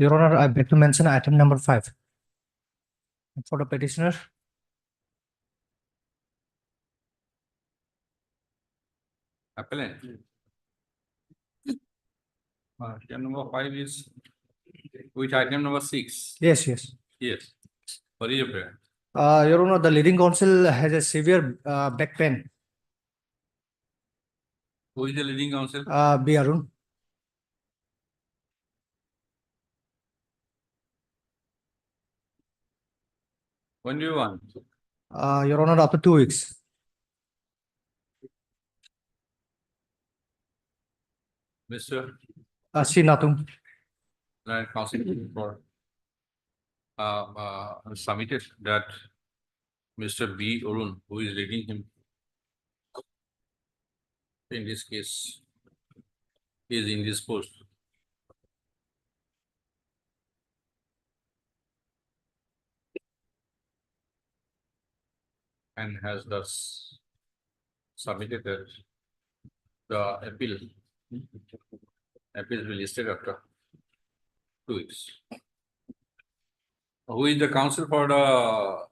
Your Honor, I beg to mention item number 5. For the petitioner, Appellant. Item number 5 is which item number 6? yes. Yes. What is your prayer? Your Honor, the leading counsel has a severe back pain. Who is the leading counsel? B. Arun. When do you want? Your Honor, after 2 weeks. Mr. C. Natung. Counsel for submitted that Mr. B. Arun, who is leading him in this case, is indisposed. And has thus submitted that the appeal will be listed after 2 weeks. Who is the counsel for the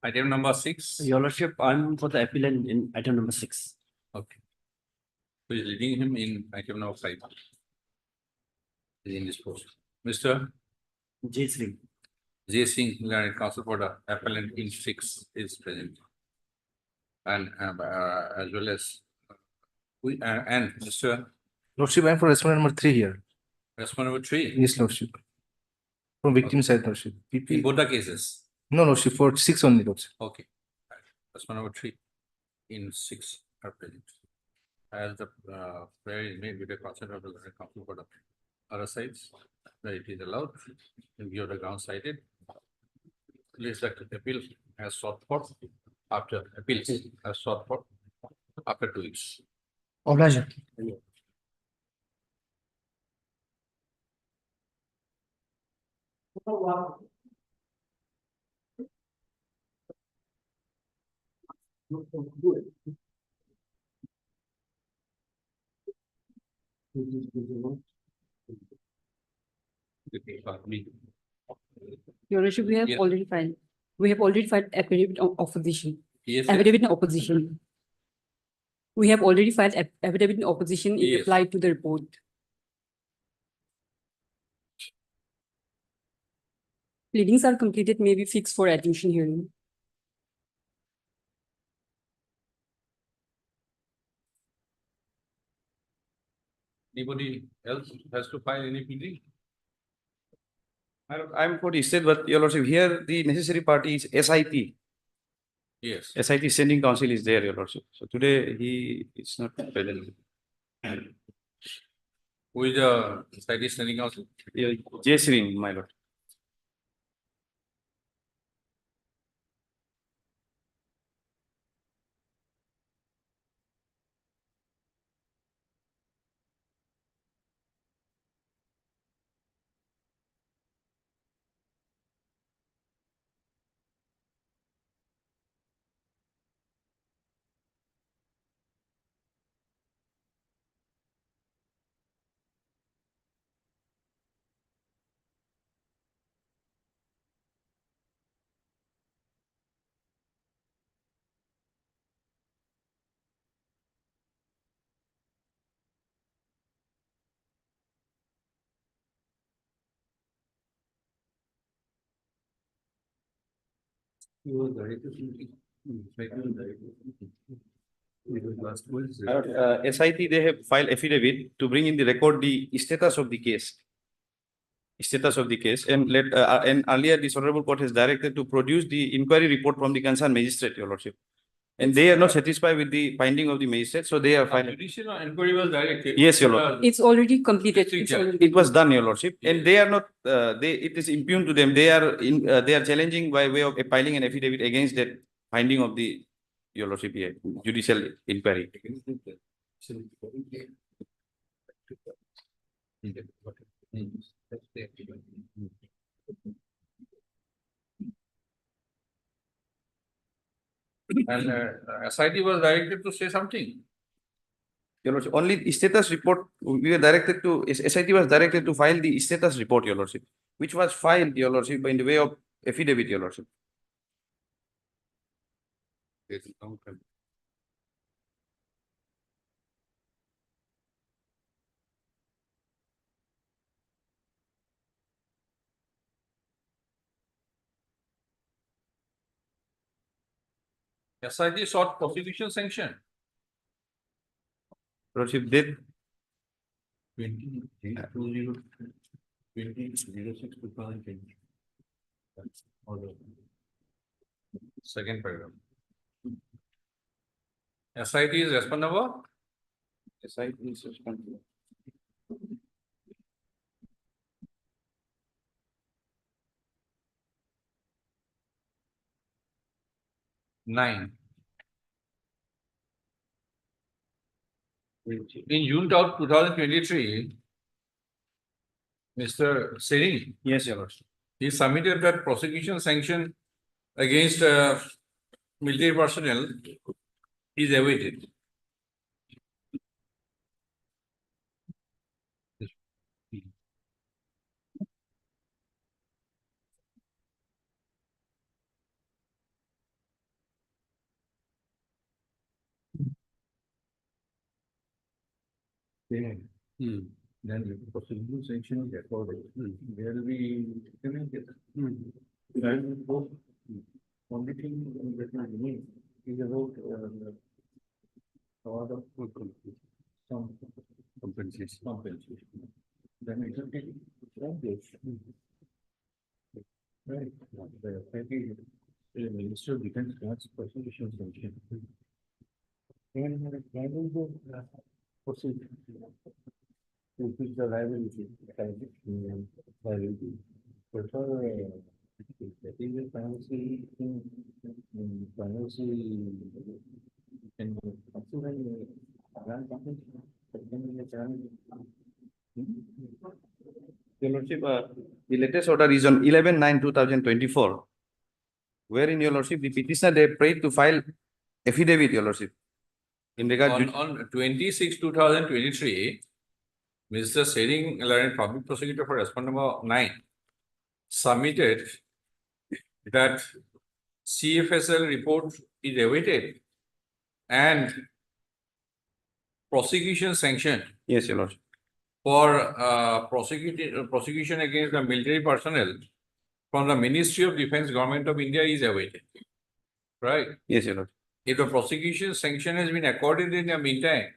item number 6? Your Lordship, I'm for the appellant in item number 6. Okay. Who is leading him in item number 5? Is indisposed. Mr. J. Sri. J. Singh, learned counsel for the appellant in 6 is present. And as well as we and Mr. Lordship, I am for respondent number 3 here. Respondent number 3 Yes, Lordship. From victim side, Lordship. in both the cases. No, Lordship, for 6 only, Lordship. Okay. Respondent number 3 in 6 are present. As the prayer is made with the consent of the learned counsel for the other sides, that it is allowed in view of the ground cited. Please that the appeal has sought for after appeals has sought for after 2 weeks. Oblige. Your Worship, we have Yes. already filed. We have already filed affidavit of opposition. Yes, Affidavit in opposition. We have already filed affidavit in opposition in Yes. reply to the report. Pleadings are completed, may be fixed for admission hearing. anybody else has to file any pleading? I'm for the state, but Your Lordship, here the necessary party is SIT. Yes. SIT sending council is there, Your Lordship. So today he is not present. Who is the study standing counsel? J. Sri, my lord. SIT, they have filed affidavit to bring in the record the status of the case. Status of the case, and and earlier this honorable court has directed to produce the inquiry report from the concerned magistrate, Your Lordship. And they are not satisfied with the finding of the magistrate, so they are filed. Judicial inquiry was directed. Yes, Your Lordship. It's already completed. District It's judge. already- It was done, Your Lordship, and they are not. It is impugned to them. They are challenging by way of filing an affidavit against that finding of the Your Lordship here, judicial inquiry. And SIT was directed to say something. Your Lordship, only status report, we were directed to, SIT was directed to file the status report, Your Lordship, which was filed, Your Lordship, in the way of affidavit, Your Lordship. It's long time. SIT sought prosecution sanction. Your Lordship, they, 2006-2020. Second paragraph. SIT is respondable. SIT is responsible. Nine. In June 2023, Mr. Sering, Yes, Your Lordship. he submitted that prosecution sanction against military personnel is awaited. Then the prosecution sanction is recorded. There will be. Then only thing that I need is about some compensation. Then it will take from this. Right. The Minister of Defense grants prosecution sanction. And can we go proceed? To fix the liability. Liability. Prefer. That is a fancy thing. Fancy. And consider grant company. Your Lordship, the latest order is on 11/9/2024, wherein, Your Lordship, the petitioner, they prayed to file affidavit, Your Lordship, in regard to. On 26/2023, Mr. Sering, Learned Public Prosecutor for Respondent number 9, submitted that CFSL report is awaited and prosecution sanction Yes, Your Lordship. for prosecution against the military personnel from the Ministry of Defense, Government of India is awaited. Right? Yes, Your Lordship. If the prosecution sanction has been accorded in the meantime,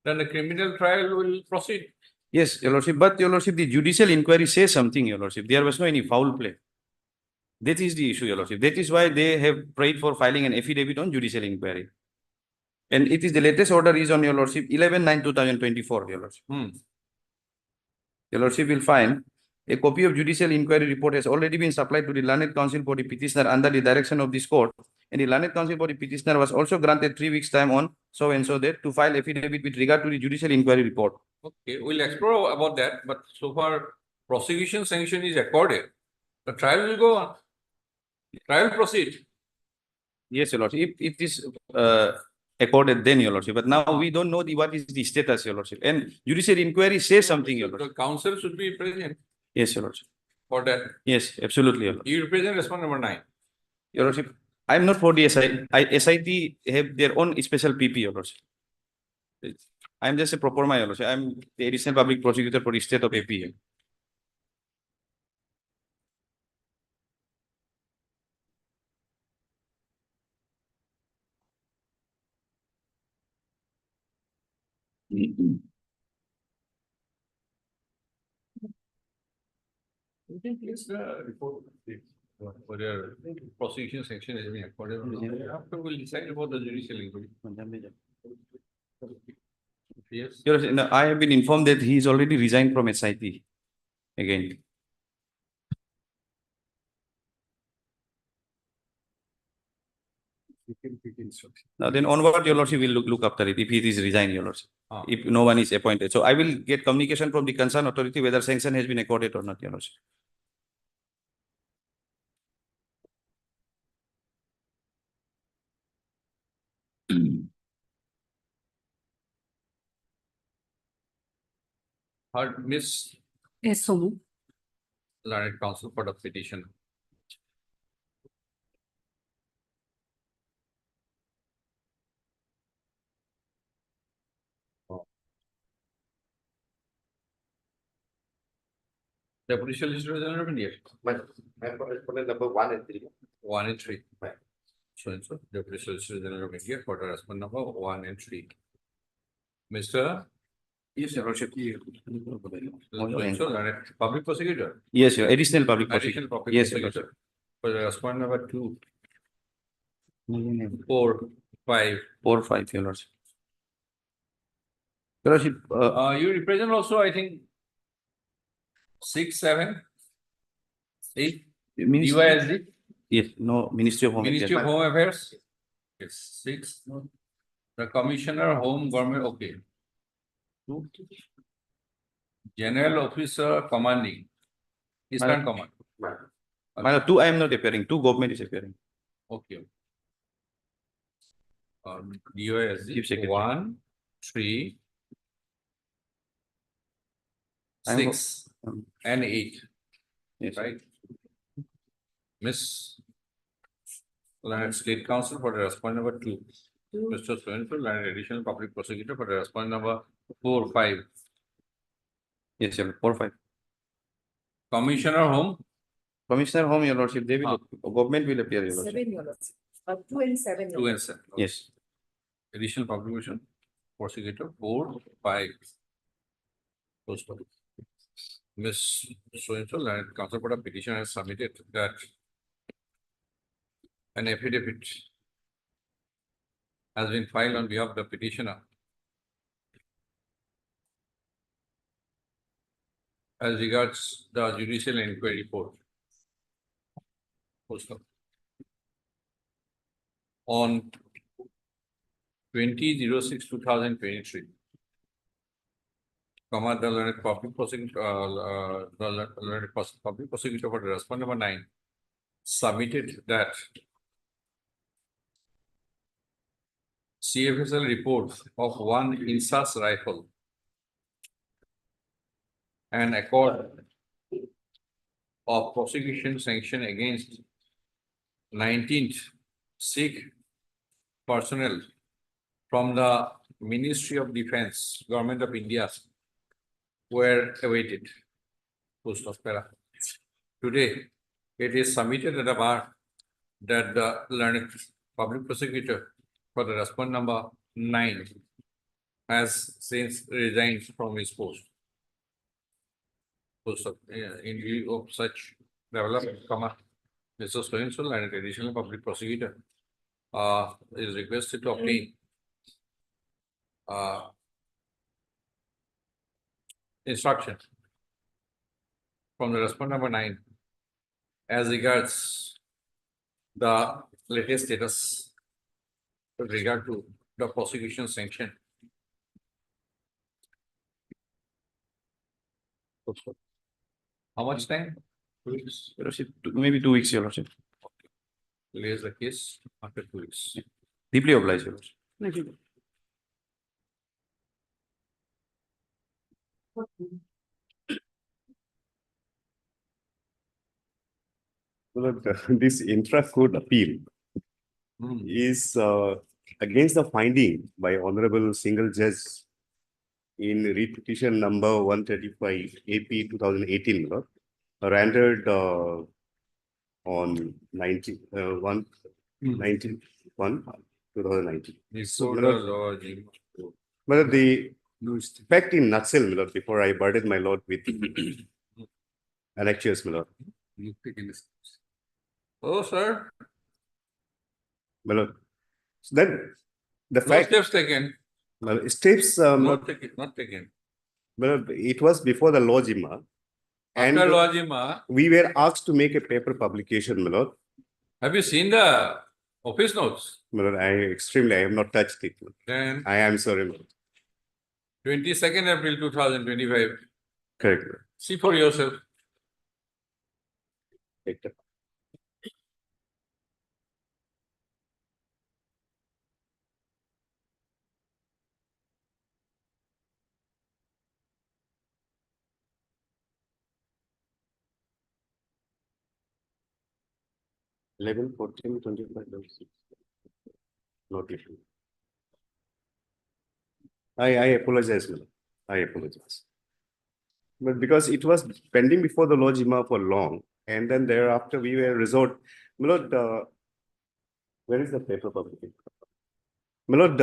then the criminal trial will proceed. Yes, Your Lordship, but Your Lordship, the judicial inquiry says something, Your Lordship. There was no any foul play. That is the issue, Your Lordship. That is why they have prayed for filing an affidavit on judicial inquiry. And it is the latest order is on, Your Lordship, 11/9/2024, Your Lordship. Your Lordship will find a copy of judicial inquiry report has already been supplied to the learned counsel for the petitioner under the direction of this court. And the learned counsel for the petitioner was also granted 3 weeks time on so and so that to file affidavit with regard to the judicial inquiry report. Okay, we'll explore about that, but so far prosecution sanction is accorded. The trial will go on. Trial proceed. Yes, Your Lordship. If it is accorded, then, Your Lordship. But now we don't know what is the status, Your Lordship. And judicial inquiry says something, Your Lordship. The counsel should be present Yes, Your Lordship. for that. Yes, absolutely, Your Lordship. You represent respondent number 9. Your Lordship, I am not for the SIT. SIT have their own special PP, Your Lordship. I am just a proforma, Your Lordship. I am the additional public prosecutor for the state of AP. You can place the report. For their prosecution sanction has been accorded. After we'll decide about the judicial inquiry. Yes. Your Lordship, no, I have been informed that he is already resigned from SIT again. Now then onward, Your Lordship will look after it if he is resigned, Your Lordship. If no one is appointed. So I will get communication from the concerned authority whether sanction has been accorded or not, Your Lordship. Heard Miss Yes, so moved. Learned Counsel for the petition. Deputy Solicitor General of India, My correspondent number 1 and 3. 1 and 3. Right. So, Deputy Solicitor General of India for the respondent number 1 and 3. Mr. Yes, your lordship. So, Learned Public Prosecutor. Yes, your additional public prosecutor. Additional public Yes, your prosecutor. For the respondent number 2, lordship. 4, 5. 4, 5, your lordship. Your lordship, You represent also, I think, 6, 7, 8. Ministry, UISD, yes, no, Ministry of Home Ministry of Affairs. Home Affairs. Yes, 6. The Commissioner, Home Government, okay. 2. General Officer Commanding, Eastern Command. My lord, 2 I am not appearing, 2 government is appearing. Okay. Chief UISD, Secretary. 1, 3, I'm 6, and 8, Yes, right? Miss Learned State Counsel for the respondent number 2. Mr. Swenful, Learned Additional Public Prosecutor for the respondent number 4, 5. yes, your lord, 4, 5. Commissioner Home, Commissioner Home, your lordship, they will, government will appear, your lordship. 7, your lordship. 2 and 7. 2 and 7. Yes, Additional Publication Prosecutor 4, 5. Post office. Miss So-and-so, Learned Counsel for the petition has submitted that an affidavit has been filed on behalf of the petitioner as regards the judicial inquiry report. Post office. On 20/06/2023. The learned public prosecutor, public prosecutor for the respondent number 9 submitted that CFSL report of 1 INSAS rifle and accord of prosecution sanction against 19th Sikh personnel from the Ministry of Defense, Government of India, were awaited. Post of para. Today, it is submitted at the bar that the learned public prosecutor for the respondent number 9 has since resigned from his post. In view of such development, Mr. So and additional public prosecutor is requested to obtain instruction from the respondent number 9 as regards the latest status with regard to the prosecution sanction. How much time? 2 weeks. your lordship, maybe 2 weeks, your lordship. Lays the case after 2 weeks. Deeply obliged, your lordship. Thank you. This intra-court appeal is against the finding by Honorable Single Judge in read petition number 135 AP 2018, Lord, rendered on 1 2019. Disorder Lord, law. but the fact in nutshell, my lord, before I burden my lord with annexures, my lord. Oh, sir, My lord. So then the no fact steps taken, steps, not taken. my lord, it was before the law Jima. And After Lojima, we were asked to make a paper publication, my lord. have you seen the office notes? My lord, I have not touched it. Then I am sorry, my lord. 22nd April 2025, Correct. my lord. see for yourself. Take that. 11, 14, 25, 26. Not issue. I apologize, madam. I apologize. But because it was pending before the Lojima for long, and then thereafter we were resort. My lord, where is the paper publication? My lord,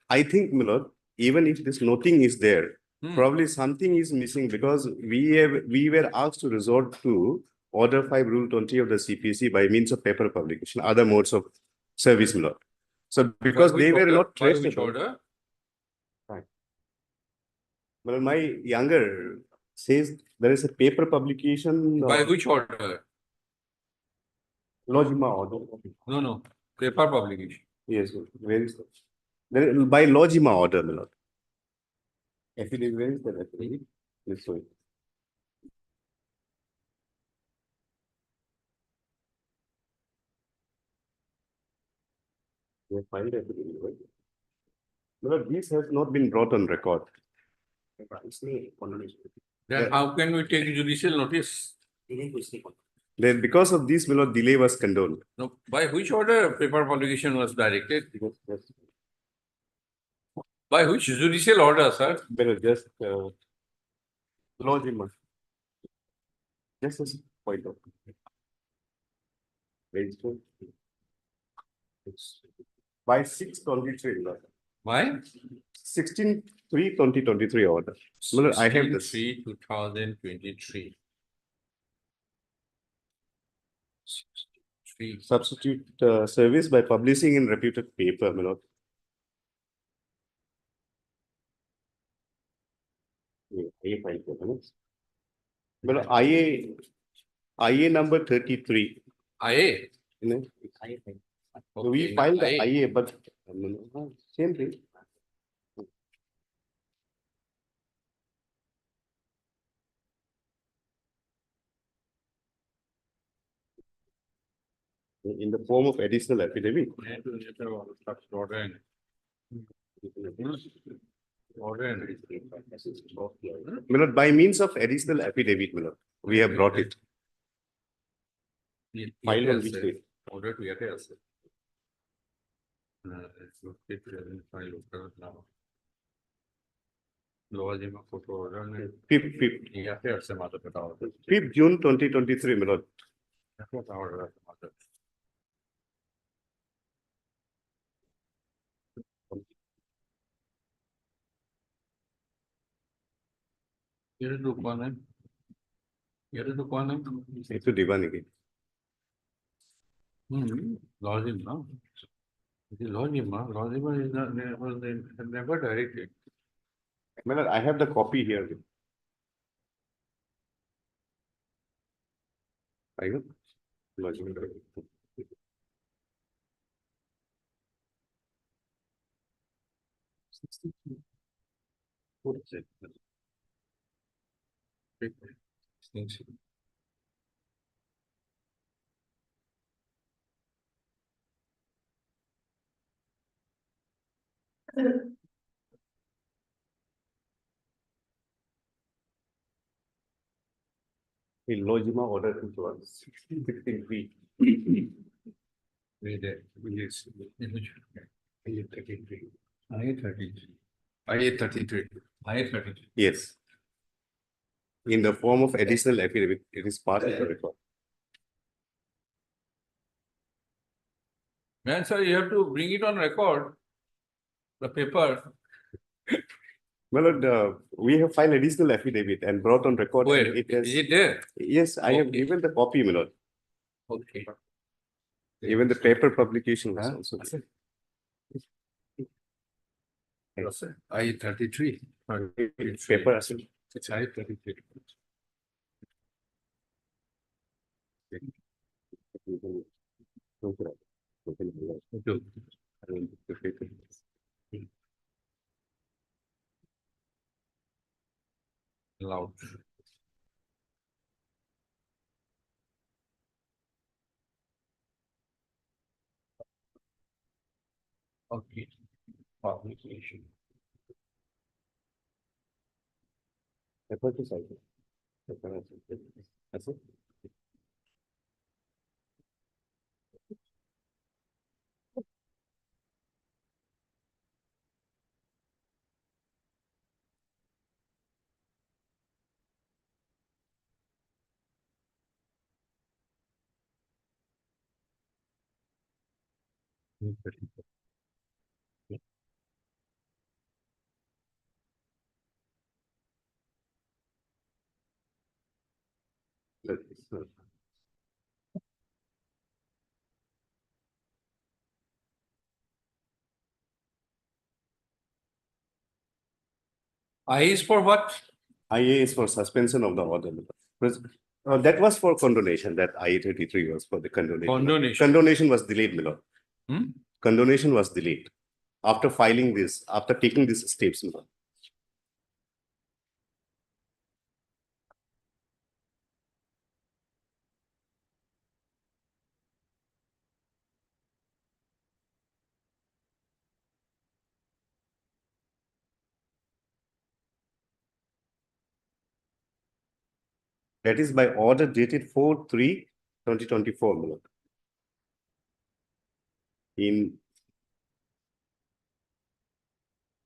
I think, my lord, even if this noting is there, probably something is missing because we were asked to resort to Order 5, Rule 20 of the CPC by means of paper publication, other modes of service, my lord. So because By they which were order? not By traced. which order? Well, my younger says there is a paper publication. By which order? Lojima order. No, paper publication. Yes, where is that? Then by Lojima order, my lord. Affidavit, where is that affidavit? This way. We have filed affidavit, right? My lord, this has not been brought on record. Then how can we take judicial notice? Then because of this, my lord, delay was condoned. No, by which order paper publication was directed? By which judicial order, sir? Better just Lojima. Just as point out. Register. By 6/23, my lord. By 16/3/2023 order. My lord, I have this. 2023. Substitute service by publishing in reputed paper, my lord. IA file ko, है ना? Well, IA number 33. IA. You know? So we Okay, filed the IA. IA, but same thing. In the form of additional affidavit. Order and. Order and. My lord, by means of additional affidavit, my lord, we have brought it. File on which date? Order to ইয়াতে আছে। File order now. Lojima photo order ne 5th ইয়াতে আছে মাত্র এটা order। 5th June 2023, my lord. What order আছে মাত্র। Here is the one. Here is the one. Itu Divan again. Lojima. It is Lojima. Lojima is not, was never directed. My lord, I have the copy here. I know. Lojima. What is it? Distinction. The Lojima order which was 16/3. Wait there. Yes. I-33. Yes. In the form of additional affidavit, it is part of the record. Man, sir, you have to bring it on record. The paper. My lord, we have filed additional affidavit and brought on record. Where? And it has, Is it there? yes, I have Okay. given the copy, my lord. Okay. Even the paper publication was also. I-33. It's paper as well. It's I-33. Loud. Okay. Publication. Paper to side. Paper as well. That's it. I is for what? IA is for suspension of the order. That was for condonation, that IA 33 was for the condonation. Condonation. Condonation was delayed, my lord. Hmm? Condonation was delayed after filing this, after taking these steps, my lord. That is by order dated 4/3/2024, my lord. In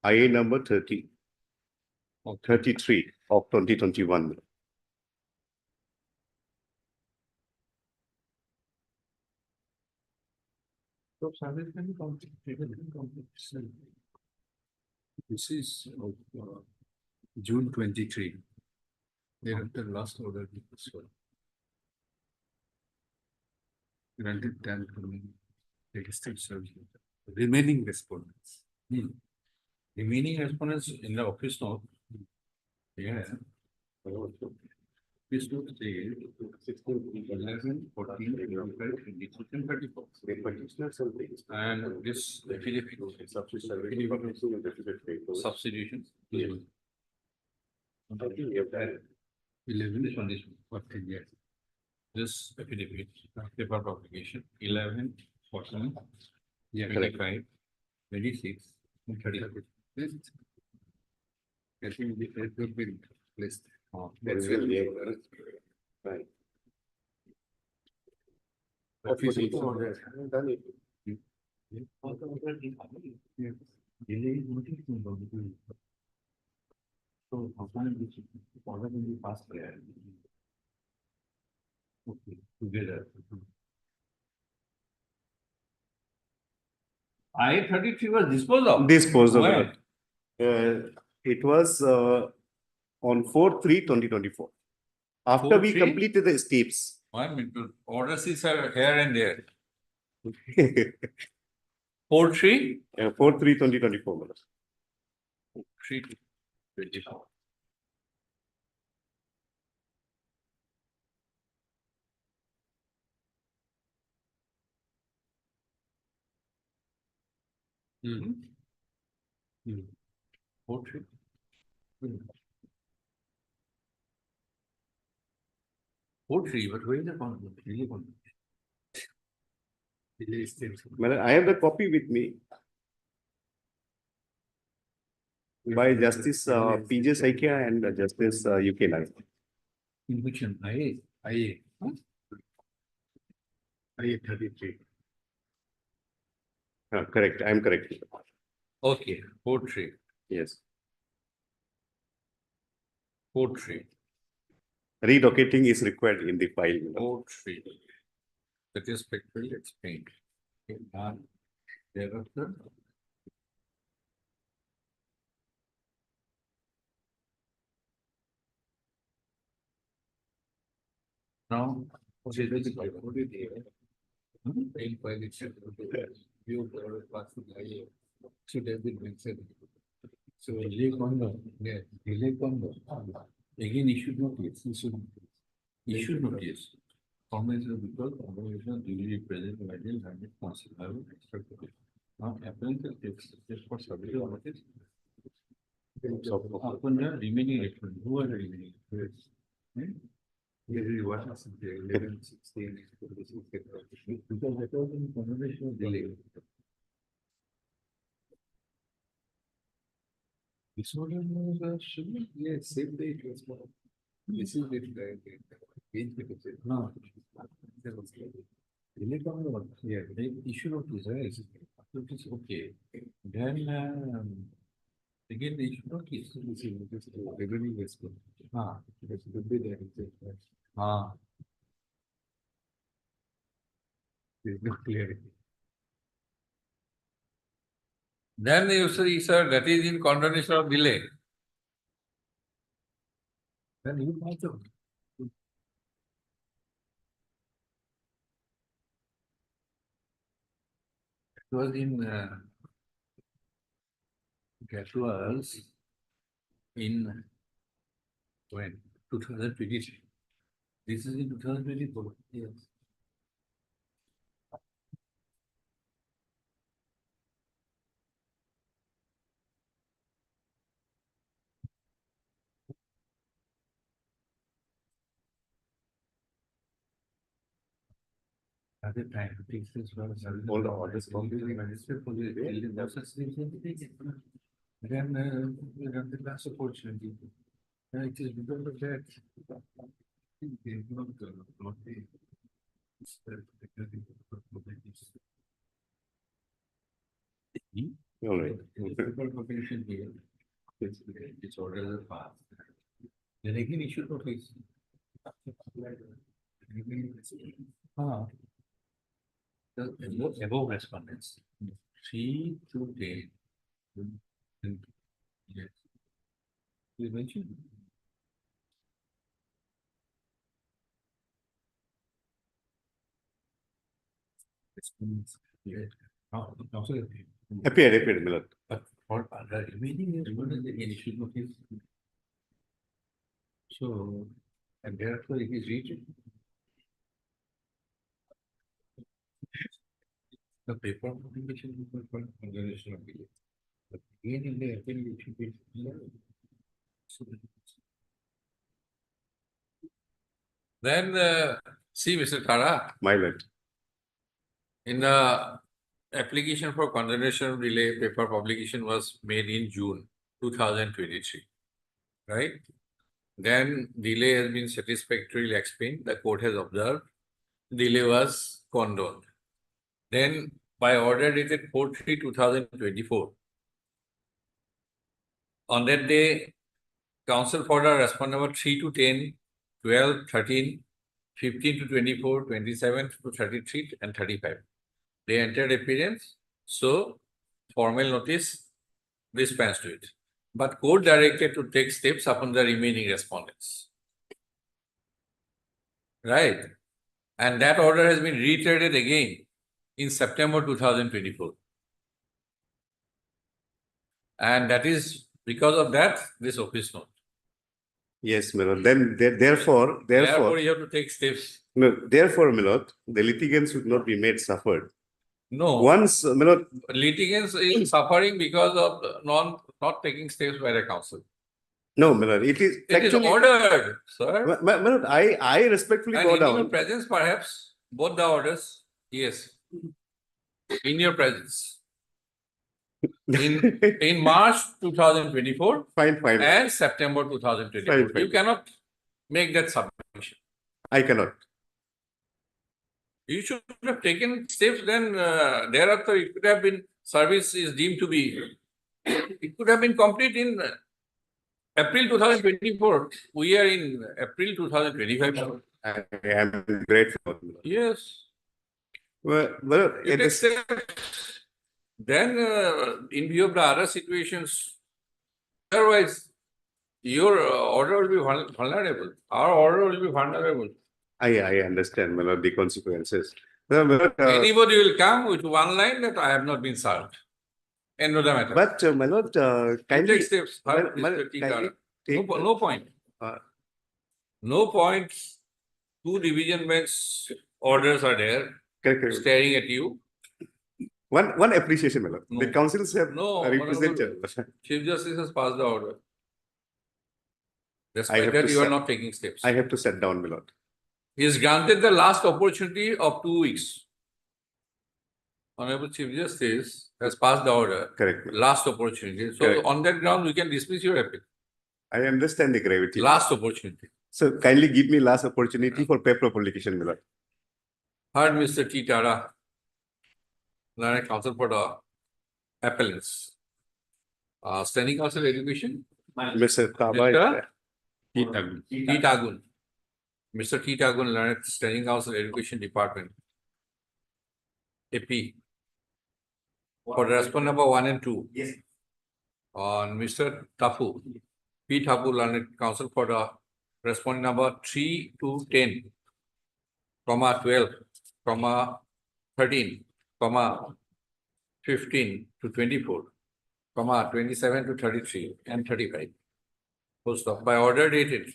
IA number 33 of 2021. my lord. This is June 23. Thereafter last order was granted 10 registered service. Remaining respondents. Remaining respondents in the office note. Yeah. Office note says 11, 14, 25, 26, and 34. And this affidavit. Substitution. 11 is on this 14 years. This affidavit, paper publication, 11, 14, 25, 26, and 30. Yes. I think it will be placed. That's will be right. Office Office order. done it. Yes. Delay is nothing to do. So, how can this order will be passed there? Okay, together. I-33 was disposed of. Disposed of. When? It was on 4/3/2024. After we 4/3? completed the steps. 1 minute, orders is here and there. 4/3? 4/3/2024. my lord. 3 to 24. Mm-hmm. 4/3. Hmm. 4/3, but where is the conflict? Really conflict. Delay is still. My lord, I have the copy with me by Justice PJ Saikia and Justice UK Live. In which one? IA. Huh? IA 33. Correct, I am correct. Okay, 4/3. Yes. 4/3. Redocketing is required in the file. my lord. 4/3. That is spectrally explained. Okay, and thereafter. Now, what is the what is the main file itself? View the class of IA should have been mentioned. So delay condo, yeah, delay condo. Again, issued notice, issued notice. Formation because organization duly present ideal and considerable expected. Now, apparently, it's just for subject notice. Upon the remaining reference, who are the remaining reference? Here is what is the 11, 16, because that was in conversation of delay. This one was should be, yes, same day it was. This is it, right? No. There was delay coming on, yeah, they issue notice, right? Notice, okay. Then, again, the issue notice. This is just revenue investment. That would be there. There is no clarity. Then you say, sir, that is in contradiction of delay. Then you might have. It was in, that was in when? 2023. This is in 2024. Yes. At the time, it takes this one. All the orders come to the Magistrate for the then we have the last opportunity. It is because of that. All right. Population here. Its orders are passed. Then again issue notice. The above respondents, 3 to 10. Yes. You mentioned. Respondents, yes. Also, Appeared, Milord. but for the remaining is what is the issue notice. So, and therefore it is reached. The paper publication is for conservation of delay. But again in the appeal, it should be. So, then, see, Mr. Tara, My lord. in the application for consideration of delay, paper publication was made in June 2023, right? Then delay has been satisfactorily explained, the court has observed, delay was condoned. Then by order dated 4/3/2024, on that day, counsel for the respondent number 3 to 10, 12, 13, 15 to 24, 27 to 33 and 35. They entered appearance, so formal notice dispensed to it. But court directed to take steps upon the remaining respondents. Right? And that order has been reiterated again in September 2024. And that is because of that, this office note. Yes, Milord. Then therefore, Therefore, you have to take steps. no, therefore, Milord, the litigants should not be made suffered. No, Once, Milord, litigants is suffering because of not taking steps by the council. no, Milord, it is It is factually. ordered, sir. Milord, I respectfully And go in your down. presence, perhaps, both the orders, yes. In your presence. In March 2024 Fine. and September 2024. Fine. You cannot make that submission. I cannot. You should have taken steps, then thereafter it could have been, service is deemed to be, it could have been complete in April 2024. We are in April 2025. I am grateful. Yes. Well, You it take is, steps. Then, in view of the other situations, otherwise, your order will be vulnerable. Our order will be vulnerable. I understand, Milord, the consequences. Milord, Anybody will come with one line that I have not been served. End of the matter. but Milord, You kindly, take steps. Milord, Mr. T. kindly Tara. take No point. Uh, No point. Two division bench orders are there, correct. staring at you. One appreciation, Milord. The No. councils have No, represented. Chief Justice has passed the order. I Despite have that, to you are set- not taking steps. I have to set down, Milord. He is granted the last opportunity of 2 weeks. Honorable Chief Justice has passed the order, Correct, Milord. last opportunity. So Correct. on that ground, we can dismiss your appeal. I understand the gravity. Last opportunity. So kindly give me last opportunity for paper publication, Milord. Heard Mr. T. Tara, Learned Counsel for the appellants. Standing Counsel Education, Mr. Taba. Mr. T. Tagun. Mr. T. Tagun, Learned Standing Counsel Education Department. AP. For the respondent number 1 and 2. Yes. On Mr. Tafu, P. Tafu, learned counsel for the respondent number 3 to 10, comma 12, comma 13, comma 15 to 24, comma 27 to 33 and 35. Full stop. By order dated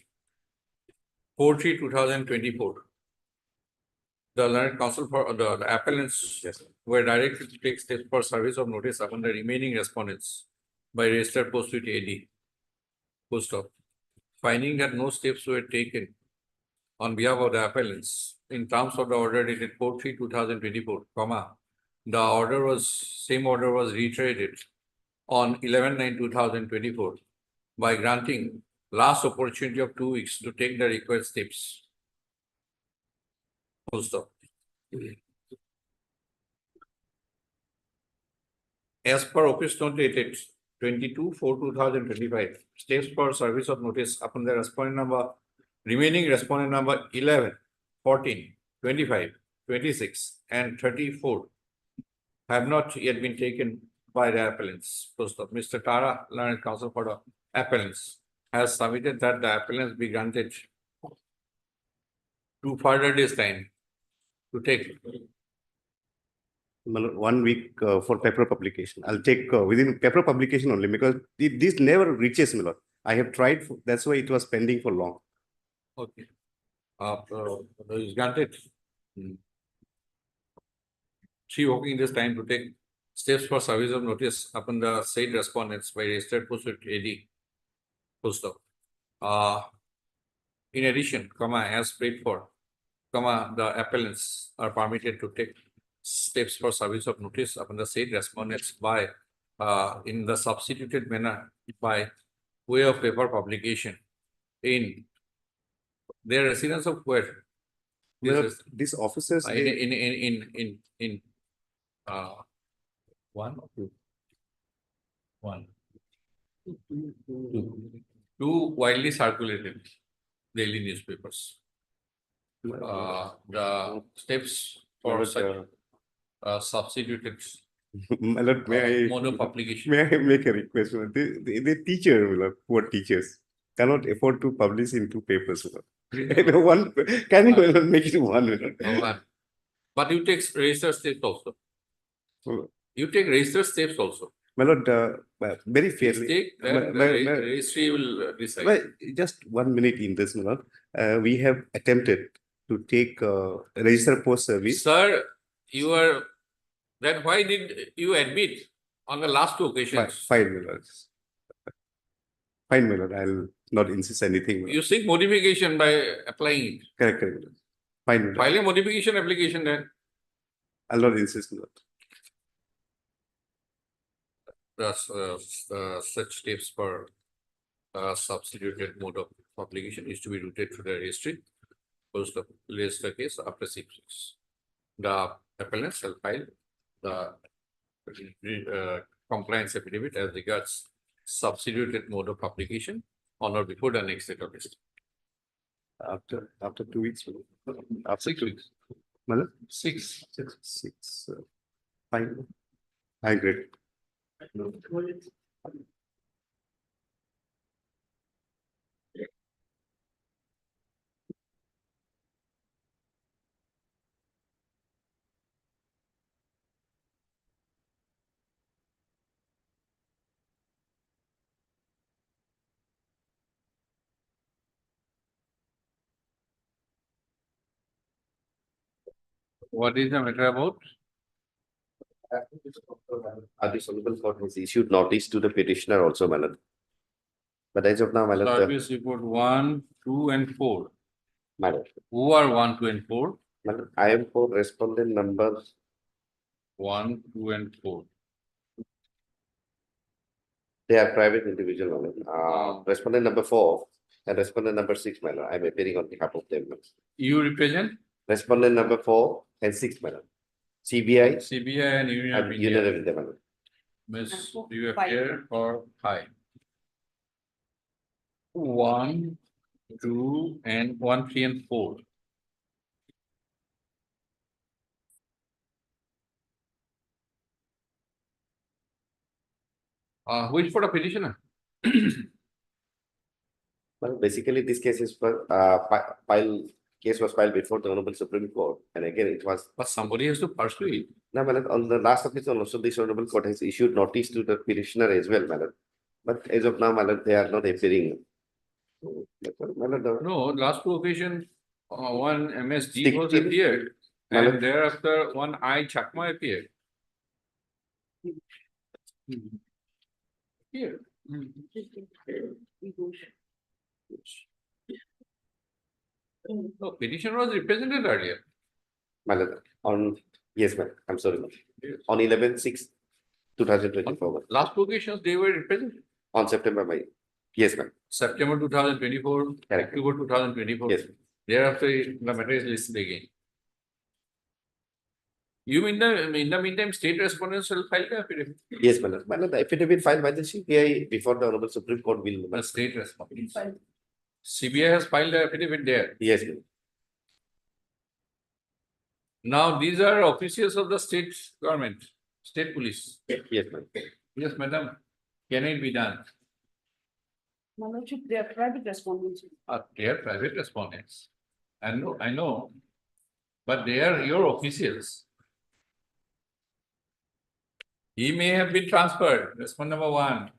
4/3/2024. The learned counsel for the appellants Yes. were directed to take steps for service of notice upon the remaining respondents by registered post with AD. Full stop. Finding that no steps were taken on behalf of the appellants in terms of the order dated 4/3/2024, comma, same order was reiterated on 11/9/2024 by granting last opportunity of 2 weeks to take the required steps. Full stop. As per office note dated 22/4/2025, steps for service of notice upon the remaining respondent number 11, 14, 25, 26, and 34 have not yet been taken by the appellants. Full stop. Mr. Tara, learned counsel for the appellants, has submitted that the appellants be granted 2 further days time to take. 1 week for paper publication. I'll take within paper publication only because this never reaches me. I have tried, that's why it was pending for long. Okay. Is granted 3 working days time to take steps for service of notice upon the said respondents by registered post with AD. Full stop. In addition, comma, as prayed for, comma, the appellants are permitted to take steps for service of notice upon the said respondents by in the substituted manner by way of paper publication in their residence of where? Well, This is these officers, in they, one or two? One. Two widely circulated daily newspapers. The steps for such substituted my lord, may mode of I, publication. may I make a request? The teacher, my lord, poor teachers, cannot afford to publish in 2 papers. My lord. One, can you my lord, make it one? My lord? One. But you take registered steps also. Oh. You take registered steps also. My lord, very fairly. Mistake, then the registry will decide. Well, just 1 minute in this, my lord. We have attempted to take register post service. Sir, then why did you admit on the last 2 occasions? Fine, my lord. Fine, my lord. I'll not insist anything. My lord. You seek modification by applying it. Correct, correct. My lord. Fine, my lord. File a modification application then. I'll not insist, my lord. Such steps for substituted mode of publication is to be routed to the registry. Post the register case after 6 weeks. The appellant shall file the compliance affidavit as regards substituted mode of publication on or before the next date of list. After 2 weeks. my lord. After 6 weeks. My lord? 6. Six. Fine. I agree. What is the matter about? The Honorable Court has issued notice to the petitioner also, my lord. But as of now, my lord, Service report 1, 2, and 4. my lord, Who are 1, 2, and 4? my lord, I am for respondent number 1, 2, and 4. they are private individual, my lord. Respondent number 4 and respondent number 6, my lord. I am appearing on behalf of them. my lord. You represent Respondent number 4 and 6, my lord. CBI CBI and Union of and India. Union of India, my lord. Miss, you appear for high. 1, 2, and 1, 3, and 4. Which for the petitioner? Well, basically, this case is case was filed before the Honorable Supreme Court, and again, it was. But somebody has to pursue it. Now, my lord, on the last occasion, also this Honorable Court has issued notice to the petitioner as well, my lord. But as of now, my lord, they are not appearing. My lord, No, last two occasion, one MSG was 16. appeared, Malak- and thereafter one I Chakma appeared. Here. No, petitioner was represented earlier. my lord, yes, ma'am, I'm sorry, ma'am. Yes. On 11/6/2024, Last two occasions, they were represented. on September, yes, ma'am, September 2024, Correct. October 2024. yes, Thereafter, the matter is listed again. You mean in the meantime, state respondents will file the affidavit? yes, my lord. My lord, the affidavit filed by the CPI before the Honorable Supreme Court will. The state respondents. CBI has filed the affidavit there. Yes, ma'am. Now, these are officials of the state government, state police. Yes, ma'am. Yes, madam. Can it be done? My lordship, they are private respondents. They are private respondents. I know. But they are your officials. He may have been transferred, respondent number 1,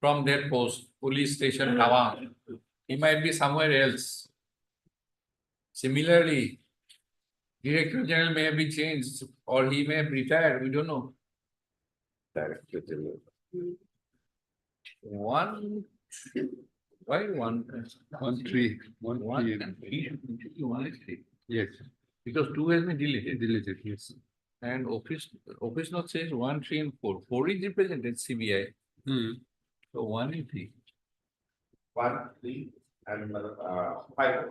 from that post, police station, Tawang. He might be somewhere else. Similarly, Director General may have been changed, or he may have retired, we don't know. Director General. One, why one? 1, 3, 1, One 3. and three should be only 3, Yes, because 2 has been deleted. deleted, yes. And office note says 1, 3 and 4. 4 is represented CBI, Hmm. so 1 and 3. 1, 3, and 5.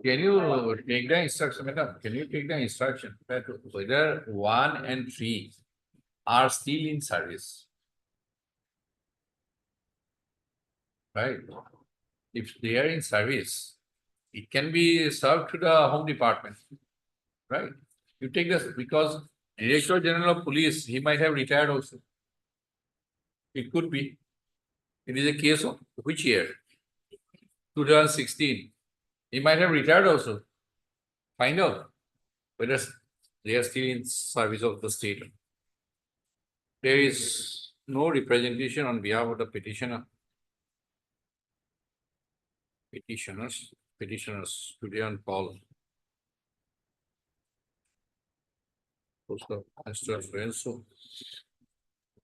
Can you take the instruction, madam? Can you take the instruction that whether 1 and 3 are still in service? Right? If they are in service, it can be served to the Home Department. Right? You take this because Director General of Police, he might have retired also. It could be. It is a case of which year? 2016. He might have retired also. Find out whether they are still in service of the state. There is no representation on behalf of the petitioners today on call. Mr. Lorenzo,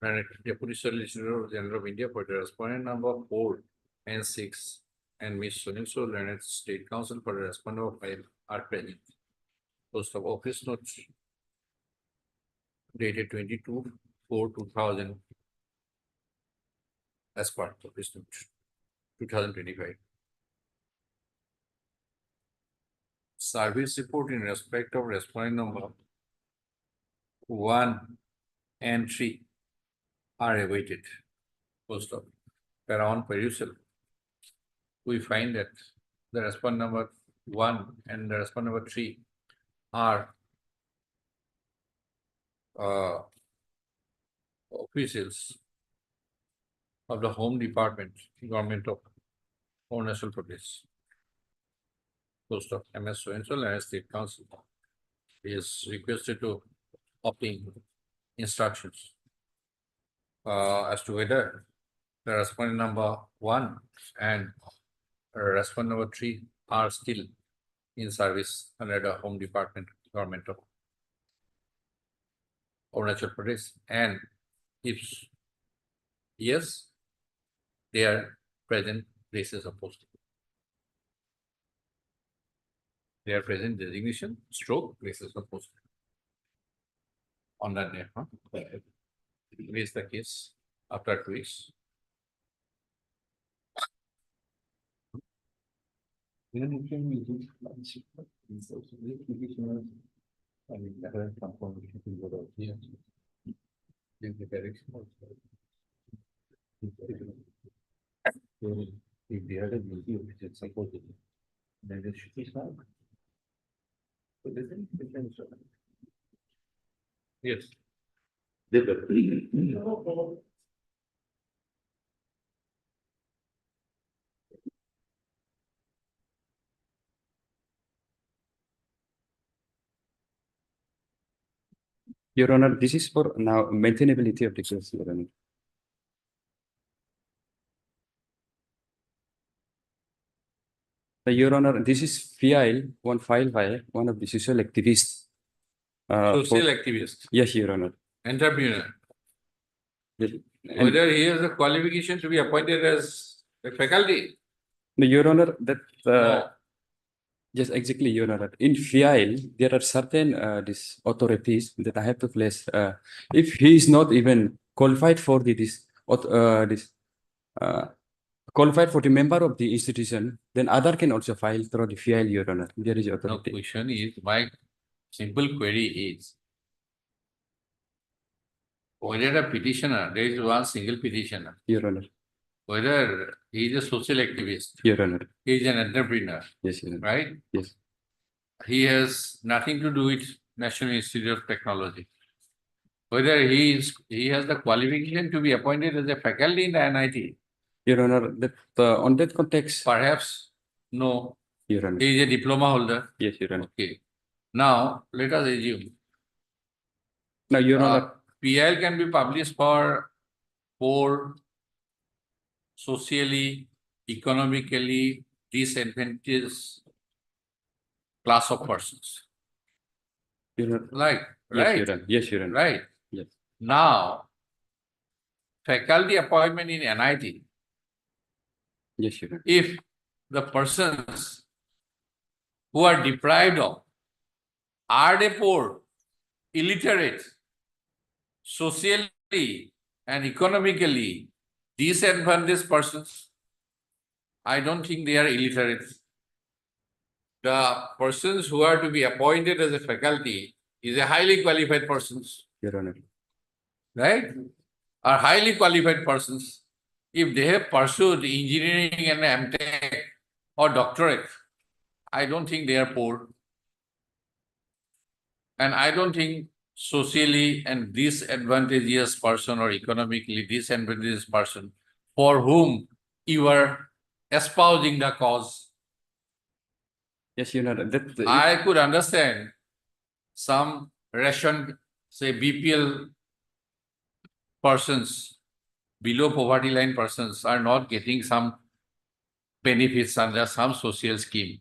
and Deputy Solicitor General of India for the respondent number 4 and 6, and Ms. Lorenzo Leonard, State Counsel for the respondent number 5 are present. Post of office notes dated 22/4/2000 as part of office note 2025. Service report in respect of respondent number 1 and 3 are awaited. Post of on perusal, we find that the respondent number 1 and the respondent number 3 are officials of the Home Department, Government of Arunachal Pradesh. Post of MS so-and-so and State Council is requested to obtain instructions as to whether the respondent number 1 and respondent number 3 are still in service under the Home Department, Government of Arunachal Pradesh, and if yes, they are present places of posting. They are present designation, stroke, places of posting. On that day, raise the case after 2 weeks. If they are the duty of it, supposedly, then it should be solved. So this is different. Yes. Your Honor, this is for now maintainability of the case, Your Honor. Your Honor, this is one file by one of the social activists. Social activist, Yes, Your Honor. entrepreneur, Yes. And whether he has the qualification to be appointed as a faculty. Your Honor, that No. yes, exactly, Your Honor. In FIAL, there are certain these authorities that I have to place. If he is not even qualified for qualified for the member of the institution, then other can also file through the FIAL, Your Honor. There is No, authority. question is, my simple query is, whether a petitioner, there is one single petitioner, Your Honor. whether he is a social activist, Your Honor. he is an entrepreneur, Yes, Your Honor. right? Yes. He has nothing to do with National Institute of Technology. Whether he has the qualification to be appointed as a faculty in the NIT, Your Honor, that on that context, perhaps no, Your Honor. he is a diploma holder. Yes, Your Honor. Okay. Now, let us assume Now, Your Honor. PIL can be published for poor, socially, economically disadvantaged class of persons. Your Honor. Like, Yes, right? Your Honor. Yes, Your Honor. Right. Yes. Now, faculty appointment in NIT, Yes, Your Honor. if the persons who are deprived of are they poor, illiterate, socially and economically disadvantaged persons, I don't think they are illiterate. The persons who are to be appointed as a faculty is a highly qualified persons, Your Honor. right? Are highly qualified persons. If they have pursued engineering and MTech or doctorate, I don't think they are poor. And I don't think socially and disadvantageous person or economically disadvantageous person for whom you are espousing the cause. Yes, Your Honor. That I could understand some ration, say BPL persons, below poverty line persons are not getting some benefits under some social scheme,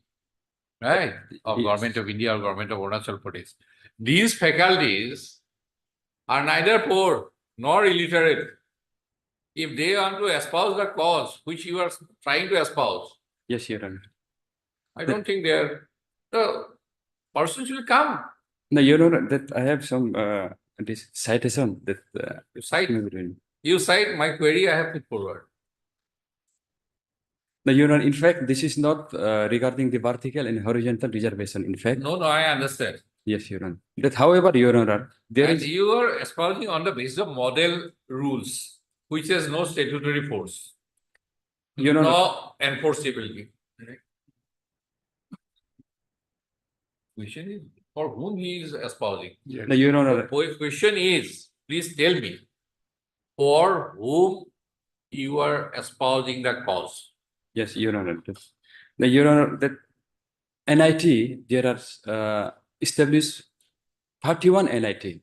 right? Of Yes. Government of India or Government of Arunachal Pradesh. These faculties are neither poor nor illiterate. If they want to espouse the cause which you are trying to espouse, Yes, Your Honor. I don't think the persons will come. Now, Your Honor, that I have some this citation that You cite my query, I have put forward. Now, Your Honor, in fact, this is not regarding the vertical and horizontal reservation. In fact, No, I understand. yes, Your Honor. That, however, Your Honor, there And is you are espousing on the basis of model rules, which has no statutory force, Your Honor. no enforceability. Question is for whom he is espousing. Now, Your Honor, The question is, please tell me, for whom you are espousing the cause. yes, Your Honor. Now, Your Honor, that NIT, there are established 31 NIT.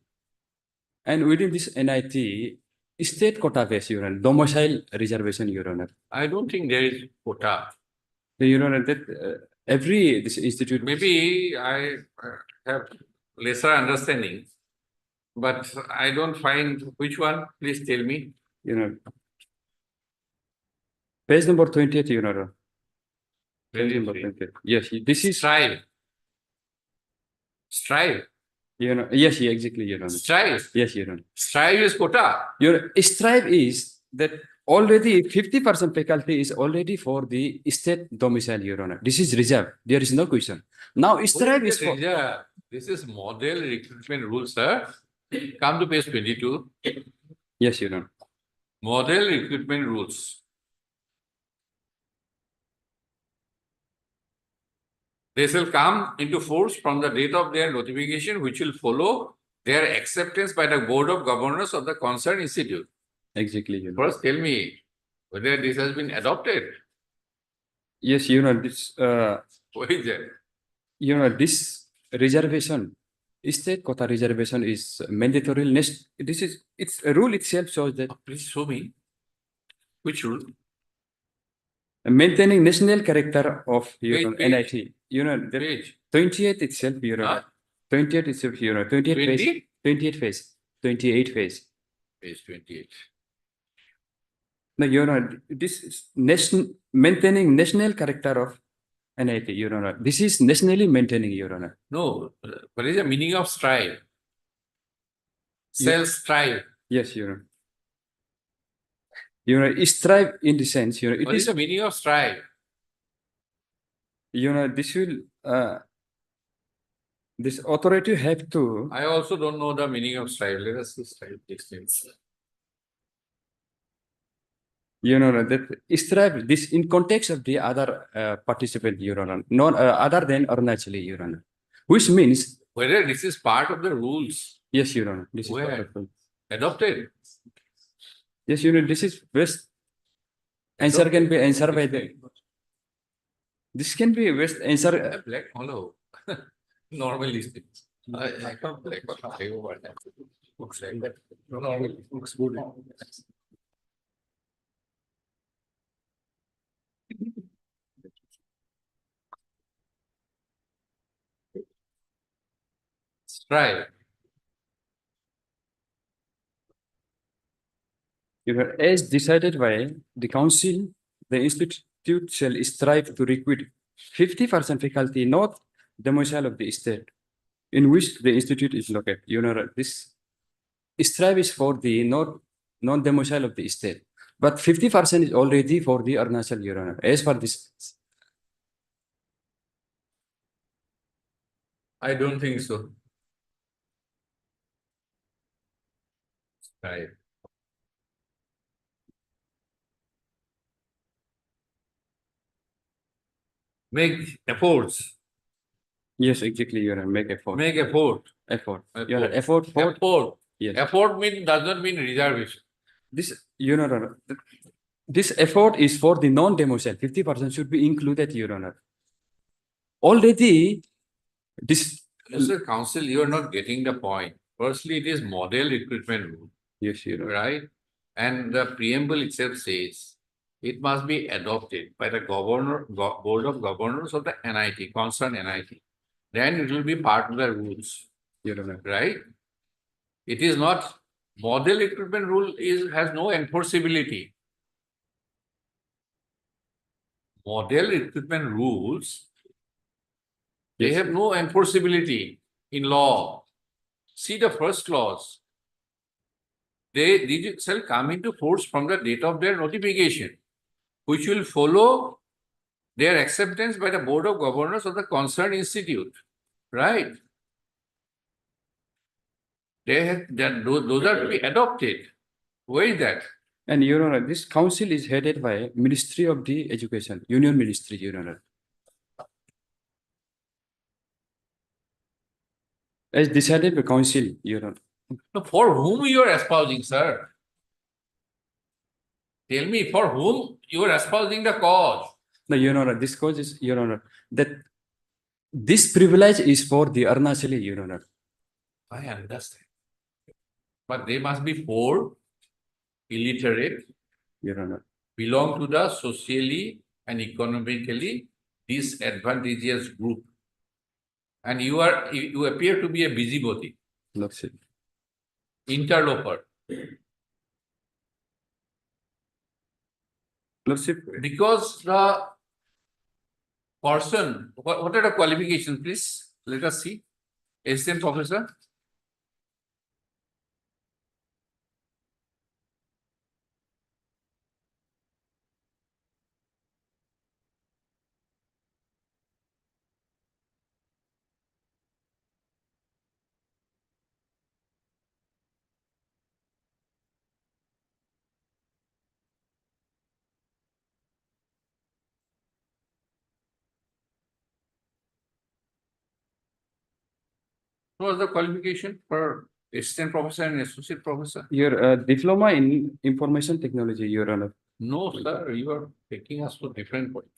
And within this NIT, state quota base, Your Honor, domicile reservation, Your Honor. I don't think there is quota. Your Honor, that every this institute. Maybe I have lesser understanding, but I don't find which one. Please tell me. You know, page number 28, Your Honor. Page number 28. Yes, this is Strive. Strive. You know, yes, exactly, Your Honor. Strive. Yes, Your Honor. Strive is quota. Your strive is that already 50% faculty is already for the state domicile, Your Honor. This is reserved. There is no question. Now, strive is for. This is model recruitment rules, sir. Come to page 22. Yes, Your Honor. Model recruitment rules. They shall come into force from the date of their notification, which will follow their acceptance by the Board of Governors of the concerned institute. Exactly, Your Honor. First, tell me whether this has been adopted. Yes, Your Honor. This What is that? Your Honor, this reservation state quota reservation is mandatory. This is, it's a rule itself shows that Please show me. Which rule? maintaining national character of your Page, own page. NIT. You know, the Page. 28 itself, your Huh? honor. 28 itself, your honor. 28 phase. 20? 28 phase. 28 phase. Page 28. No, your honor, this is maintaining national character of NIT, your honor. This is nationally maintaining, your honor. No, what is the meaning of strive? You- Self strive. Yes, your honor. Your honor, strive in the sense, your honor, it What is is, the meaning of strive? your honor, this will, this authority have to, I also don't know the meaning of strive. Let us see strive distance. you know, that strive, this in context of the other participant, your honor, not other than Arunachali, your honor, which means, Whether this is part of the rules yes, your honor, this is part Where? of the- adopted. yes, you know, this is best answer can be answered by the, this can be best answer. A black hollow. Normally things. I can't black but I over that. Looks like that. Normally looks good. Strive. You know, as decided by the council, the institute shall strive to recruit 50% faculty, not domicile of the state in which the institute is located. You know, this strive is for the non-domicile of the state, but 50% is already for the Arunachal, Your Honor, as for this. I don't think so. Strive. Make efforts. Yes, exactly, Your Honor, make effort. Make effort. Effort. Effort. Your Honor, effort for, Effort. yes. Effort does not mean reservation. This, Your Honor, this effort is for the non-domicile. 50% should be included, Your Honor. Already, this, Mr. Council, you are not getting the point. Firstly, it is model recruitment rule, yes, Your Honor. right? And the preamble itself says it must be adopted by the board of governors of the NIT, concerned NIT. Then it will be part of the rules, Your Honor. right? It is not, model recruitment rule has no enforceability. Model recruitment rules, they Yes. have no enforceability in law. See the first clause. These shall come into force from the date of their notification, which will follow their acceptance by the Board of Governors of the concerned institute, right? Those are to be adopted. Where is that? And Your Honor, this council is headed by Ministry of the Education, Union Ministry, Your Honor. As decided by council, Your Honor. No, for whom you are espousing, sir? Tell me, for whom you are espousing the cause? No, Your Honor, this cause is, Your Honor, that this privilege is for the Arunachali, Your Honor. I understand. But they must be poor, illiterate, Your Honor. belong to the socially and economically disadvantageous group. And you appear to be a busybody, Lordship. interloper. Lordship, Because the person, what are the qualifications, please? Let us see. Assistant professor. What was the qualification for assistant professor and associate professor? your diploma in information technology, Your Honor. No, sir, you are taking us to different point.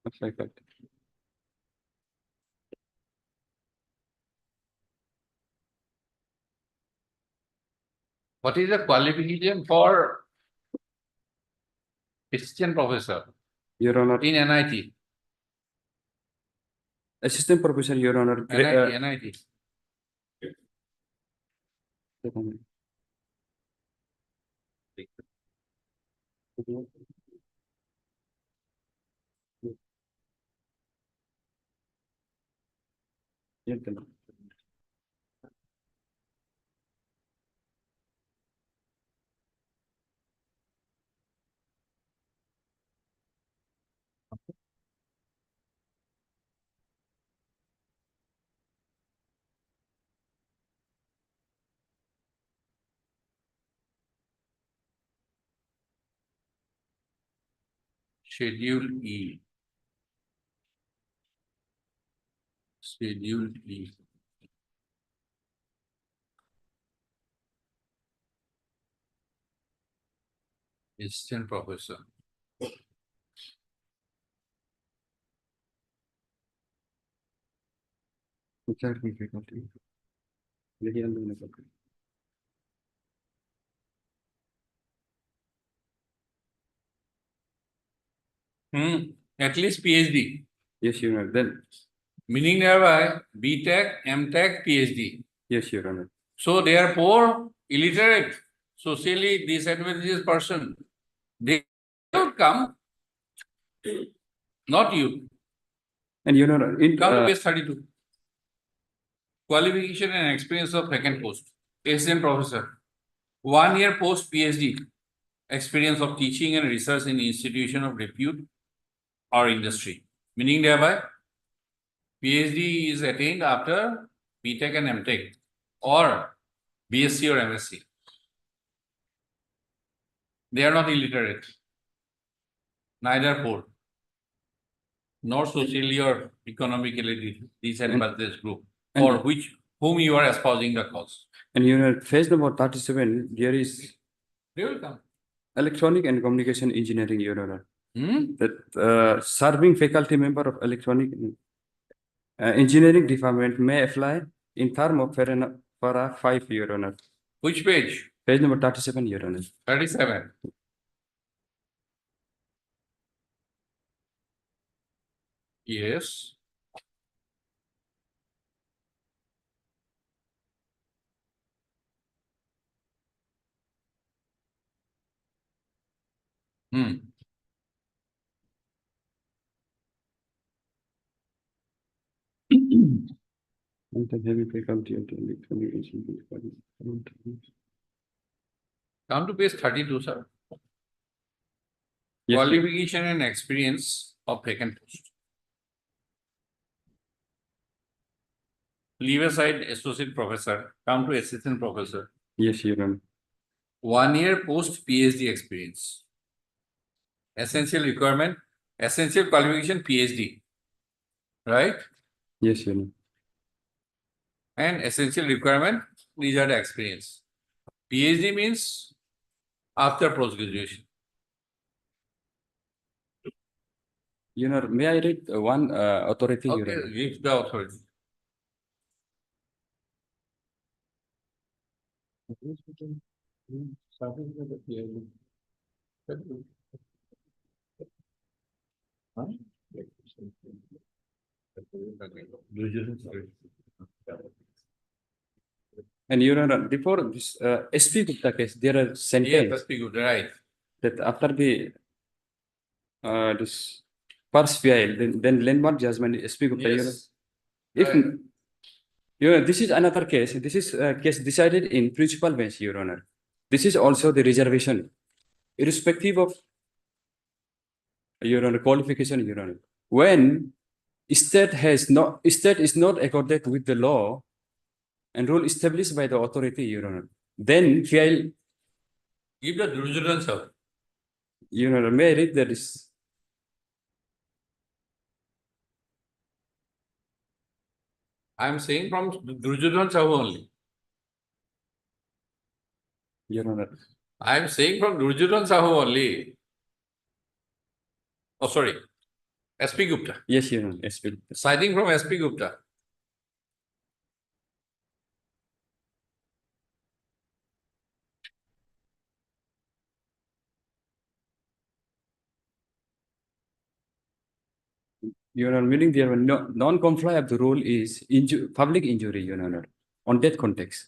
That's like that. What is the qualification for assistant professor Your Honor, in NIT? Assistant Professor, Your Honor. NIT. Schedule E. Schedule E. Assistant professor. At least PhD. Yes, Your Honor. Then, Meaning thereby BTech, MTech, PhD. yes, Your Honor. So they are poor, illiterate, socially disadvantaged person. They don't come. Not you. And Your Honor, in Come to page 32. Qualification and experience of vacant post. Assistant professor. 1 year post PhD. Experience of teaching and research in institution of repute or industry. Meaning thereby, PhD is attained after BTech and MTech or BSc or MSc. They are not illiterate, neither poor, nor socially or economically disadvantaged group, for whom you are espousing the cause. And Your Honor, page number 37, there is They will come. electronic and communication engineering, Your Honor. Hmm? That serving faculty member of electronic engineering department may apply in term of para 5, Your Honor. Which page? Page number 37, Your Honor. 37. Yes. Hmm. Heavy faculty of electronic engineering department. Come to page 32, sir. Yes, please. Qualification and experience of vacant post. Leave aside associate professor, come to assistant professor. Yes, Your Honor. 1 year post PhD experience. Essential requirement, essential qualification PhD. Right? Yes, Your Honor. And essential requirement, these are the experience. PhD means after post-graduation. Your Honor, may I read one authority, Your Okay, Honor? give the authority. And Your Honor, before this SP Gupta case, there are Yes, sentence that's good, right. that after the this first PI, then landmark judgment SP Gupta, Your Honor. Yes. If Right. Your Honor, this is another case. This is a case decided in principal bench, Your Honor. This is also the reservation, irrespective of Your Honor qualification, Your Honor. When state is not accorded with the law and rule established by the authority, Your Honor, then PI, Give the jurisprudence, sir. Your Honor, may I read that is. I am saying from jurisprudence only. Your Honor. I am saying from jurisprudence only. Oh, sorry. SP Gupta. Yes, Your Honor. SP. Citing from SP Gupta. Your Honor, meaning there were non-comply of the rule is public injury, Your Honor, on that context.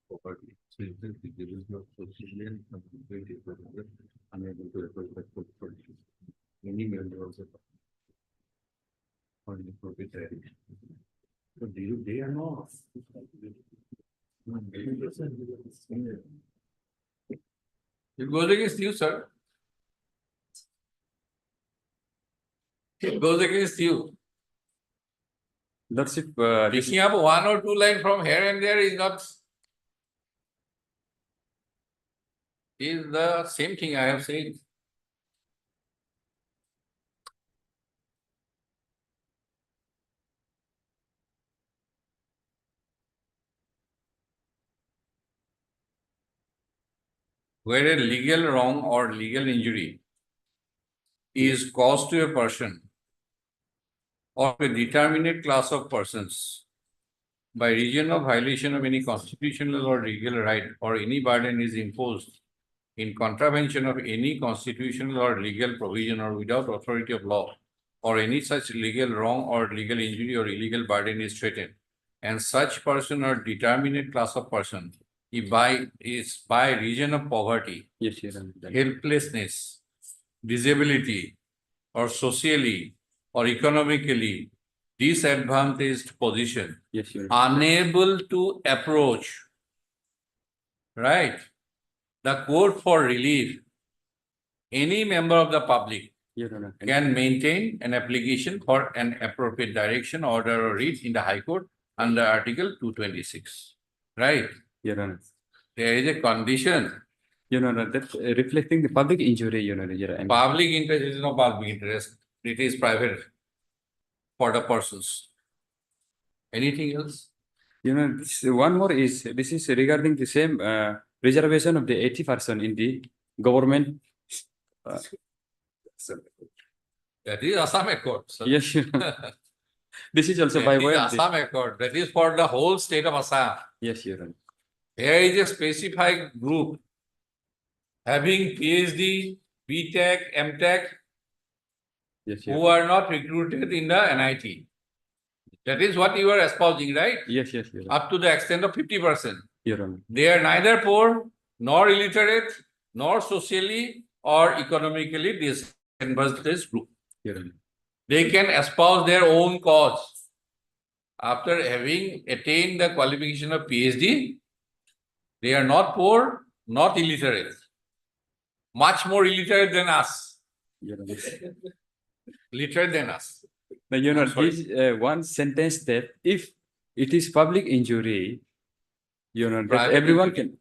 Property. So if there is no civilian unable to record the property. Any member of the on the property. So they are not. It goes against you, sir. It goes against you. Lordship, Picking up one or two lines from here and there is not. Is the same thing I have said. Where a legal wrong or legal injury is caused to a person or a determinate class of persons by reason of violation of any constitutional or legal right, or any burden is imposed in contravention of any constitutional or legal provision or without authority of law, or any such legal wrong or legal injury or illegal burden is threatened, and such person or determinate class of person is by reason of poverty, yes, Your Honor. helplessness, disability, or socially or economically disadvantaged position, Yes, Your Honor. unable to approach, right, the court for relief, any member of the public Your Honor. can maintain an application for an appropriate direction, order, or writ in the High Court under Article 226. Right? Your Honor. There is a condition. Your Honor, that's reflecting the public injury, Your Honor. Your Honor. Public interest is no public interest. It is private for the persons. Anything else? You know, one more is this is regarding the same reservation of the 80% in the government. That is Assam Accord. Sir. Yes, Your Honor. This is also That by is way of the, Assam Accord. That is for the whole state of Assam. yes, Your Honor. Here is a specified group having PhD, BTech, MTech, Yes, Your who are not recruited in the NIT. That is what you are espousing, right? Yes, yes, Your Honor. Up to the extent of 50%. Your Honor. They are neither poor, nor illiterate, nor socially or economically disadvantaged group. Your Honor. They can espouse their own cause. After having attained the qualification of PhD, they are not poor, not illiterate. Much more illiterate than us. Your Honor. Literate than us. Now, Your I'm Honor, sorry. this one sentence that if it is public injury, Your Honor, that Private everyone injury. can.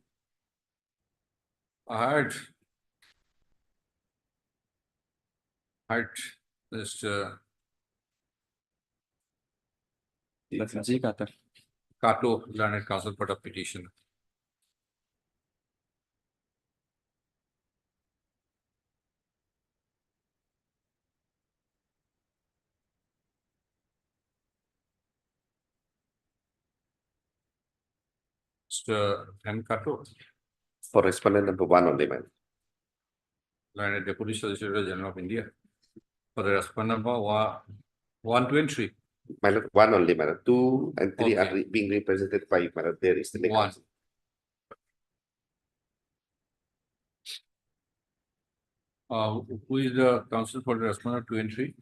I heard. Just जी कहता है. Kato, learned counsel for the petition. And Kato, For respondent number one only, man. learned Deputy Solicitor General of India. For the respondent number 1, 2, and 3. My lord, one only, my lord. Two and three are Okay. being represented by, my lord, there is the One. counsel. Who is the counsel for the respondent 2 and 3?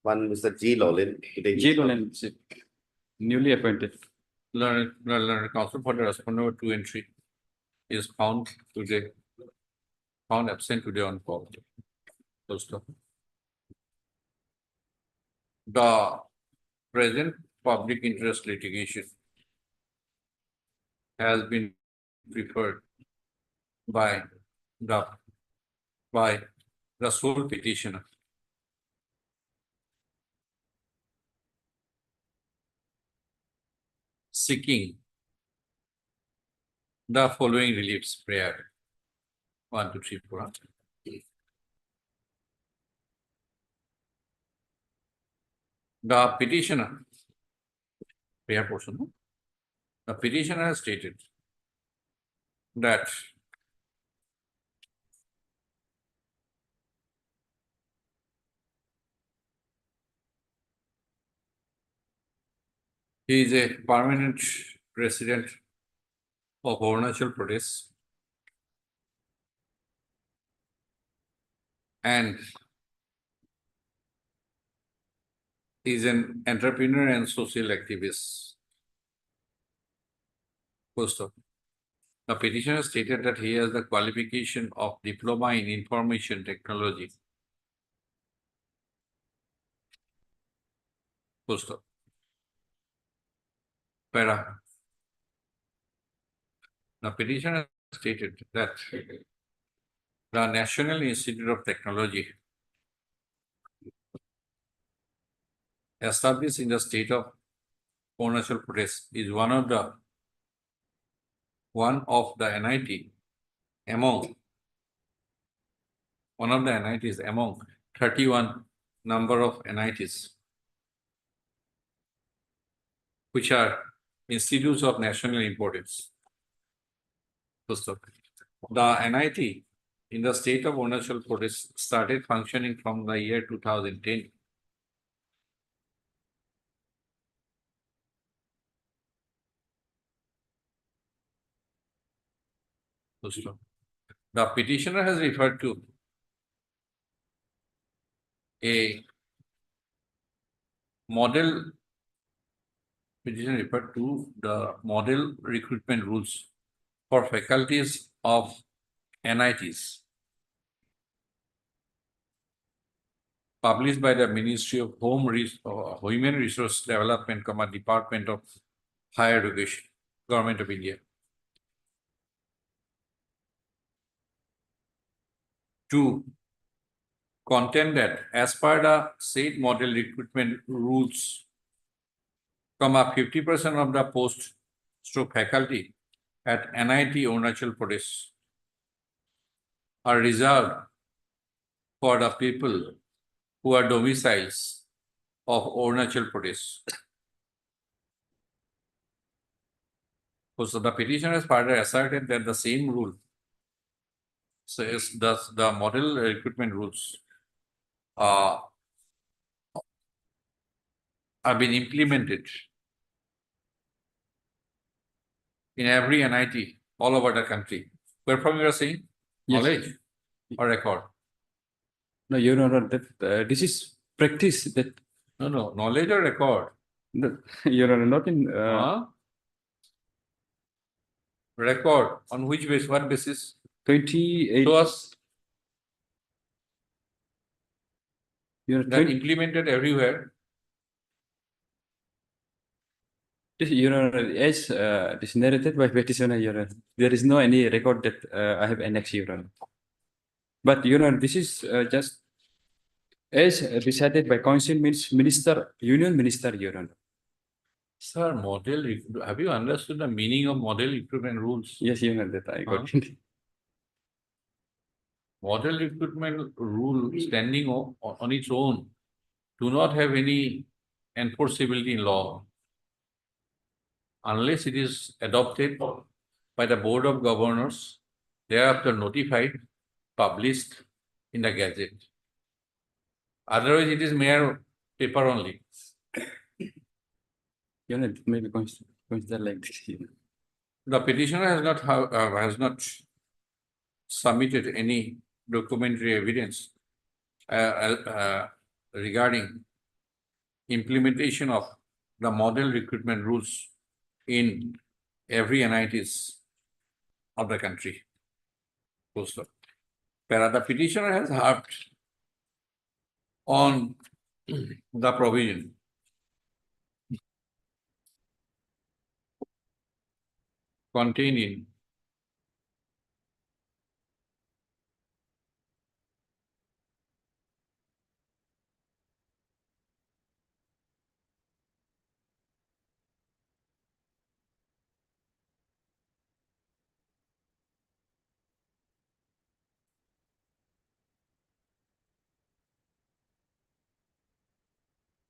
One, Mr. G. Lolin. Today he G. is not- Nolan, newly appointed. Learned counsel for the respondent number 2 and 3 is found absent today on call. Full stop. The present public interest litigation has been preferred by the sole petitioner. Seeking the following reliefs prayer. 1, 2, 3, 4. The petitioner, prayer portion, no? The petitioner has stated that he is a permanent resident of Arunachal Pradesh and is an entrepreneur and social activist. First of, the petitioner stated that he has the qualification of Diploma in Information Technology. Full stop. Para. The petitioner stated that the National Institute of Technology established in the state of Arunachal Pradesh is one of the NITs among 31 number of NITs, which are institutes of national importance. First of, the NIT in the state of Arunachal Pradesh started functioning from the year 2010. First of, the petitioner has referred to a model. Petitioner referred to the model recruitment rules for faculties of NITs published by the Ministry of Human Resource Development, Department of Higher Education, Government of India. To contend that as per the said model recruitment rules, 50% of the post stroke faculty at NIT Arunachal Pradesh are reserved for the people who are domiciles of Arunachal Pradesh. So the petitioner has further asserted that the same rule says thus the model recruitment rules have been implemented in every NIT all over the country. Wherefrom you are saying Yes. knowledge or record? No, Your Honor, that this is practice that, No, knowledge or record? Your Honor, not in, Huh? Record, on which basis, what basis? 28. To us, Your Honor, that implemented everywhere. Your Honor, as it is narrated by petitioner, Your Honor, there is no any record that I have annexed, Your Honor. But Your Honor, this is just as decided by council minister, union minister, Your Honor. Sir, have you understood the meaning of model recruitment rules? Yes, Your Honor, that I got. Model recruitment rule standing on its own do not have any enforceability in law unless it is adopted by the Board of Governors, thereafter notified, published in the Gazette. Otherwise, it is mere paper only. Your Honor, it may be considered like this. Your Honor. The petitioner has not submitted any documentary evidence regarding implementation of the model recruitment rules in every NITs of the country. Full stop. Whereas the petitioner has harped on the provision contained in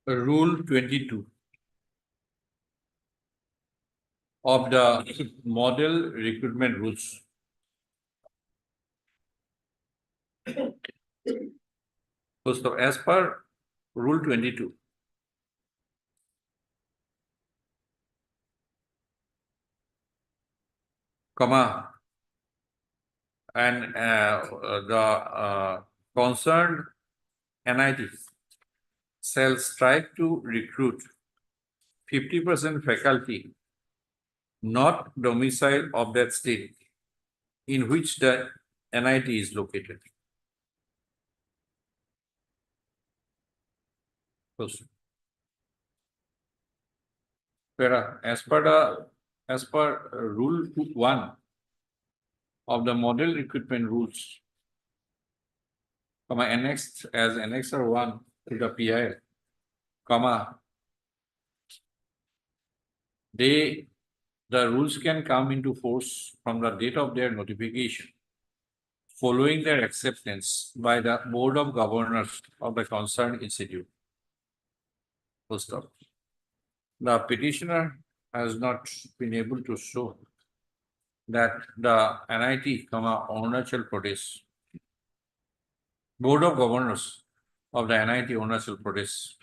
Rule 22 of the model recruitment rules. So as per Rule 22, comma, and the concerned NIT shall strive to recruit 50% faculty not domicile of that state in which the NIT is located. As per Rule 1 of the model recruitment rules, annexed as Annexure 1 to the PIL, the rules can come into force from the date of their notification following their acceptance by the Board of Governors of the concerned institute. Full stop. The petitioner has not been able to show that the NIT, Arunachal Pradesh, Board of Governors of the NIT Arunachal Pradesh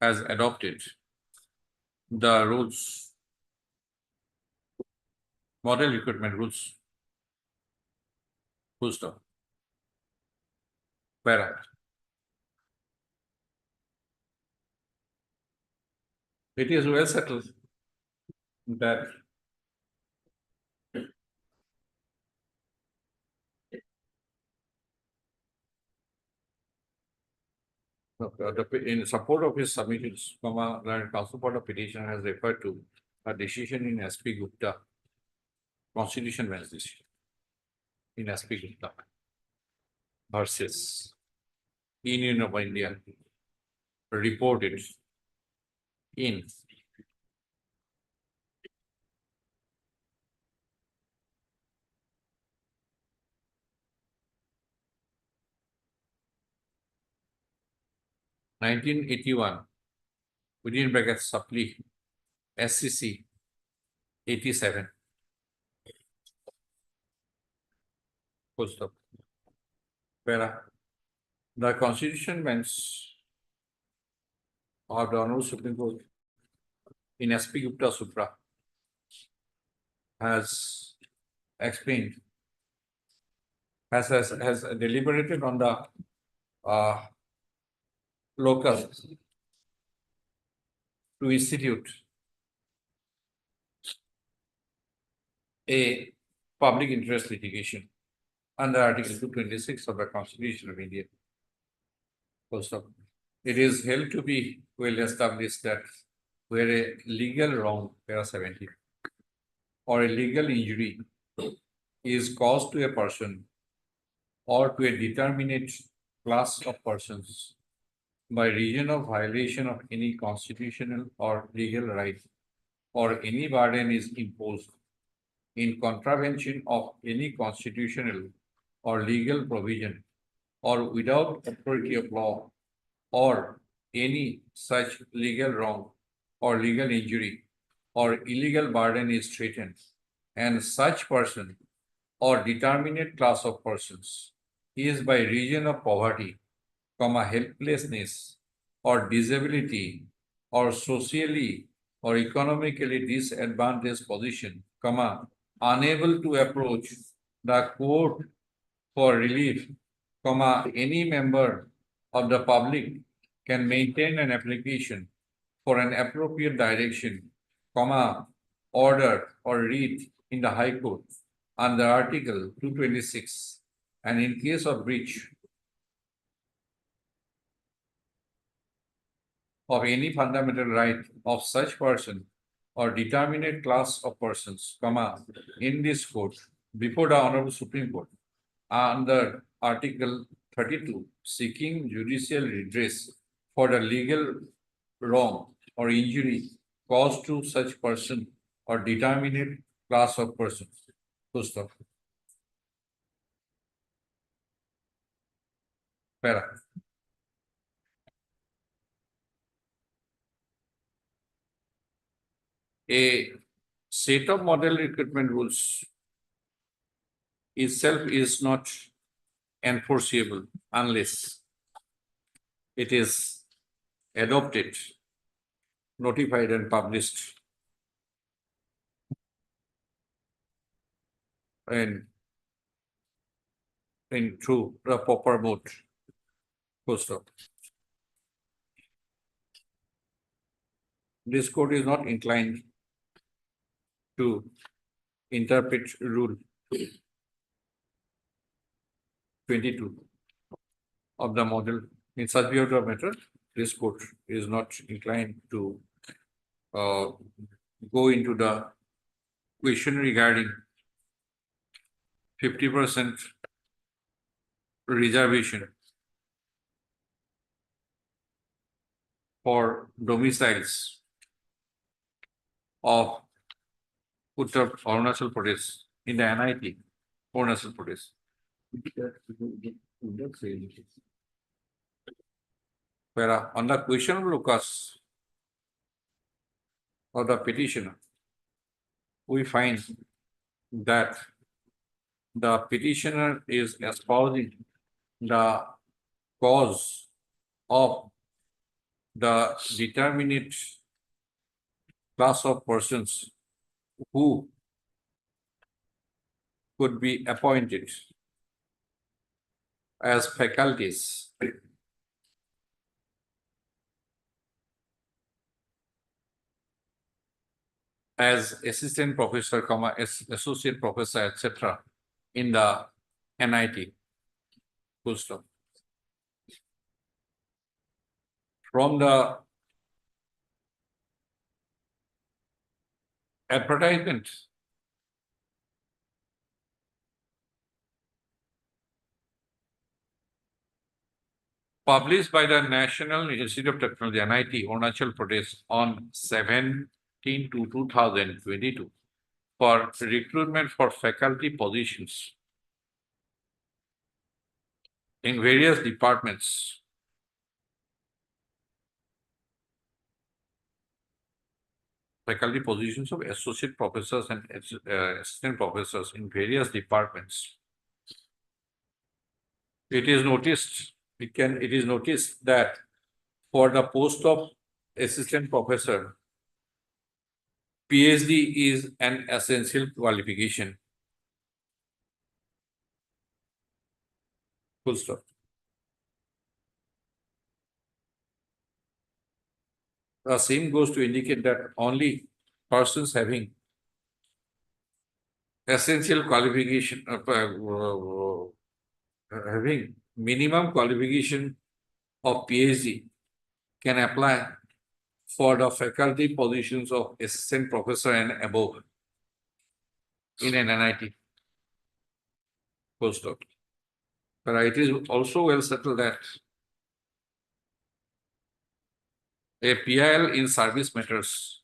has adopted the rules, model recruitment rules. Full stop. Where it is well settled that in support of his submissions, the counsel for the petition has referred to a decision in SP Gupta, Constitution Bench decision in SP Gupta versus Union of India, reported in (1981) within brackets supply SCC 87. Full stop. Where the Constitution Bench of the Honorable Supreme Court in SP Gupta Supra has explained, has deliberated on the locus to institute a public interest litigation under Article 226 of the Constitution of India. First of, it is held to be well established that where a legal wrong, para 70, or a legal injury is caused to a person or to a determinate class of persons by reason of violation of any constitutional or legal right, or any burden is imposed in contravention of any constitutional or legal provision, or without authority of law, or any such legal wrong or legal injury or illegal burden is threatened, and such person or determinate class of persons is by reason of poverty, helplessness, or disability, or socially or economically disadvantaged position, unable to approach the court for relief, any member of the public can maintain an application for an appropriate direction, order or writ in the High Court under Article 226, and in case of breach of any fundamental right of such person or determinate class of persons, in this court before the Honorable Supreme Court under Article 32, seeking judicial redress for the legal wrong or injury caused to such person or determinate class of persons. Full stop. Para. A set of model recruitment rules itself is not enforceable unless it is adopted, notified, and published in through the proper mode. Full stop. This court is not inclined to interpret Rule 22 of the model in such view of matter. This court is not inclined to go into the question regarding 50% reservation for domiciles of Arunachal Pradesh in the NIT, Arunachal Pradesh. Where on the question of locus of the petitioner, we find that the petitioner is espousing the cause of the determinate class of persons who could be appointed as faculties as assistant professor, associate professor, etc. in the NIT. Full stop. From the advertisement published by the National Institute of Technology, NIT, Arunachal Pradesh on 17/2/2022 for recruitment for faculty positions in various departments. Faculty positions of associate professors and assistant professors in various departments. It is noticed, it is noticed that for the post of assistant professor, PhD is an essential qualification. Full stop. The same goes to indicate that only persons having essential qualification, having minimum qualification of PhD can apply for the faculty positions of assistant professor and above in an NIT postdoc. But it is also well settled that a PIL in service matters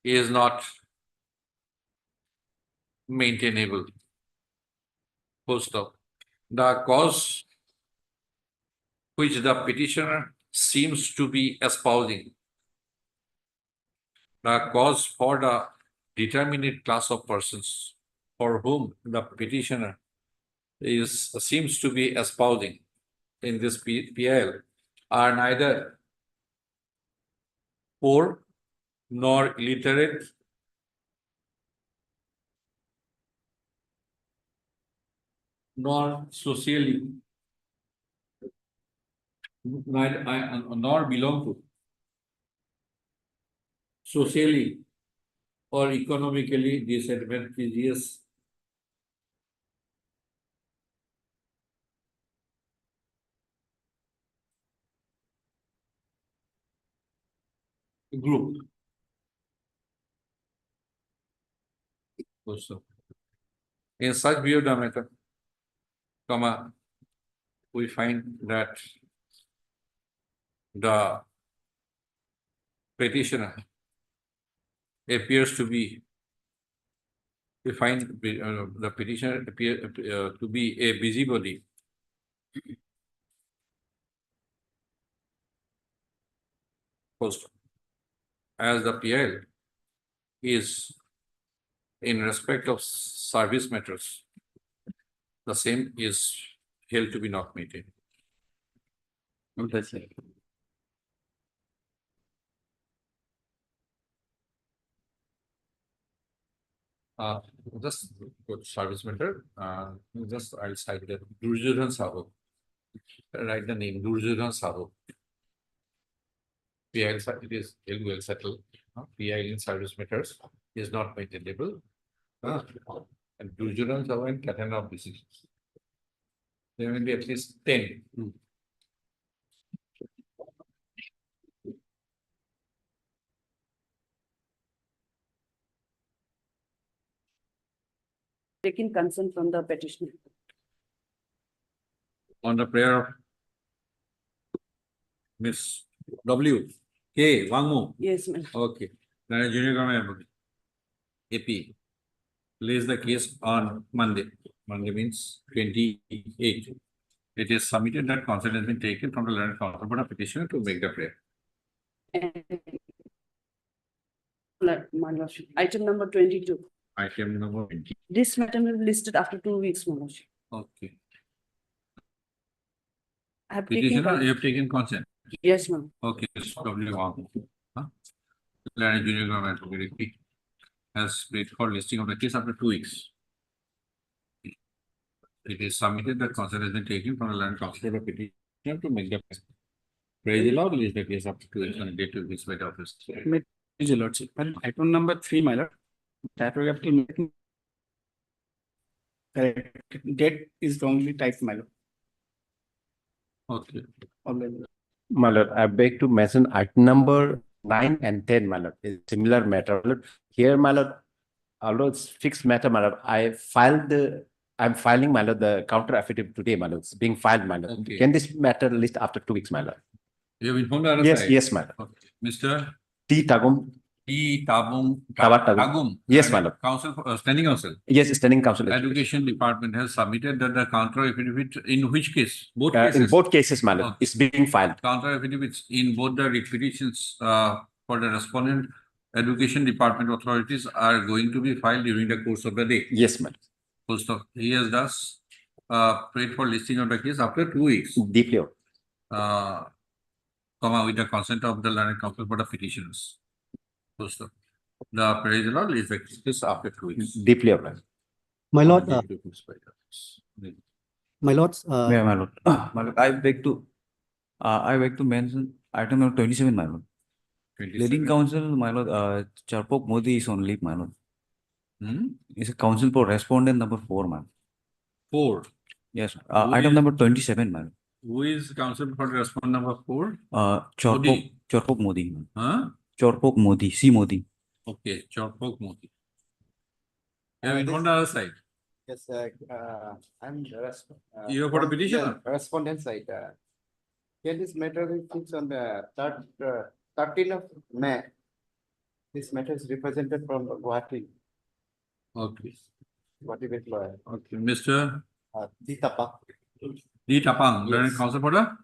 is not maintainable postdoc. The cause which the petitioner seems to be espousing, the cause for the determinate class of persons for whom the petitioner seems to be espousing in this PIL are neither poor nor illiterate nor socially nor belong to socially or economically disadvantageous group. Also, in such view of the matter, we find that the petitioner appears to be, we find the petitioner appear to be a busybody post, as the PIL is in respect of service matters, the same is held to be not maintained. That's it. Just go to service matter, just I'll cite that Duryodhan Sahu. Write the name Duryodhan Sahu. PIL, it is well settled. PIL in service matters is not maintainable. And Duryodhan Sahu and Katana of decisions. There will be at least 10. Taking consent from the petitioner. On the prayer of Miss W. K. Wangmu. Yes, ma'am. Okay. Then Junior Government Advocate. AP. Lays the case on Monday. Monday means 28. It is submitted that consent has been taken from the learned counsel for the petitioner to make the prayer. My lordship. Item number 22. Item number 20. This matter will be listed after 2 weeks, my lordship. Okay. I have taken. Petitioner, you have taken consent. Yes, ma'am. Okay, so W. Wangmu. Learned Junior Government Advocate AP has paid for listing of the case after 2 weeks. It is submitted that consent has been taken from the land council of petitioner to make the praise the Lord, list the case after 2 weeks on a date to which by the office. Is your lordship. Well, item number 3, my lord. That we have to make. Date is wrongly typed, my lord. Okay. My lord, I beg to mention item number 9 and 10, my lord, is similar matter. My lord. Here, my lord, although it's fixed matter, my lord, I'm filing, my lord, the counter affidavit today, my lord. It's being filed, my lord. Okay. Can this matter list after 2 weeks, my lord? You have informed the other Yes, side? yes, my lord. Okay. Mr. T. Tagum. Tagum. Yes, my lord. Council, standing council. Yes, standing council. Education department has submitted that the counter affidavit in which case? Both In cases. both cases, my lord, Okay. it's being filed. Counter affidavits in both the petitions for the respondent education department authorities are going to be filed during the course of the day. Yes, madam. First of, he has thus prayed for listing of the case after 2 weeks. Deeply. With the consent of the learned counsel for the petitioners. First of, the praise the Lord list the case after 2 weeks. Deeply obliged. My lord, My lord, I beg to mention item number 27, my lord. 27. counsel, my lord, Charpok Modi is on leave, my lord. Hmm? Is a counsel for respondent number 4, man. 4. Yes, Who item is- number 27, man. Who is counsel for respondent number 4? Charpok, Charpok Modi, man. Huh? Charpok Modi, C Modi. Okay, Chorpok Modi. Yeah, in on the other side. Yes, I'm the You are for the petitioner? respondent side. Here this matter is fixed on the 13th of May. This matter is represented from Guwahati, Okay. Guwahati lawyer. Okay, Mr. Ditapa, D. Tapang, learned Yes. counsel for the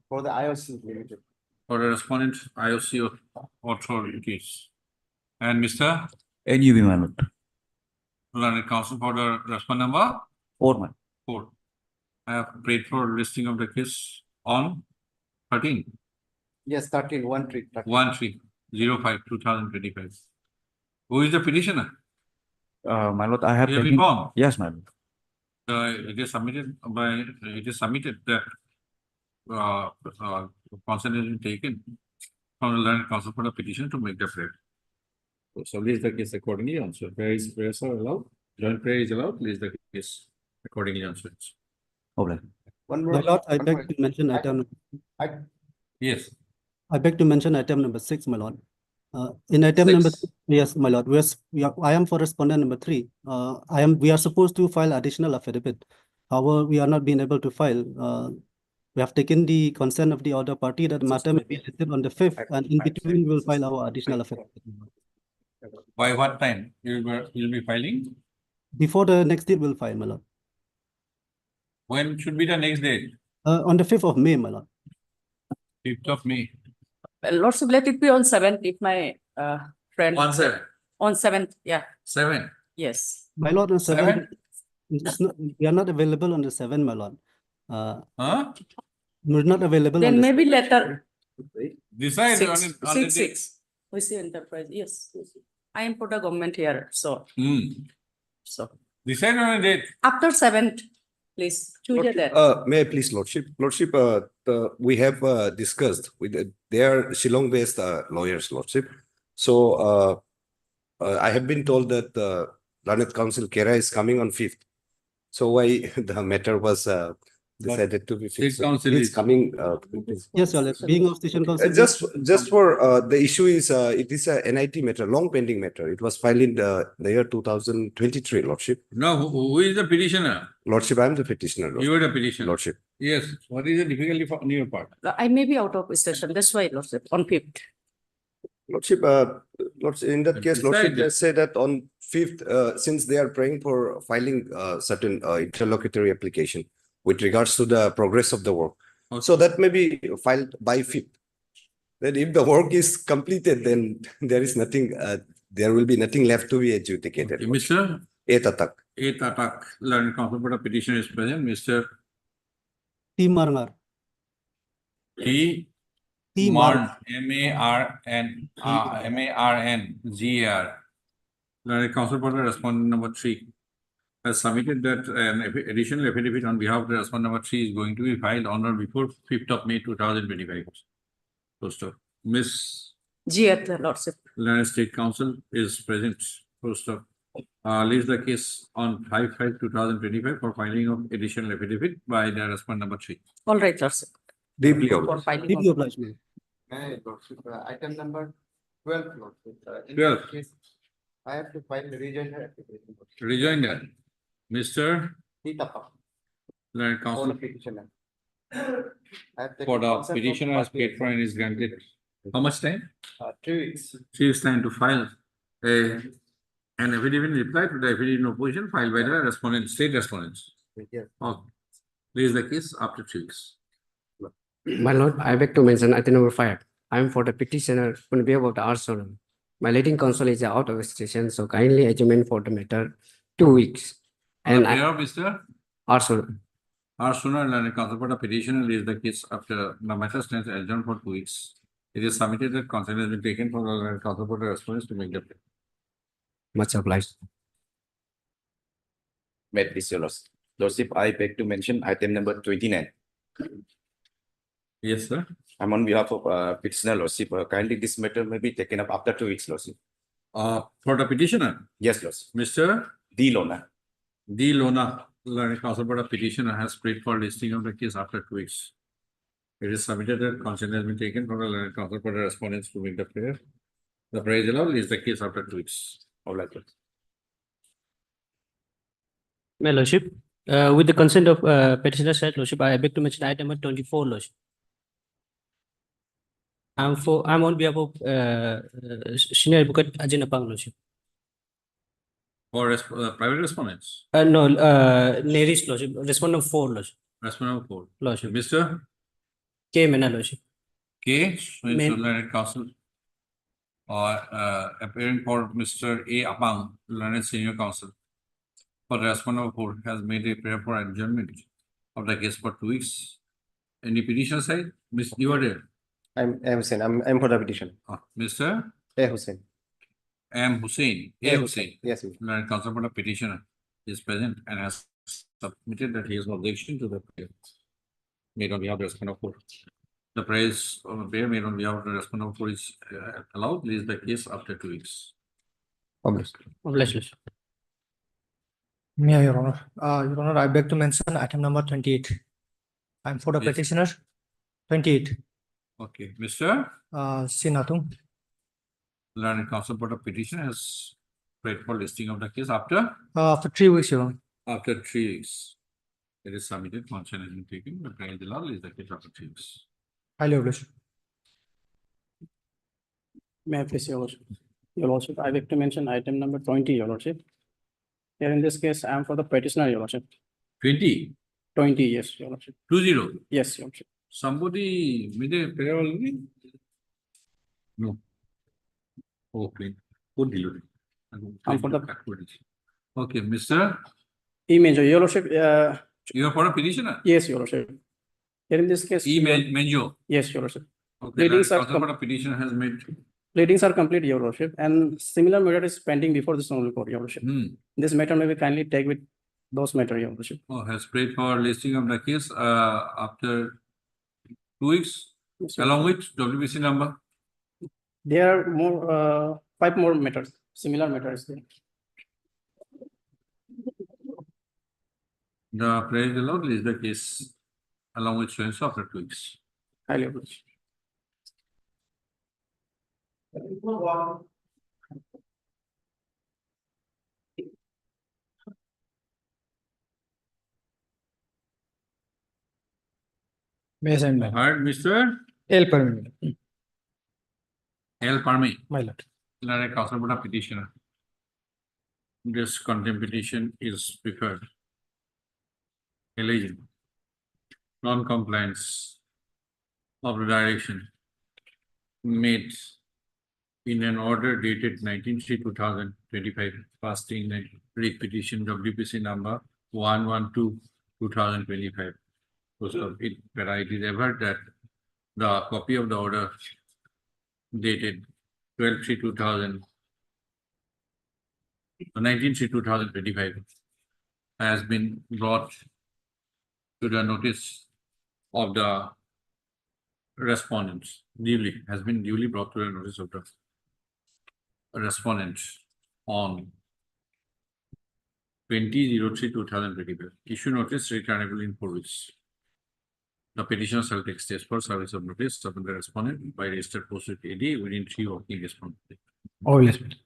for the IOC limited. for the respondent IOC authorities. And Mr. NUB, my lord. Learned counsel for the respondent number 4, man. 4. I have prayed for listing of the case on 13, Yes, 13, 13/05/2025. Who is the petitioner? My lord, I have You have taken. informed. Yes, my lord. It is submitted that consent has been taken from the learned counsel for the petition to make the prayer. So list the case accordingly answered. Prayers are allowed. Joint prayer is allowed. List the case accordingly answered. Okay. One My more. lord, I one beg more. to mention item, Yes. I beg to mention item number 6, my lord. In item number, Six. yes, my lord, I am for respondent number 3. We are supposed to file additional affidavit. However, we are not being able to file. We have taken the consent of the other party that the matter may be listed on the 5th, and in between we'll file our additional affidavit. By what time you'll be filing? Before the next date, we'll file, my lord. When should be the next date? On the 5th of May, my lord. 5th of May. Lordship, let it be on 7th if my friend. 1/7. On 7th, yeah, 7. yes. My lord, on 7th, 7? we are not available on the 7th, my lord. Huh? We're not available on Then the. maybe later. Decide on Six, it. On the six, date. 6. We see enterprise, yes. I am for the government here, so, so. Decide on a date. After 7th, please, choose a date. May I please, Lordship? Lordship, we have discussed with, they are Shillong-based lawyers, Lordship. So I have been told that Learned Counsel Kera is coming on 5th. So why the matter was decided to be fixed. State counsel He's is- coming. Yes, your lord, being of station council. Just for the issue is it is a NIT matter, long pending matter. It was filed in the year 2023, Lordship. No, who is the petitioner? Lordship, I am the petitioner. You are the petitioner. Lordship. Yes. What is the difficulty on your part? I may be out of station, that's why, Lordship, on 5th. Lordship, Lordship, in that case, Lordship, Decide. let's say that on 5th, since they are praying for filing certain interlocutory application with regards to the progress of the work. Okay. So that may be filed by 5th. Then if the work is completed, then there is nothing, there will be nothing left to be adjudicated. Okay, Mr. A Tatak. A. Tatak, learned counsel for the petitioner is present. Mr. T. Marngar. T. T. Marn, M-A-R-N-G-A-R. Learned counsel for the respondent number 3 has submitted that an additional affidavit on behalf of the respondent number 3 is going to be filed on or before 5th of May 2025. First of Miss G.At, Lordship. Learned State Council is present. First of leaves the case on 5/5/2025 for filing of additional affidavit by the respondent number 3. All right, Lordship. Deeply For obliged. filing. Deeply obliged, ma'am. Lordship, item number 12, Lordship. In 12. that case, I have to file the rejoinder application. Rejoinder. Mr. Ditapa, Learned for the Counsel petitioner. I have taken for the consent from petitioner has party paid for and is granted. How much time? 3 weeks. 3 weeks time to file an affidavit in reply to the affidavit in opposition filed by the respondent, state respondents. Yes. Okay. Raise the case after 3 weeks. My lord, I beg to mention item number 5. I am for the petitioner on behalf of the arsenal. My leading counsel is out of station, so kindly adjournment for the matter 2 weeks. And And I, Mr. arsenal. Or sooner learned counsel for the petitioner raise the case after the matter stands adjourned for 2 weeks. It is submitted that consent has been taken for the learned counsel for the respondents to make the plea. Much obliged. May it please your lordship, I beg to mention item number 29. Yes, sir. I'm on behalf of petitioner lordship. Kindly this matter may be taken up after 2 weeks, lordship. For the petitioner, Yes, lordship. Mr. The Lona. D. Lona, learned counsel for the petitioner has prayed for listing of the case after 2 weeks. It is submitted that consent has been taken from the learned counsel for the respondents to make the prayer. The prayer is allowed, list the case after 2 weeks. All right, lordship. My lordship, with the consent of petitioner said lordship, I beg to mention item number 24, lordship. I'm on behalf of senior advocate Ajay Napang, lordship. For private respondents, No, Neris, lordship, respondent 4, lordship. respondent 4. Lordship. Mr. K. Mena, lordship. K. Main- Learned counsel. Appearing for Mr. A. Apang, learned senior counsel. For the respondent 4 has made a prayer for adjournment of the case for 2 weeks. Any petition side? Miss, you are there. I'm Hussein. I'm for the petition. Mr. A Hussein. M. Hussein. A. Hussein. Yes, sir. Learned counsel for the petitioner is present and has submitted that he has no objection to the prayer made on behalf of the respondent 4. The praise of the prayer made on behalf of the respondent 4 is allowed, leaves the case after 2 weeks. Published. Obliged, lordship. Yeah, Your Honor. Your Honor, I beg to mention item number 28. I'm for the Yes. petitioner. 28. Okay, Mr. Sinatung. Learned counsel for the petition has prayed for listing of the case after For 3 weeks, Your Honor. 3 weeks. It is submitted, consent has been taken, the prayer is allowed, leaves the case after 3 weeks. Highly obliged. May I please, Your Lordship? Your Lordship, I beg to mention item number 20, Your Lordship. Here in this case, I am for the petitioner, Your Lordship. 20, 20, yes, Your Lordship. 20. Yes, Your Lordship. Somebody made a prayer already? No. Okay, good deal. I'm for the- Okay, Mr. E Major, Your Lordship, You are for a petitioner? yes, Your Lordship. Here in this case. E. Menjo. Yes, Your Lordship. Okay, Pleadings are counsel for the petitioner has made. Pleadings are complete, Your Lordship, and similar matter is pending before this honorable court, Your Lordship. This matter may be kindly take with those matter, Your Lordship. Has prayed for listing of the case after 2 weeks, Yes, Your along Lordship. with WBC number. There are more, 5 more matters, similar matters there. The prayer is allowed, is the case along with so after 2 weeks. Highly obliged. May I send my Heard, Mr. L permit. L. Parme, My lord. Learned counsel for the petitioner. This contempt petition is preferred. Alleging non-compliance of the direction made in an order dated 19/3/2025, fasting writ petition WPC number 112/2025. So it is averred that the copy of the order dated 12/3/2000, 19/3/2025 has been brought to the notice of the respondents, has been duly brought to the notice of the respondents on 20/03/2025. Issue notice returnable in 4 weeks. The petitioner shall take steps for service of notice of the respondent by registered post with AD within 3 working days from today. Obliged.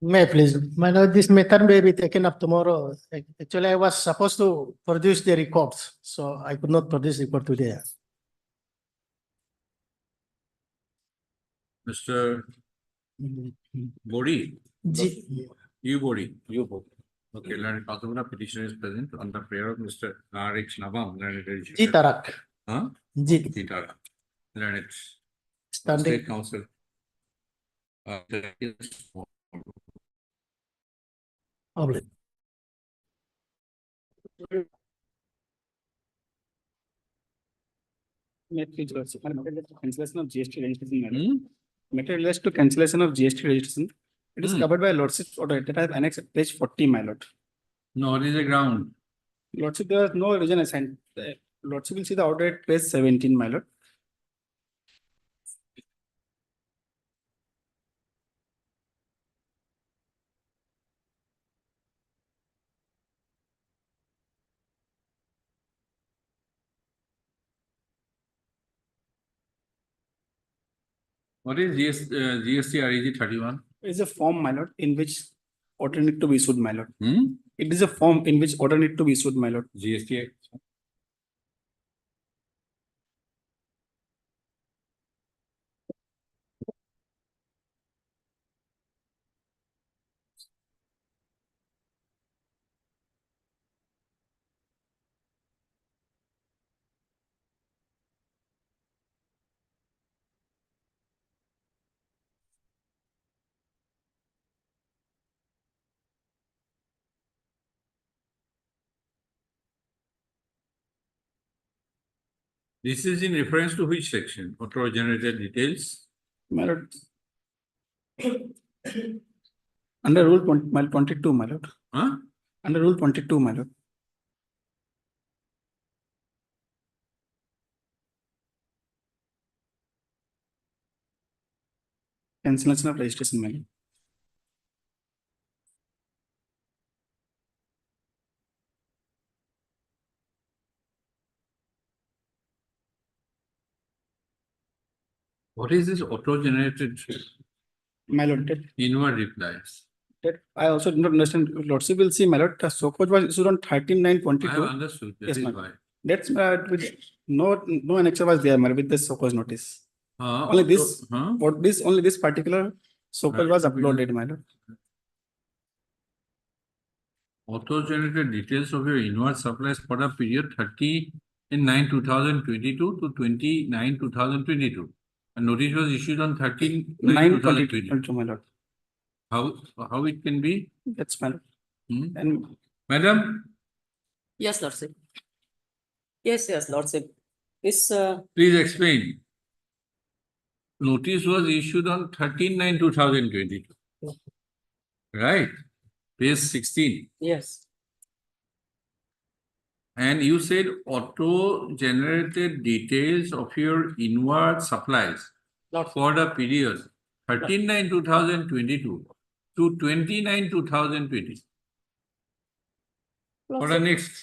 May I please, my lord, this matter may be taken up tomorrow. Actually, I was supposed to produce the records, so I could not produce report today. Mr. Bodi, you Bodi. Okay, learned counsel for the petitioner is present on the prayer of Mr. R.H. Nabam, learned G Tarak. Huh? G. Tara. Learned Standing. State Council. Obliged. May I please, Your Lordship, matter relates to cancellation of GST registration. Matter relates to cancellation of GST registration. It is covered by Lordship's order that I have annexed at page 40, my lord. No, what is the ground? Lordship, there is no reason assigned. Lordship will see the order at page 17, my lord. What is GST REG 31? It is a form, my lord, in which order need to be issued, my lord. Hmm? It is a form in which order need to be issued, my lord. GST Act. This is in reference to which section? Auto generated details? My lord. Under rule 22, my lord. Huh? Under rule 22, my lord. Cancellation of registration, my lord. What is this auto generated My lord, inward replies? that I also do not understand. Lordship will see, my lord, the so code was issued on 13/9/22. I have understood. That Yes, is ma'am. why. That's with no annexure was there, my lord, with the so cause notice. Only this, Huh? what this, only this particular so code was uploaded, my lord. Auto generated details of your inward supplies for the period 30/9/2022 to 29/2022. A notice was issued on 13/9/2022. 9/22, my lord. How it can be? That's my lord. Hmm? And Madam, Yes, Lordship. Yes, Lordship. This, please explain. Notice was issued on 13/9/2022. Right? Page 16. yes, And you said auto-generated details of your inward supplies Lordship. for the period 13/9/2022 to 29/2020. For the Lordship. next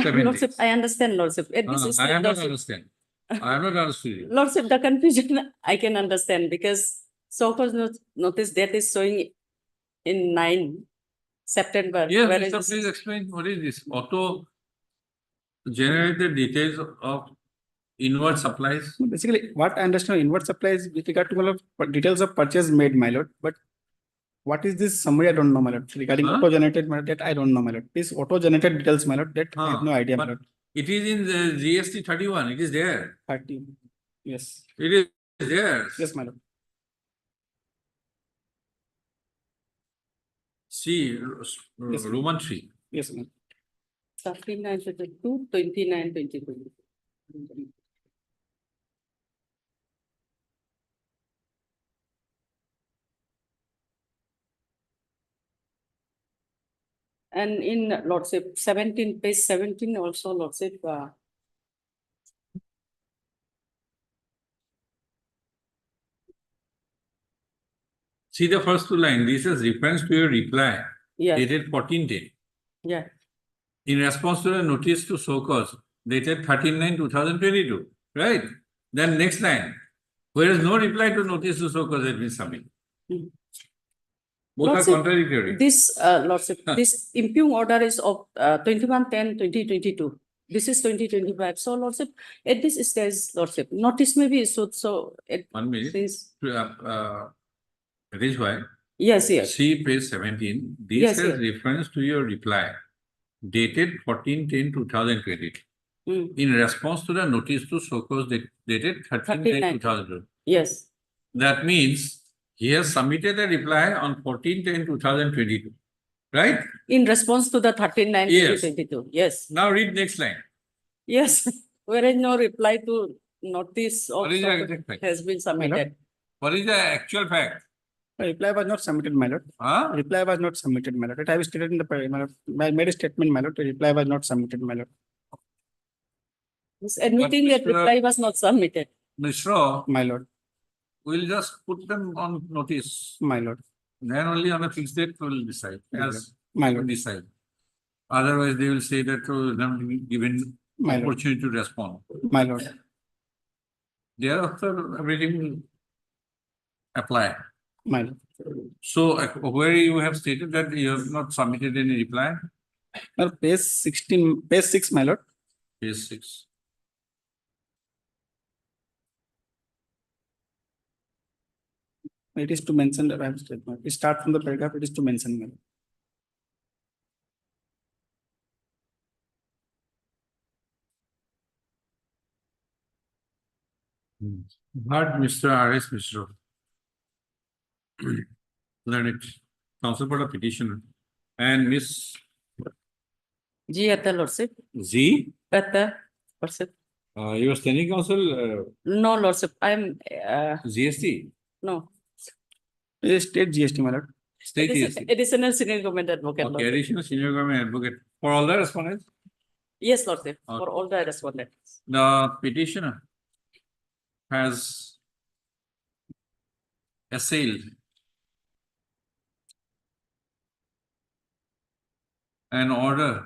7 Lordship, days. I understand, Lordship. This is I am not Lordship. understand. I have not understood you. Lordship, the confusion I can understand because so cause notice that is showing in 9 September. Yes, whereas Mr. this Please is- explain what is this auto-generated details of inward supplies? basically, what I understand inward supply is with regard to details of purchase made, my lord. But what is this summary? I don't know, my lord. Regarding Huh? auto-generated, my lord, that I don't know, my lord. This auto-generated details, my lord, that I have no idea, my But lord. it is in the GST 31. It is there. 30. Yes. It is there. Yes, my lord. See, Yes, ma'am. Roman 3. Yes, ma'am. 13/9/22, 29/2022. And in Lordship 17, page 17 also Lordship, See the first two lines. This is reference to your reply yeah, dated 14/10. yeah, In response to the notice to show cause dated 13/9/2022. Right? Then next line. Whereas no reply to notice to show cause has been submitted. Hmm. Both Lordship, are contradictory. this Lordship, this impugn order is of 21/10/2022. This is 2025. So Lordship, at this stage, Lordship, notice may be issued. So it 1 minute. since That is why. yes, See page 17. This Yes, has yes. reference to your reply dated 14/10/2022. Hmm. In response to the notice to show cause dated 13/10/2022. Yes, That means he has submitted a reply on 14/10/2022. Right? in response to the 13/9/2022. Yes, Now read next line. yes. Whereas no reply to notice of What is the so- exact fact? has been submitted. What is the actual fact? Reply was not submitted, my lord. Huh? Reply was not submitted, my lord. It I have stated in the, my lord. I made a statement, my lord. The reply was not submitted, my lord. He's admitting that Mr. reply was not submitted. Mishra, My lord, we'll just put them on notice. my lord, Then only on a fixed date we'll decide, as my we lord, decide. Otherwise, they will say that we've not been given My lord. opportunity to respond. my lord, Thereafter, everything will apply. my lord. So where you have stated that you have not submitted any reply, Well, page 16, page 6, my lord. page 6. It is to mention that I have statement. We start from the paragraph, it is to mention, my lord. Heard Mr. R.S. Mishra. Learned counsel for the petitioner and Miss G at the lordship. Z. At the lordship. Your standing counsel, No, lordship. I'm GST, no. It is state GST, my lord. state GST. Additional senior government advocate. Okay, Lordship. additional senior government advocate for all the respondents. Yes, lordship. Okay. For all the respondents. The petitioner has assailed an order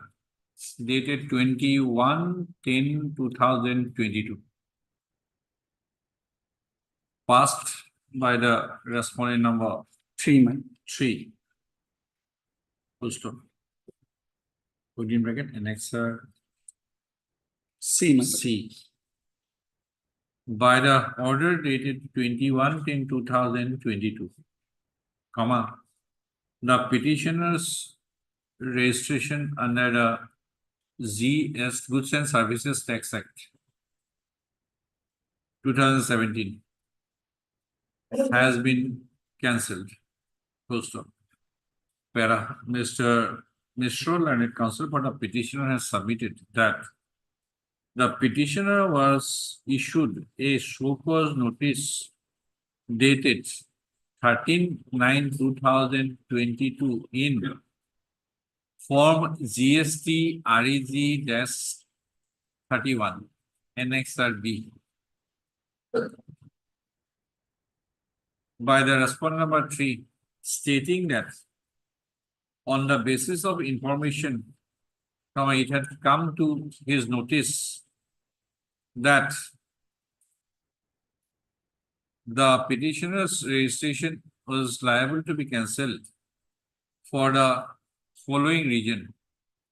dated 21/10/2022, passed by the respondent number 3, my. 3. Full stop. Put in bracket, annexer C, my. C. By the order dated 21/10/2022, comma, the petitioner's registration under the ZS Goods and Services Tax Act 2017 has been cancelled. Full stop. Para, Mr. Mishra and counsel for the petitioner has submitted that the petitioner was issued a show cause notice dated 13/9/2022 in form GST REG-31 Annexer B by the respondent number 3, stating that on the basis of information, it had come to his notice that the petitioner's registration was liable to be cancelled for the following reason,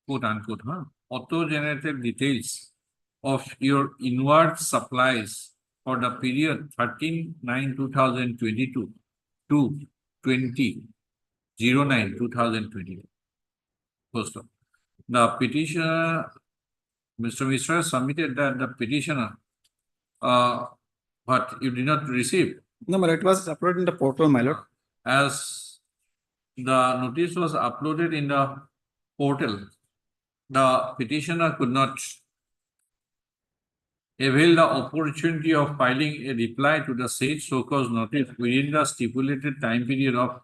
quote unquote, auto-generated details of your inward supplies for the period 13/9/2022 to 20/09/2022. First of all, the petitioner, Mr. Mishra, submitted that the petitioner, but you did not receive. No, but it was uploaded in the portal, my lord. As the notice was uploaded in the portal, the petitioner could not avail the opportunity of filing a reply to the said so-called notice within the stipulated time period of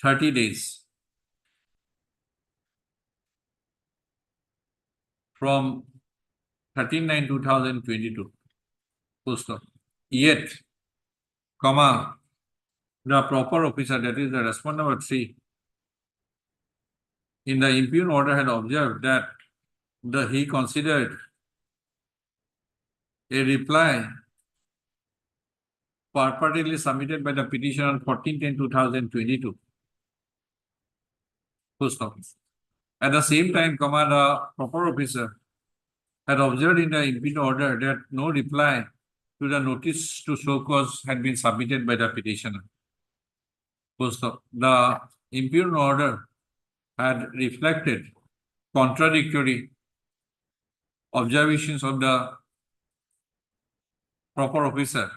30 days from 13/9/2022. Full stop. Yet, comma, the proper officer, that is the respondent number 3, in the impugned order had observed that he considered a reply purportedly submitted by the petitioner on 14/10/2022. Full stop. At the same time, comma, the proper officer had observed in the impugned order that no reply to the notice to show cause had been submitted by the petitioner. Full stop. The impugned order had reflected contradictory observations of the proper officer.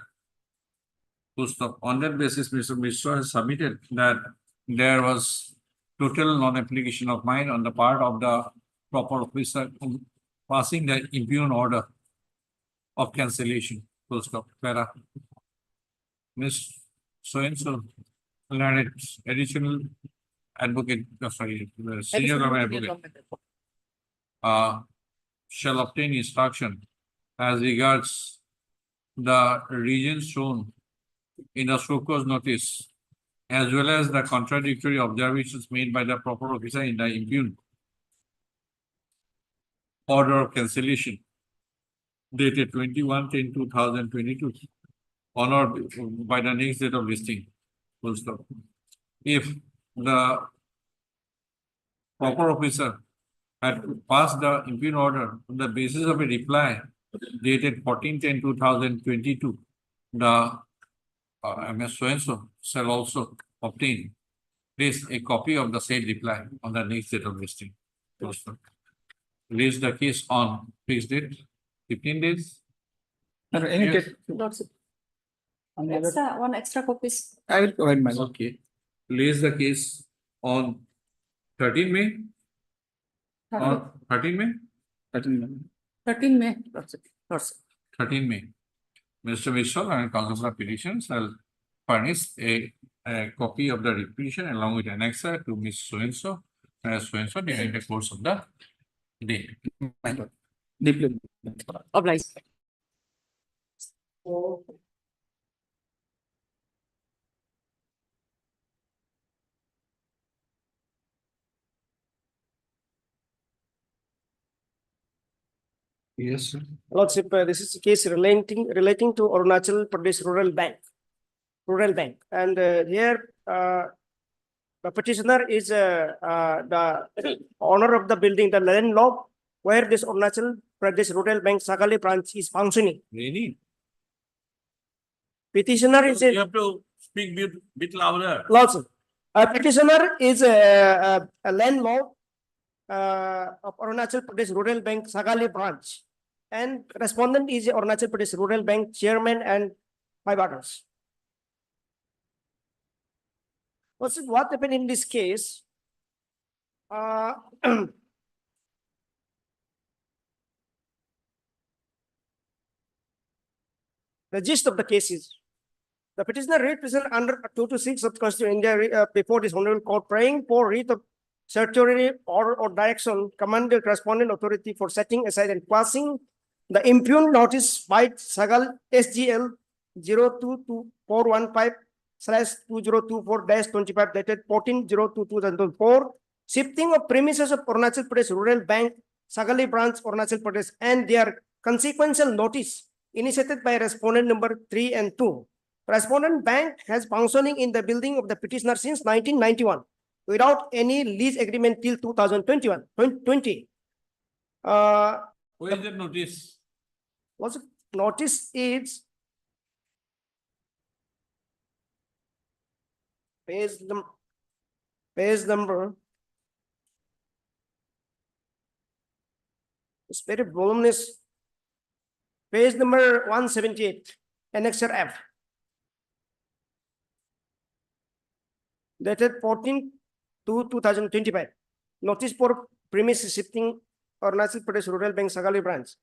Full stop. On that basis, Mr. Mishra has submitted that there was total non-application of mine on the part of the proper officer passing the impugned order of cancellation. Full stop. Para. Miss so and so, additional advocate, sorry, the senior government advocate, shall obtain instruction as regards the regions shown in the show cause notice, as well as the contradictory observations made by the proper officer in the impugned order of cancellation dated 21/10/2022, honored by the next date of listing. Full stop. If the proper officer had passed the impugned order on the basis of a reply dated 14/10/2022, the MS so-and-so shall also obtain please a copy of the said reply on the next date of listing. Full stop. Raise the case on fixed date, 15 days. Any Yes. date, Lordship. One extra copies. I will provide my lord. Okay. Raise the case on 13 May. On 13 May? 13 May, Lordship. 13 May. Mr. Vishal and Council for Petitions shall furnish a copy of the petition along with annexer to Ms. So-and-so during the course of the day. My lord. Deeply. Obliged. Yes, sir. Lordship, this is a case relating to Arunachal Pradesh Rural Bank. And here the petitioner is the owner of the building, the landlord, where this Arunachal Pradesh Rural Bank Sagali branch is functioning. Really? Petitioner is You have to speak bit louder. Lordship, a petitioner is a landlord of Arunachal Pradesh Rural Bank Sagali branch, and respondent is Arunachal Pradesh Rural Bank chairman and 5 others. What happened in this case? The gist of the case is the petitioner represented under 226 of the Constitution of India before this honorable court, praying for writ of certiorari or direction, command the correspondent authority for setting aside and passing the impugned notice by Sagal SGL 022415/2024-25 dated 14/02/2004, shifting of premises of Arunachal Pradesh Rural Bank Sagali branch Arunachal Pradesh and their consequential notice initiated by respondent number 3 and 2. Respondent bank has functioning in the building of the petitioner since 1991 without any lease agreement till 2020. Where is the notice? What's the notice is page number. It's very voluminous. Page number 178, Annexure F. Dated 14/2/2025. Notice for premise shifting Arunachal Pradesh Rural Bank Sagali branch.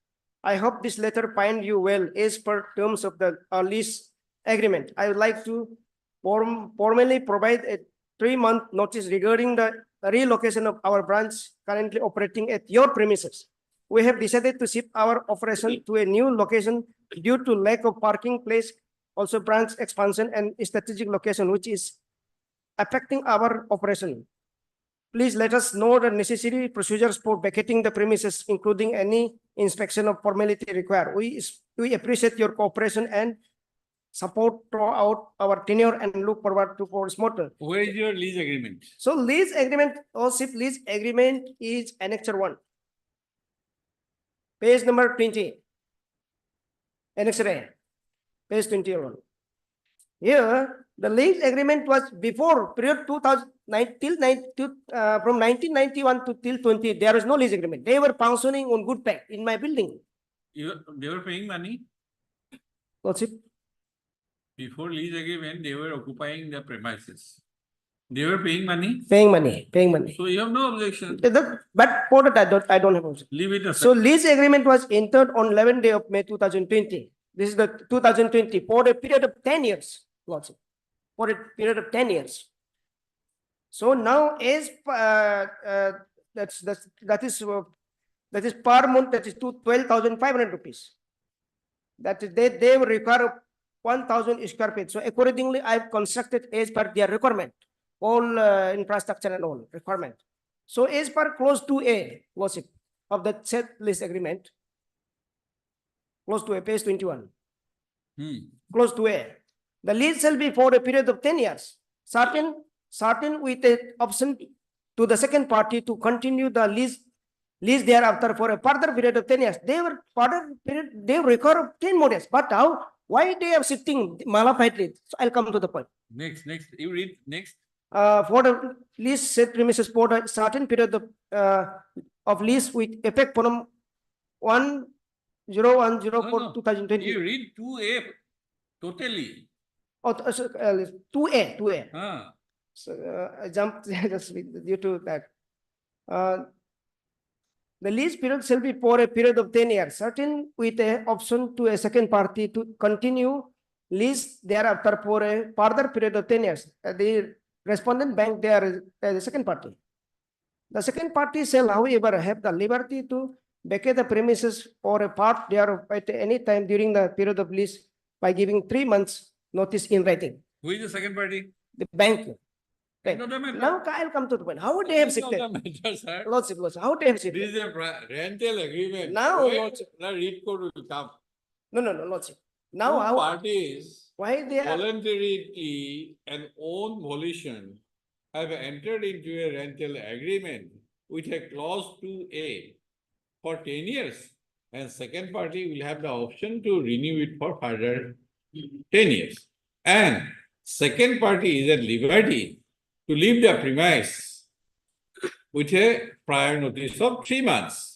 I hope this letter find you well as per terms of the lease agreement. I would like to formally provide a 3-month notice regarding the relocation of our branch currently operating at your premises. We have decided to shift our operation to a new location due to lack of parking place, also branch expansion and strategic location, which is affecting our operation. Please let us know the necessary procedures for vacating the premises, including any inspection of formality required. We appreciate your cooperation and support throughout our tenure and look forward to for smoother. Where is your lease agreement? So lease agreement, lease agreement is Annexure 1. Page number 20. Annexure A. Page 21. Here, the lease agreement was before period 2009 from 1991 to till 20. There is no lease agreement. They were functioning on good faith in my building. They were paying money? What's it? Before lease agreement, they were occupying the premises. They were paying money? Paying money. So you have no objection. But for that, I don't have objection. Leave it aside. So lease agreement was entered on 11th day of May 2020. This is the 2020 for a period of 10 years. Lots of. for a period of 10 years. So now as that is per month, that is to 12,500 rupees. That is, they will require 1,000 square feet. So accordingly, I've constructed as per their requirement, all infrastructure and all requirement. So as per clause 2A, Lordship, of the said lease agreement, clause 2A, page 21. Clause 2A. The lease shall be for a period of 10 years, certain with a option to the second party to continue the lease thereafter for a further period of 10 years. They were further period, they require 10 more years. But how? Why they are shifting modified lease? So I'll come to the point. Next, you read next. For the lease said premises for a certain period of lease with effect from 1/01/04/2020. You read 2A totally. Oh, 2A. Ah. So I jumped just due to that. The lease period shall be for a period of 10 years, certain with a option to a second party to continue lease thereafter for a further period of 10 years. The respondent bank, they are the second party. The second party shall, however, have the liberty to vacate the premises or a part thereof at any time during the period of lease by giving 3 months notice in writing. Who is the second party? The bank. Right. Not a matter. Now I'll come to the point. How would they have shifted? Not a matter, sir. Lordship, how would they have This shifted? is a rental agreement. Now, Where Lordship. the read code will come. No, Lordship. Now Two how? parties Why they are? voluntarily and own volition have entered into a rental agreement with a clause 2A for 10 years, and second party will have the option to renew it for further 10 years. And second party is at liberty to leave the premise with a prior notice of 3 months.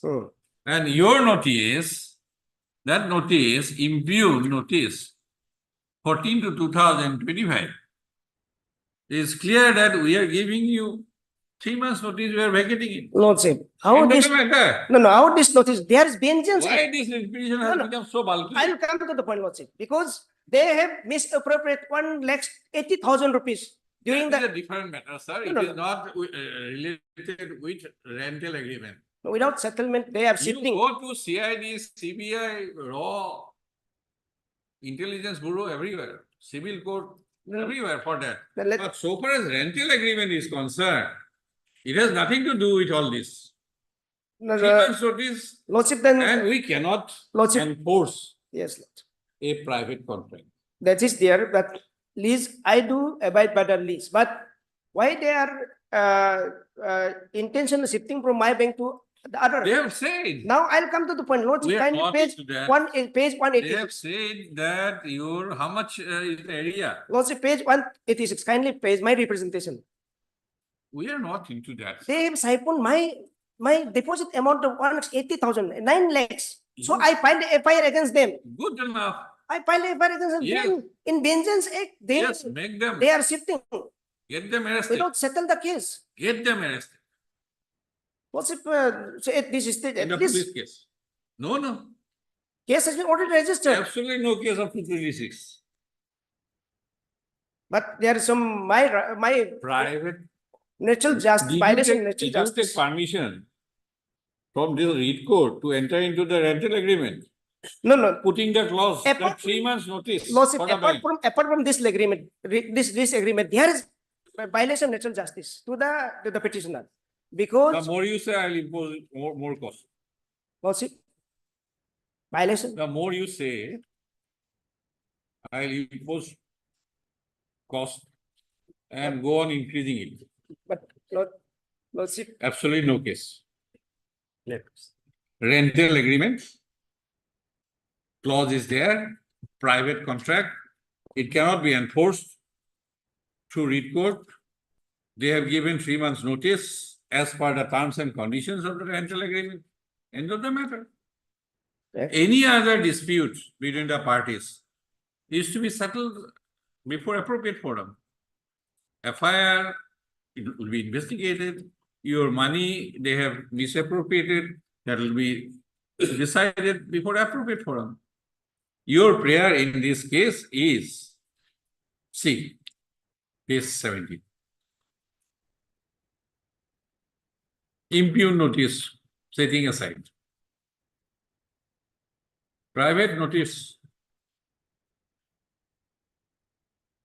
And your notice, that notice, impugned notice, 14 to 2025, is clear that we are giving you 3 months notice, we are vacating it. Lordship, how It this? doesn't matter. No, how this notice? There is vengeance. Why this repetition has become so bulky? I'll come to the point, Lordship, because they have misappropriated 1,80,000 rupees during That is the a different matter, sir. No, It no, is not related with rental agreement. without settlement. They are You shifting. go to CID, CBI, raw, intelligence bureau, everywhere, civil court, everywhere for that. But so far as rental agreement is concerned, it has nothing to do with all this. No, 3 months notice, Lordship, then and we cannot Lordship. enforce Yes, Lordship. a private contract. That is there, but lease, I do abide by the lease, but why they are intentionally shifting from my bank to the other? They have said, Now I'll come to the point. Lordship, we are kindly not page into that. page They have 186. said that your, how much is the area? Lordship, page 186. Kindly page my representation. We are not into that. They have siphoned my deposit amount of 1,80,000, 9 lakhs. So I filed a FIR against them. Good enough. I filed a FIR against them. Yes. Then in vengeance act, Yes, make them, they are shifting get them arrested. without settle the case. Get them arrested. What's if so at this stage, In at the this police case. No. case has been already registered, Absolutely no case of 226. but there is some my Private. natural justice violation, natural Did you justice. take permission from this read code to enter into the rental agreement? No. Putting the clause, that Apart 3 months notice. Lordship, for the bank. apart from this agreement, this agreement, there is a violation of natural justice to the petitioner, The because more you say, I'll impose more cost. Lordship, violation. The more you say, I'll impose cost and go on increasing it. But Lordship, Absolutely no case. Rental agreement. Clause is there, private contract. It cannot be enforced through read code. They have given 3 months notice as per the terms and conditions of the rental agreement. End of the matter. Any other dispute between the parties is to be settled before appropriate forum. FIR, it will be investigated. Your money, they have misappropriated, that will be decided before appropriate forum. Your prayer in this case is, see, case 17. Impugn notice, setting aside. Private notice,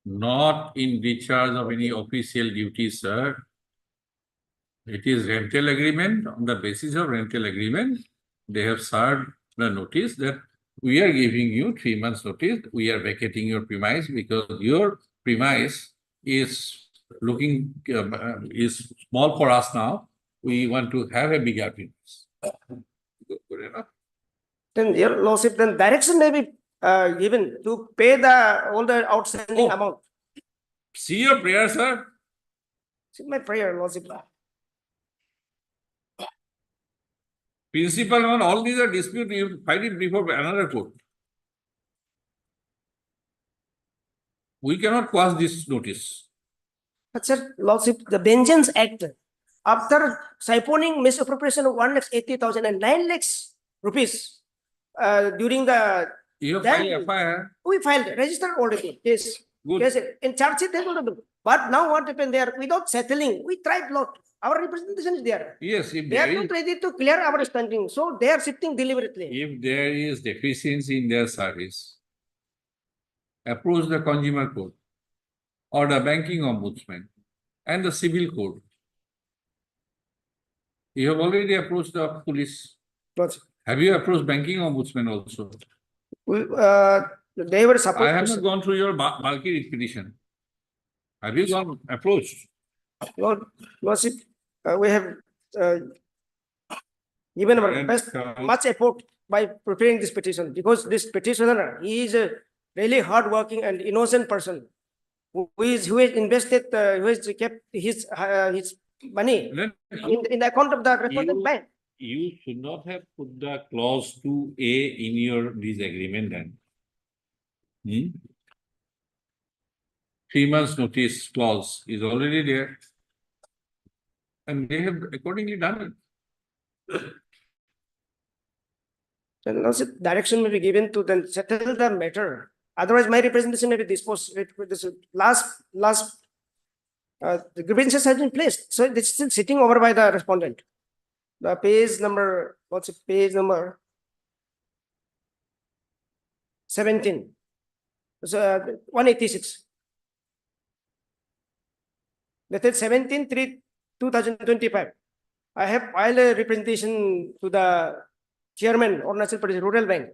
not in discharge of any official duties, sir. It is rental agreement. On the basis of rental agreement, they have served the notice that we are giving you 3 months notice. We are vacating your premise because your premise is looking is small for us now. We want to have a bigger premise. Good enough. Then your lordship, then direction may be given to pay all the outstanding Oh. amount. See your prayer, sir. See my prayer, lordship. Principal one, all these are dispute, you fight it before another court. We cannot quash this notice. But sir, lordship, the Vengeance Act, after siphoning misappropriation of 1,80,000 and 9 lakhs rupees during the You have Then- filed FIR. we filed, registered already. Yes. Good. Yes, in charge sheet, they will do. But now what happened there, without settling, we tried lot. Our representation is there. Yes, if They are there not is, ready to clear our standing, so they are sitting deliberately. if there is deficiency in their service, approach the consumer court or the banking ombudsman and the civil court. You have already approached the police. But Have you approached banking ombudsman also? they were I supposed have to. not gone through your bulky petition. Have you gone approached? Lordship, we have given our And, best, much effort by preparing this petition, because this petitioner, he is a really hardworking and innocent person who has invested, who has kept his money Then in the account of the respondent You- bank. you should not have put the clause 2A in your disagreement then. 3 months notice clause is already there. And they have accordingly done it. Then also direction may be given to then settle the matter. Otherwise, my representation may be disposed with this last the grievances has been placed. So it's still sitting over by the respondent. The page number, what's it, page number 17. So 186. That is 17/3/2025. I have filed a representation to the chairman or National Pradesh Rural Bank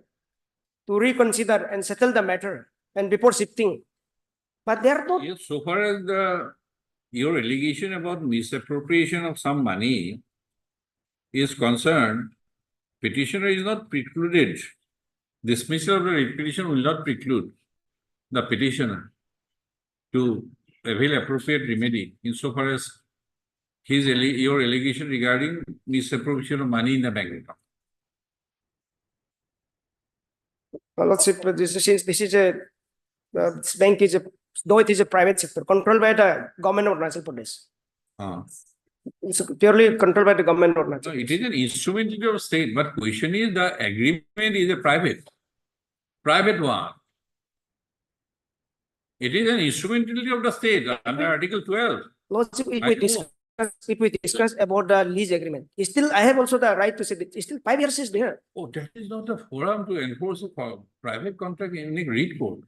to reconsider and settle the matter and before shifting. But they are not. Yes, so far as your allegation about misappropriation of some money is concerned, petitioner is not precluded. Dismissal of the petition will not preclude the petitioner to avail appropriate remedy insofar as your allegation regarding misappropriation of money in the bank account. Lordship, this is a this bank is a, though it is a private sector controlled by the government of National Pradesh. It's purely controlled by the government of No, National it is an instrumentality of state, but question is the agreement is a private one. It is an instrumentality of the state under Article 12. Lordship, I know. if we discuss about the lease agreement, still I have also the right to say that still 5 years is there. Oh, that is not a forum to enforce a private contract in a read code.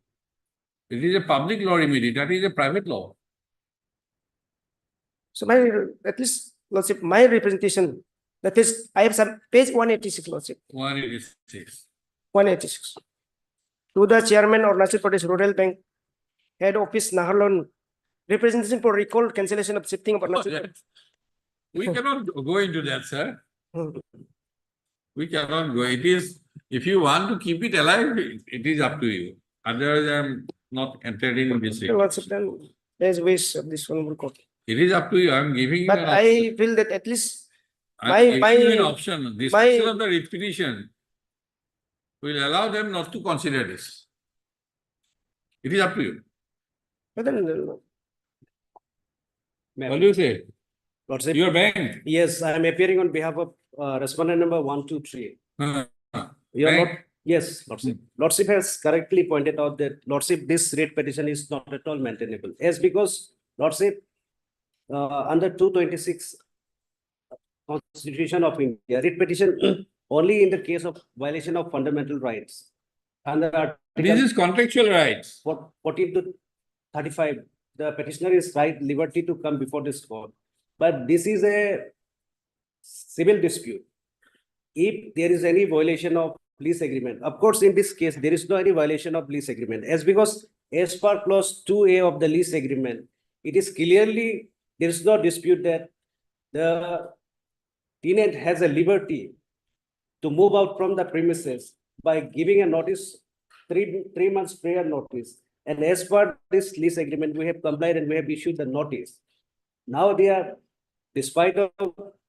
It is a public law remedy, that is a private law. So my, at least, Lordship, my representation, that is, I have some page 186, Lordship, 186. 186. To the chairman of National Pradesh Rural Bank, head office Naharlon, representation for recall cancellation of shifting of Arunachal Pradesh. We cannot go into that, sir. Hmm. We cannot go. It is, if you want to keep it alive, it is up to you. Otherwise, I am not entering in this. Lordship, then there's wish of this honorable court. It is up to you. I am giving you But an option. I feel that at least I am my- giving you an option. This my- of the writ petition will allow them not to consider this. It is up to you. but then, What do you say? Lordship, Your bank. yes, I am appearing on behalf of respondent number 123. You are Bank. not, yes, Lordship. Lordship has correctly pointed out that Lordship, this rate petition is not at all maintainable. Yes, because Lordship, under 226 Constitution of India, writ petition only in the case of violation of fundamental rights. Under This Article is contractual rights. 14 to 35, the petitioner is right liberty to come before this court. But this is a civil dispute. If there is any violation of lease agreement, of course, in this case, there is no any violation of lease agreement. Because as per clause 2A of the lease agreement, it is clearly, there is no dispute that the tenant has a liberty to move out from the premises by giving a notice, three months prior notice. And as per this lease agreement, we have complied and we have issued the notice. Now they are, despite of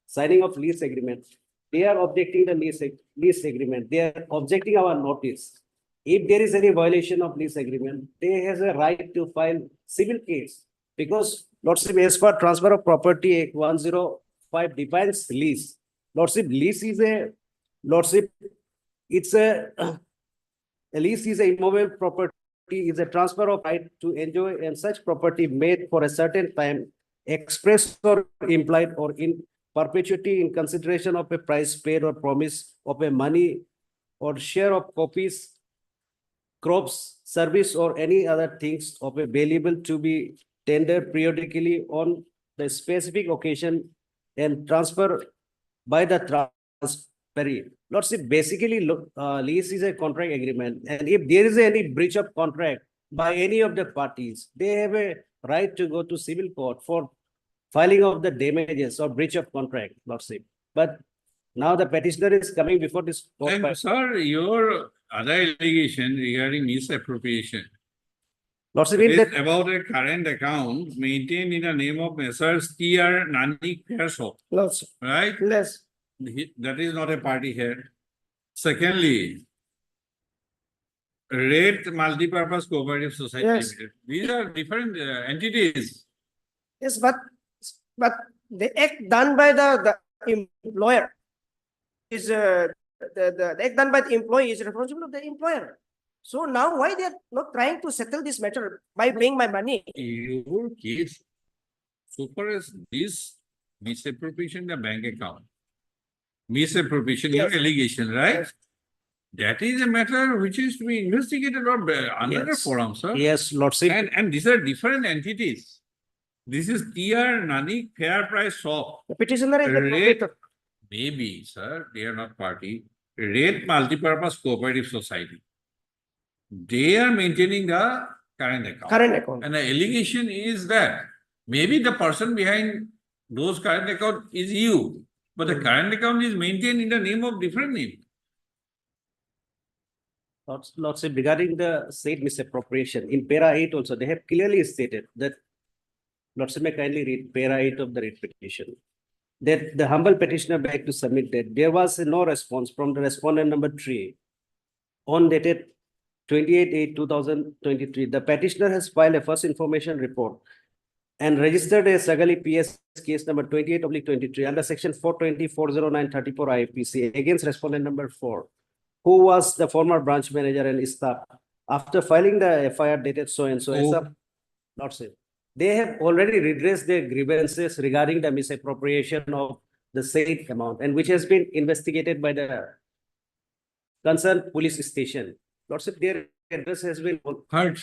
signing of lease agreement, they are objecting the lease agreement. They are objecting our notice. If there is any violation of lease agreement, they has a right to file civil case. Because Lordship, as per Transfer of Property Act 105 defines lease. Lordship, lease is a, Lordship, it's a lease is a immovable property, is a transfer of right to enjoy and such property made for a certain time, expressed or implied or in perpetuity in consideration of a price paid or promise of a money or share of copies, crops, service, or any other things of a valuable to be tendered periodically on the specific occasion and transfer by the transferee. Lordship, basically, lease is a contract agreement, and if there is any breach of contract by any of the parties, they have a right to go to civil court for filing of the damages or breach of contract, Lordship. But now the petitioner is coming before this court. And sir, your other allegation regarding misappropriation Lordship, is about a current account maintained in the name of Messrs. T.R. Nani Shop, Lordship, right? yes, That is not a party here. Secondly, Red Multipurpose Cooperative Society Yes. Limited. These are different entities. yes, but the act done by the employer is the act done by the employee is responsible of the employer. So now why they are not trying to settle this matter by paying my money? Your case, so far as this misappropriation the bank account, misappropriation, your Yes. allegation, right? Yes. That is a matter which is to be investigated or under a Yes. forum, sir. Yes, Lordship. And these are different entities. This is T.R. Nani Fair Price Shop. The petitioner is the Red, proprietor. maybe, sir, they are not party. Red Multipurpose Cooperative Society. They are maintaining the current account. Current account. And the allegation is that maybe the person behind those current account is you, but the current account is maintained in the name of different name. Lordship, regarding the said misappropriation, in para 8 also, they have clearly stated that, Lordship, may kindly read para 8 of the writ petition. That the humble petitioner begged to submit that there was no response from the respondent number 3 on dated 28/8/2023. The petitioner has filed a first information report and registered a Sagali PS case number 28/23 under section 420/409/34 IPC against respondent number 4, who was the former branch manager and staff. After filing the FIR dated so and so, as of Lordship, they have already redressed their grievances regarding the misappropriation of the said amount, and which has been investigated by the concerned police station. Lordship, their address has been Heard.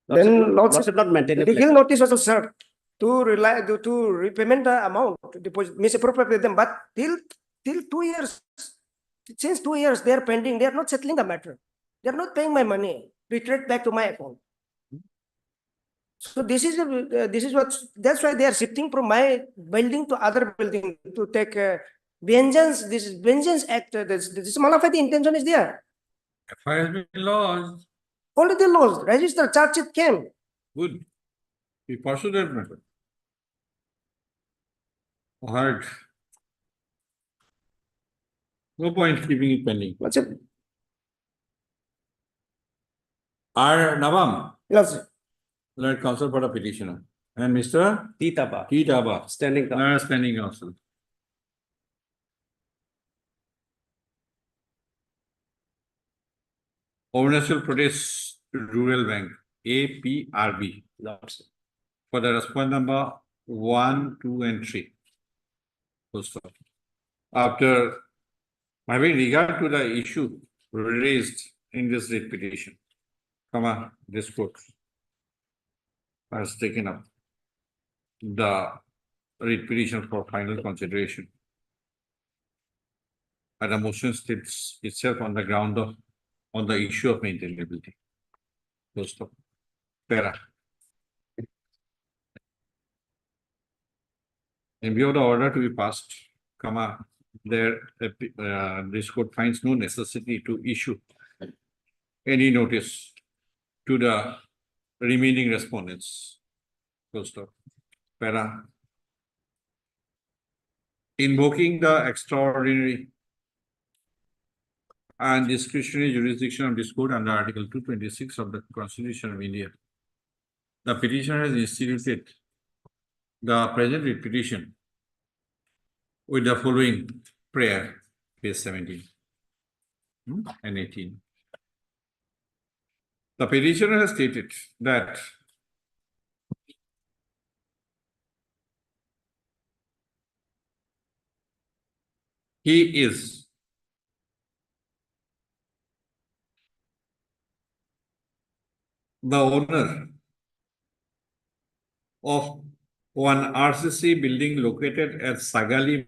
Then Lordship, not maintained. legal notice was served to repayment the amount deposit misappropriate them, but till 2 years, since 2 years they are pending. They are not settling the matter. They are not paying my money. Return back to my account. So this is what, that's why they are shifting from my building to other building to take vengeance. This is vengeance act. This malified intention is there. FIR has been lodged. Already lost. Register charge it came. Good. We pursue that matter. Heard. No point keeping it pending. What's it? R. Navam, Yes. Lord Counsel for the petitioner. And Mr. Titaba, Kitaba, standing counsel. Standing Counsel. Arunachal Pradesh Rural Bank, APRB. Lordship. for the respondent number 1, 2, and 3. Full stop. After having regard to the issue raised in this writ petition, comma, this court has taken up the writ petition for final consideration. And the motion states itself on the ground of, on the issue of maintainability. Full stop. Para. In view of the order to be passed, comma, this court finds no necessity to issue any notice to the remaining respondents. Full stop. Para. Invoking the extraordinary and discretionary jurisdiction of this court under Article 226 of the Constitution of India, the petitioner has instituted the present writ petition with the following prayer, page 17 and 18. The petitioner has stated that he is the owner of one RCC building located at Sagali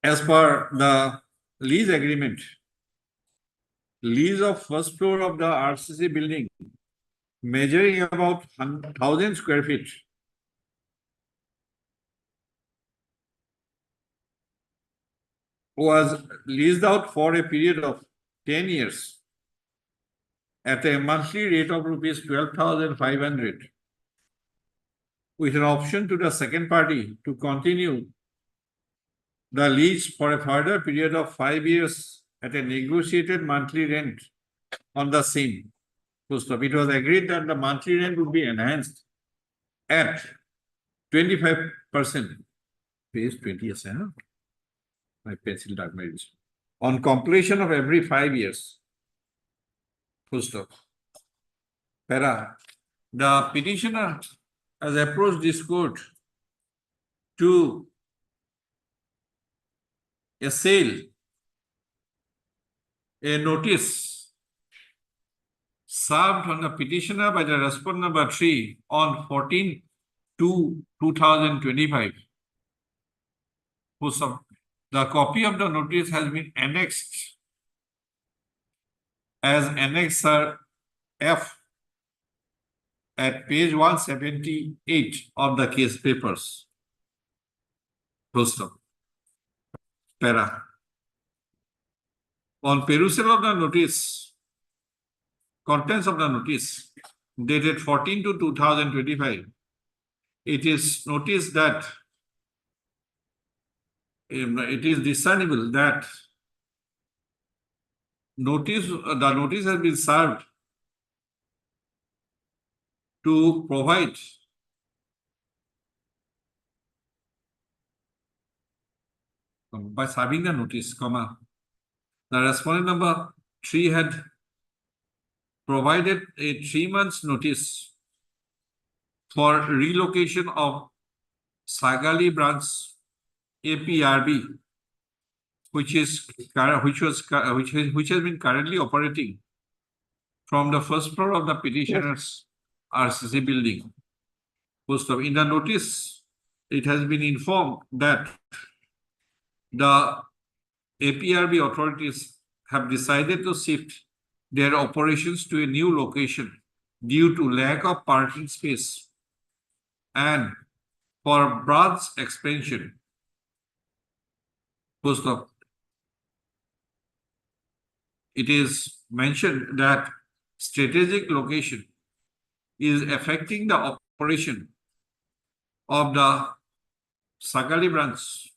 as per the lease agreement. Lease of first floor of the RCC building measuring about 1,000 square feet was leased out for a period of 10 years at a monthly rate of rupees 12,500 with an option to the second party to continue the lease for a further period of 5 years at a negotiated monthly rent on the same. It was agreed that the monthly rent would be enhanced at 25%. Page 20, yes, huh? My pencil dark marriage. On completion of every 5 years. Full stop. Para. The petitioner has approached this court to assail a notice served on the petitioner by the respondent number 3 on 14/2/2025. The copy of the notice has been annexed as Annexer F at page 178 of the case papers. Full stop. Para. On perusal of the notice, contents of the notice dated 14/2/2025, it is noticed that it is discernible that the notice has been served to provide by serving the notice, comma, the respondent number 3 had provided a 3 months notice for relocation of Sagali branch APRB, which has been currently operating from the first floor of the petitioner's RCC building. In the notice, it has been informed that the APRB authorities have decided to shift their operations to a new location due to lack of parking space and for branch expansion. It is mentioned that strategic location is affecting the operation of the Sagali branch.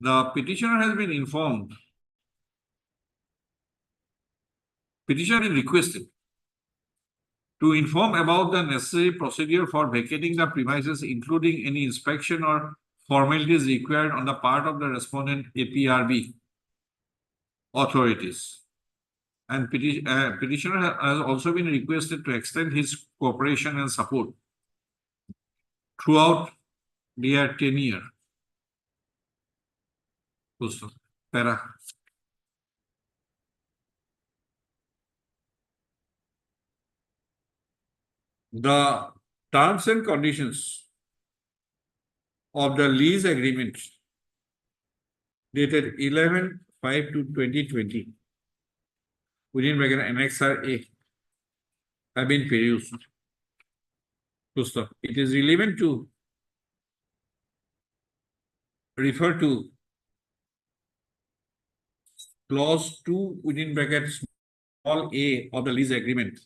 The petitioner has been informed. Petitioner is requested to inform about the necessary procedure for vacating the premises, including any inspection or formalities required on the part of the respondent APRB authorities. And petitioner has also been requested to extend his cooperation and support throughout their tenure. Para. The terms and conditions of the lease agreement dated 11/5/2020 within bracket Annexure A have been perused. It is relevant to refer to clause 2 within bracket small a of the lease agreement.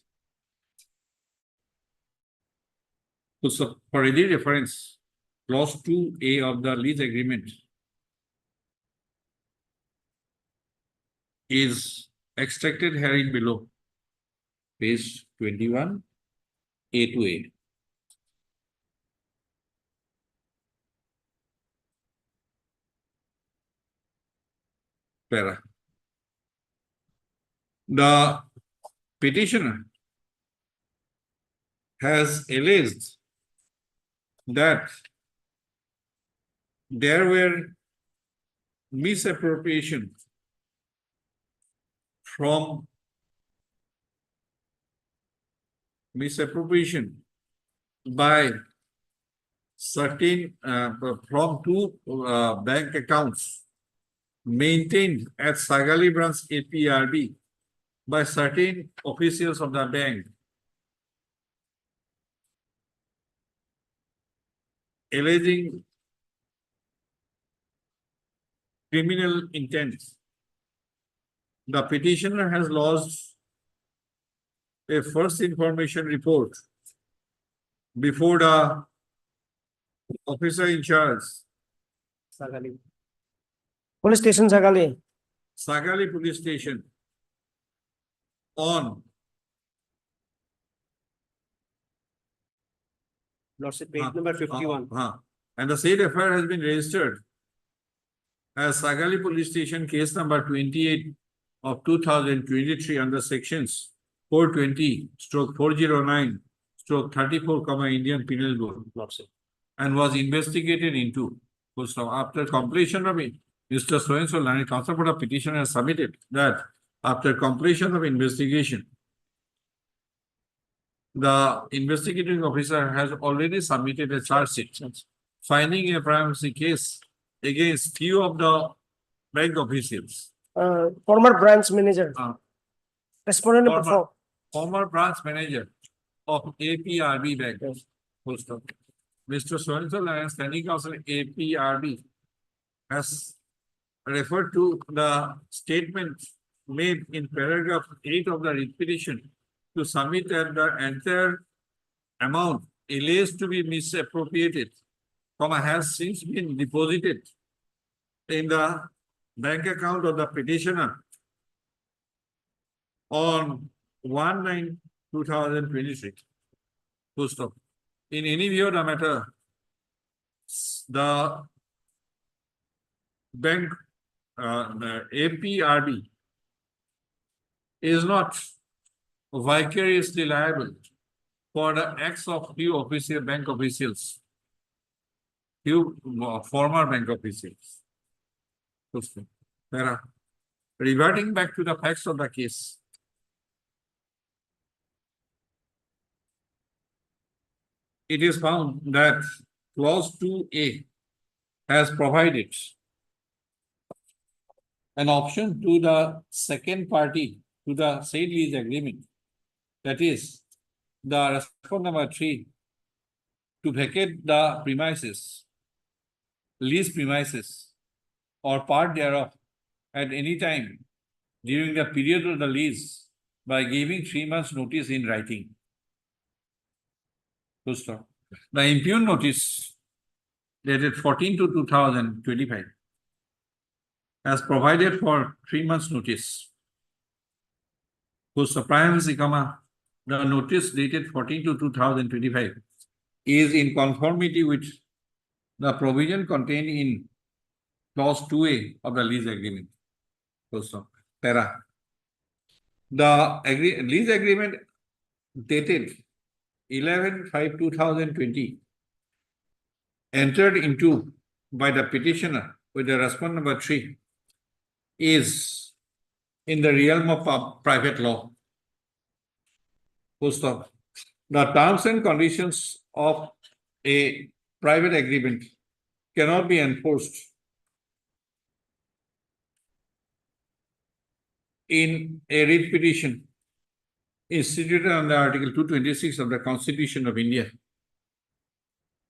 So for any reference, clause 2A of the lease agreement is extracted herein below, page 21, A to A. Para. The petitioner has alleged that there were misappropriation by certain from two bank accounts maintained at Sagali branch APRB by certain officials of the bank, alleging criminal intent. The petitioner has lodged a first information report before the officer in charge, Sagali. Police station Sagali. Sagali police station, on Lordship, page number 51. and the said FIR has been registered as Sagali police station case number 28 of 2023 under sections 420/409/34, Indian Penal Code, Lordship. and was investigated into. After completion of it, Mr. So-and-so Learned Counsel for the petitioner has submitted that after completion of investigation, the investigating officer has already submitted a charge sheet finding a primary case against few of the bank officials. Former branch manager. Respondent number 4. Former branch manager of APRB Bank. Mr. So-and-so and standing counsel APRB has referred to the statement made in paragraph 8 of the writ petition to submit that the entire amount alleged to be misappropriated, has since been deposited in the bank account of the petitioner on 1/9/2023. Full stop. In any view of the matter, the bank, the APRB is not vicariously liable for the acts of few bank officials, few former bank officials. Reverting back to the facts of the case, it is found that clause 2A has provided an option to the second party to the said lease agreement, that is, the respondent number 3, to vacate the premises, lease premises, or part thereof at any time during the period of the lease by giving 3 months notice in writing. Full stop. The impugned notice dated 14/2/2025 has provided for 3 months notice. Full stop. Primacy, the notice dated 14/2/2025 is in conformity with the provision contained in clause 2A of the lease agreement. Full stop. Para. The lease agreement dated 11/5/2020 entered into by the petitioner with the respondent number 3 is in the realm of private law. Full stop. The terms and conditions of a private agreement cannot be enforced in a writ petition instituted under Article 226 of the Constitution of India,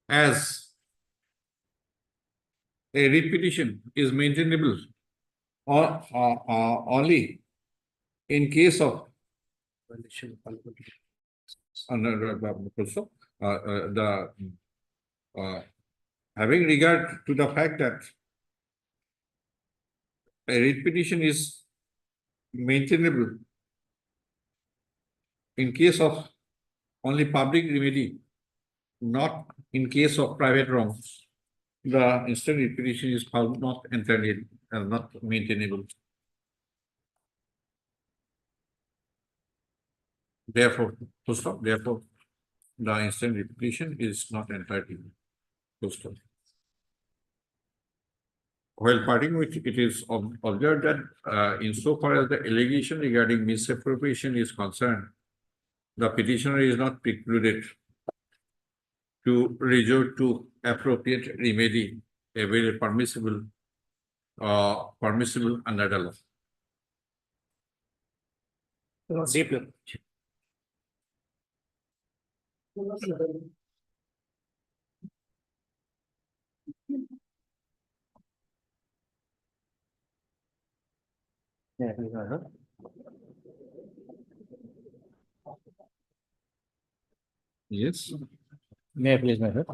as a writ petition is maintainable or only in case of having regard to the fact that a writ petition is maintainable in case of only public remedy, not in case of private wrongs. The instant writ petition is found not entirely not maintainable. Therefore, full stop. Therefore, the instant writ petition is not entirely full stop. While parting with it is observed that insofar as the allegation regarding misappropriation is concerned, the petitioner is not precluded to resort to appropriate remedy, a very permissible under the law. Yes. May I please, my lord?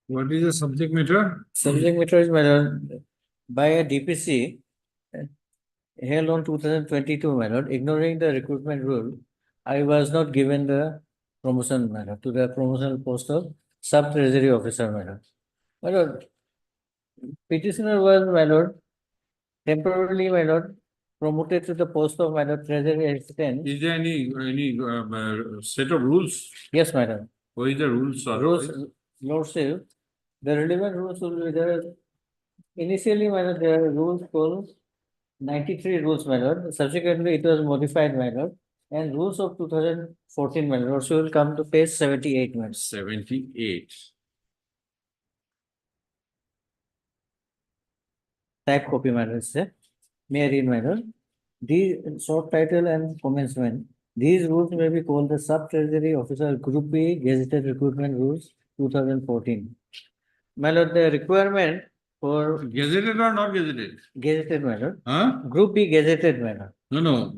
What is the subject matter? Subject matter is, my lord, by a DPC held on 2022, my lord, ignoring the recruitment rule, I was not given the promotion, my lord, to the promotional post of sub-treasury officer, my lord. My lord, petitioner was, my lord, temporarily, my lord, promoted to the post of, my lord, treasury assistant. Is there any set of rules? Yes, madam. What is the rules? Rules, lordship, the relevant rules will be there. Initially, my lord, there are rules called 93 rules, my lord. Subsequently, it was modified, my lord. And rules of 2014, my lord. So will come to page 78, my lord. 78. Type copy, my lord, sir. May I read, my lord? The short title and commencement. These rules may be called the Sub-Treasury Officer Group B Gazetted Recruitment Rules 2014. My lord, the requirement for Gazetted or not gazetted? gazetted, my lord. Huh? Group B gazetted, my lord. No.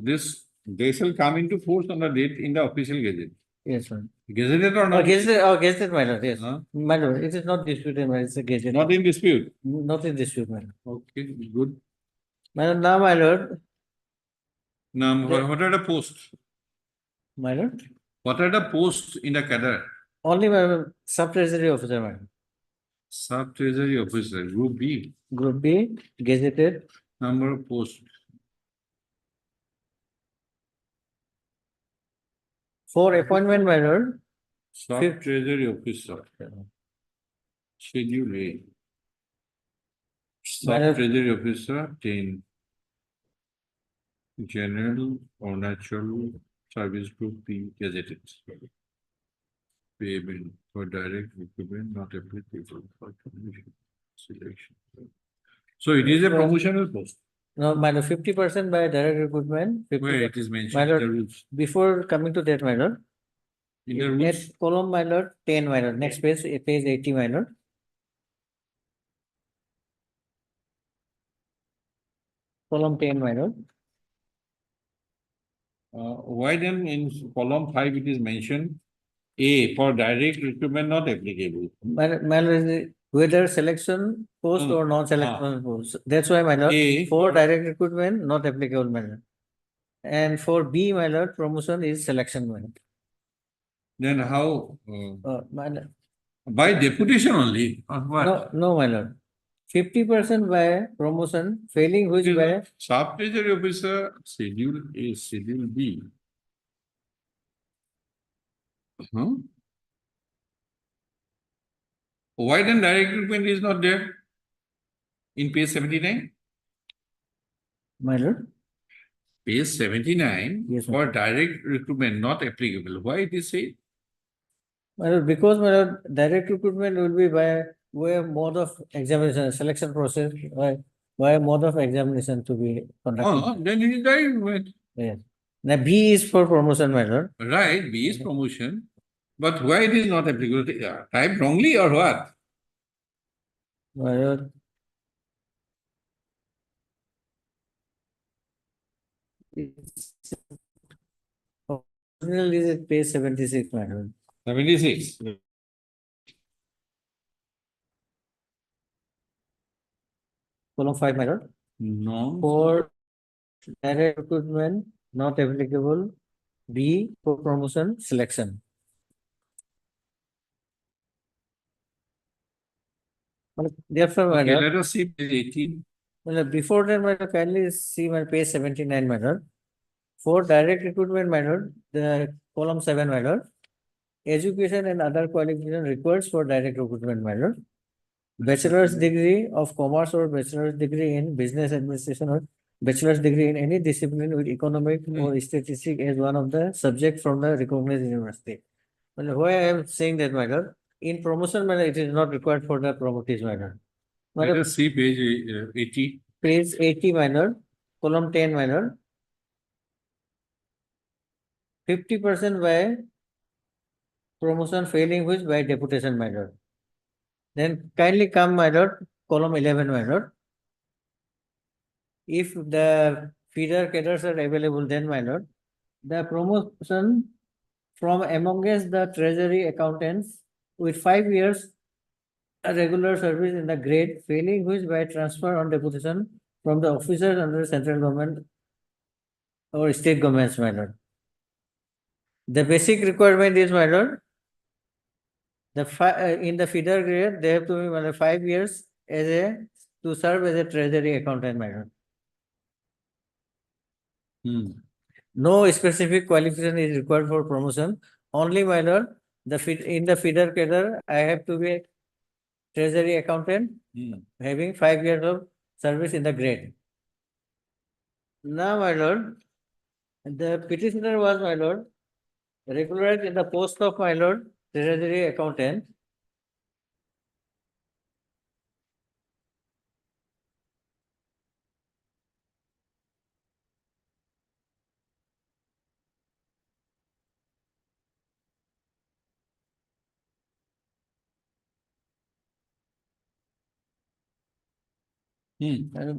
They shall come into force on the date in the official gazette. Yes, sir. Gazetted or not? Gazetted, my lord, yes. Huh? My lord, it is not disputed, my lord, it's a gazetted. Not in dispute. Not in dispute, my lord. Okay, good. My lord, now, my lord. Now, what are the posts? My lord? What are the posts in the cadre? Only my sub-treasury officer, my lord. Sub treasury officer, group B, Group B, gazetted, number of posts, for appointment, my lord. sub Fifth. treasury officer. Schedule A. My Sub lord. treasury officer, 10. General or natural service group B gazetted. Payment for direct recruitment not applicable for commission selection. So it is a promotional post No, my lord, 50% by direct recruitment. 50%. where it is My mentioned in the lord, rules. before coming to that, my lord. In the At rules, column, my lord, 10, my lord. Next page, page 80, my lord. Column 10, my lord. why then in column 5 it is mentioned A for direct recruitment not applicable. My lord, whether selection post or non-selection post. That's why, my lord, A. for direct recruitment, not applicable, my lord. And for B, my lord, promotion is selection, my lord. Then how? My lord. By deputation only, or what? No, no, my lord. 50% by promotion, failing which by Sub treasury officer, schedule A, schedule B. Huh? Why then direct recruitment is not there in page 79? my lord. Page 79 Yes, for direct recruitment not applicable. Why it is said? My lord, because my lord, direct recruitment will be by way of mode of examination, selection process, by a mode of examination to be conducted. Then it is direct recruitment. Yes. Now B is for promotion, my lord. Right, B is promotion. But why it is not applicable? Typed wrongly or what? My lord. Original is at page 76, my lord. 76. Column 5, my lord. No. For direct recruitment, not applicable. B for promotion, selection. Therefore, my Okay, lord. let us see page 18. Well, before that, my lord, kindly see my page 79, my lord. For direct recruitment, my lord, the column 7, my lord. Education and other qualification required for direct recruitment, my lord. Bachelor's degree of commerce or bachelor's degree in business administration or bachelor's degree in any discipline with economic or statistics as one of the subject from the recognized university. Well, why I am saying that, my lord, in promotion, my lord, it is not required for the promotees, my lord. My Let lord, us see page 80. page 80, my lord, column 10, my lord. 50% by promotion, failing which by deputation, my lord. Then kindly come, my lord, column 11, my lord. If the feeder cadres are available, then, my lord, the promotion from amongst the treasury accountants with 5 years a regular service in the grade, failing which by transfer on deputation from the officers under the central government or state governments, my lord. The basic requirement is, my lord, in the feeder grade, they have to be, my lord, 5 years to serve as a treasury accountant, my lord. No specific qualification is required for promotion. Only, my lord, in the feeder cadre, I have to be a treasury accountant having 5 years of service in the grade. Now, my lord, the petitioner was, my lord, regularized in the post of, my lord, treasury accountant.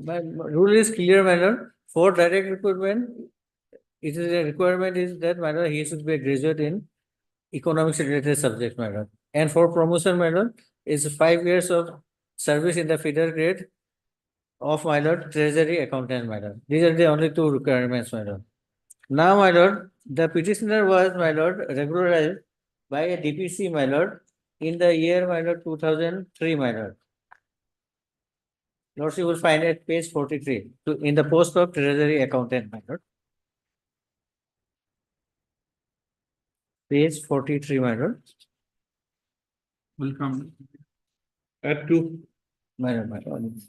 My rule is clear, my lord. For direct recruitment, it is a requirement is that, my lord, he should be a graduate in economics related subject, my lord. And for promotion, my lord, is 5 years of service in the feeder grade of, my lord, treasury accountant, my lord. These are the only two requirements, my lord. Now, my lord, the petitioner was, my lord, regularized by a DPC, my lord, in the year, my lord, 2003, my lord. Lordship, you will find at page 43, in the post of treasury accountant, my lord. Page 43, my lord. Will come. Add to. My lord, my lord.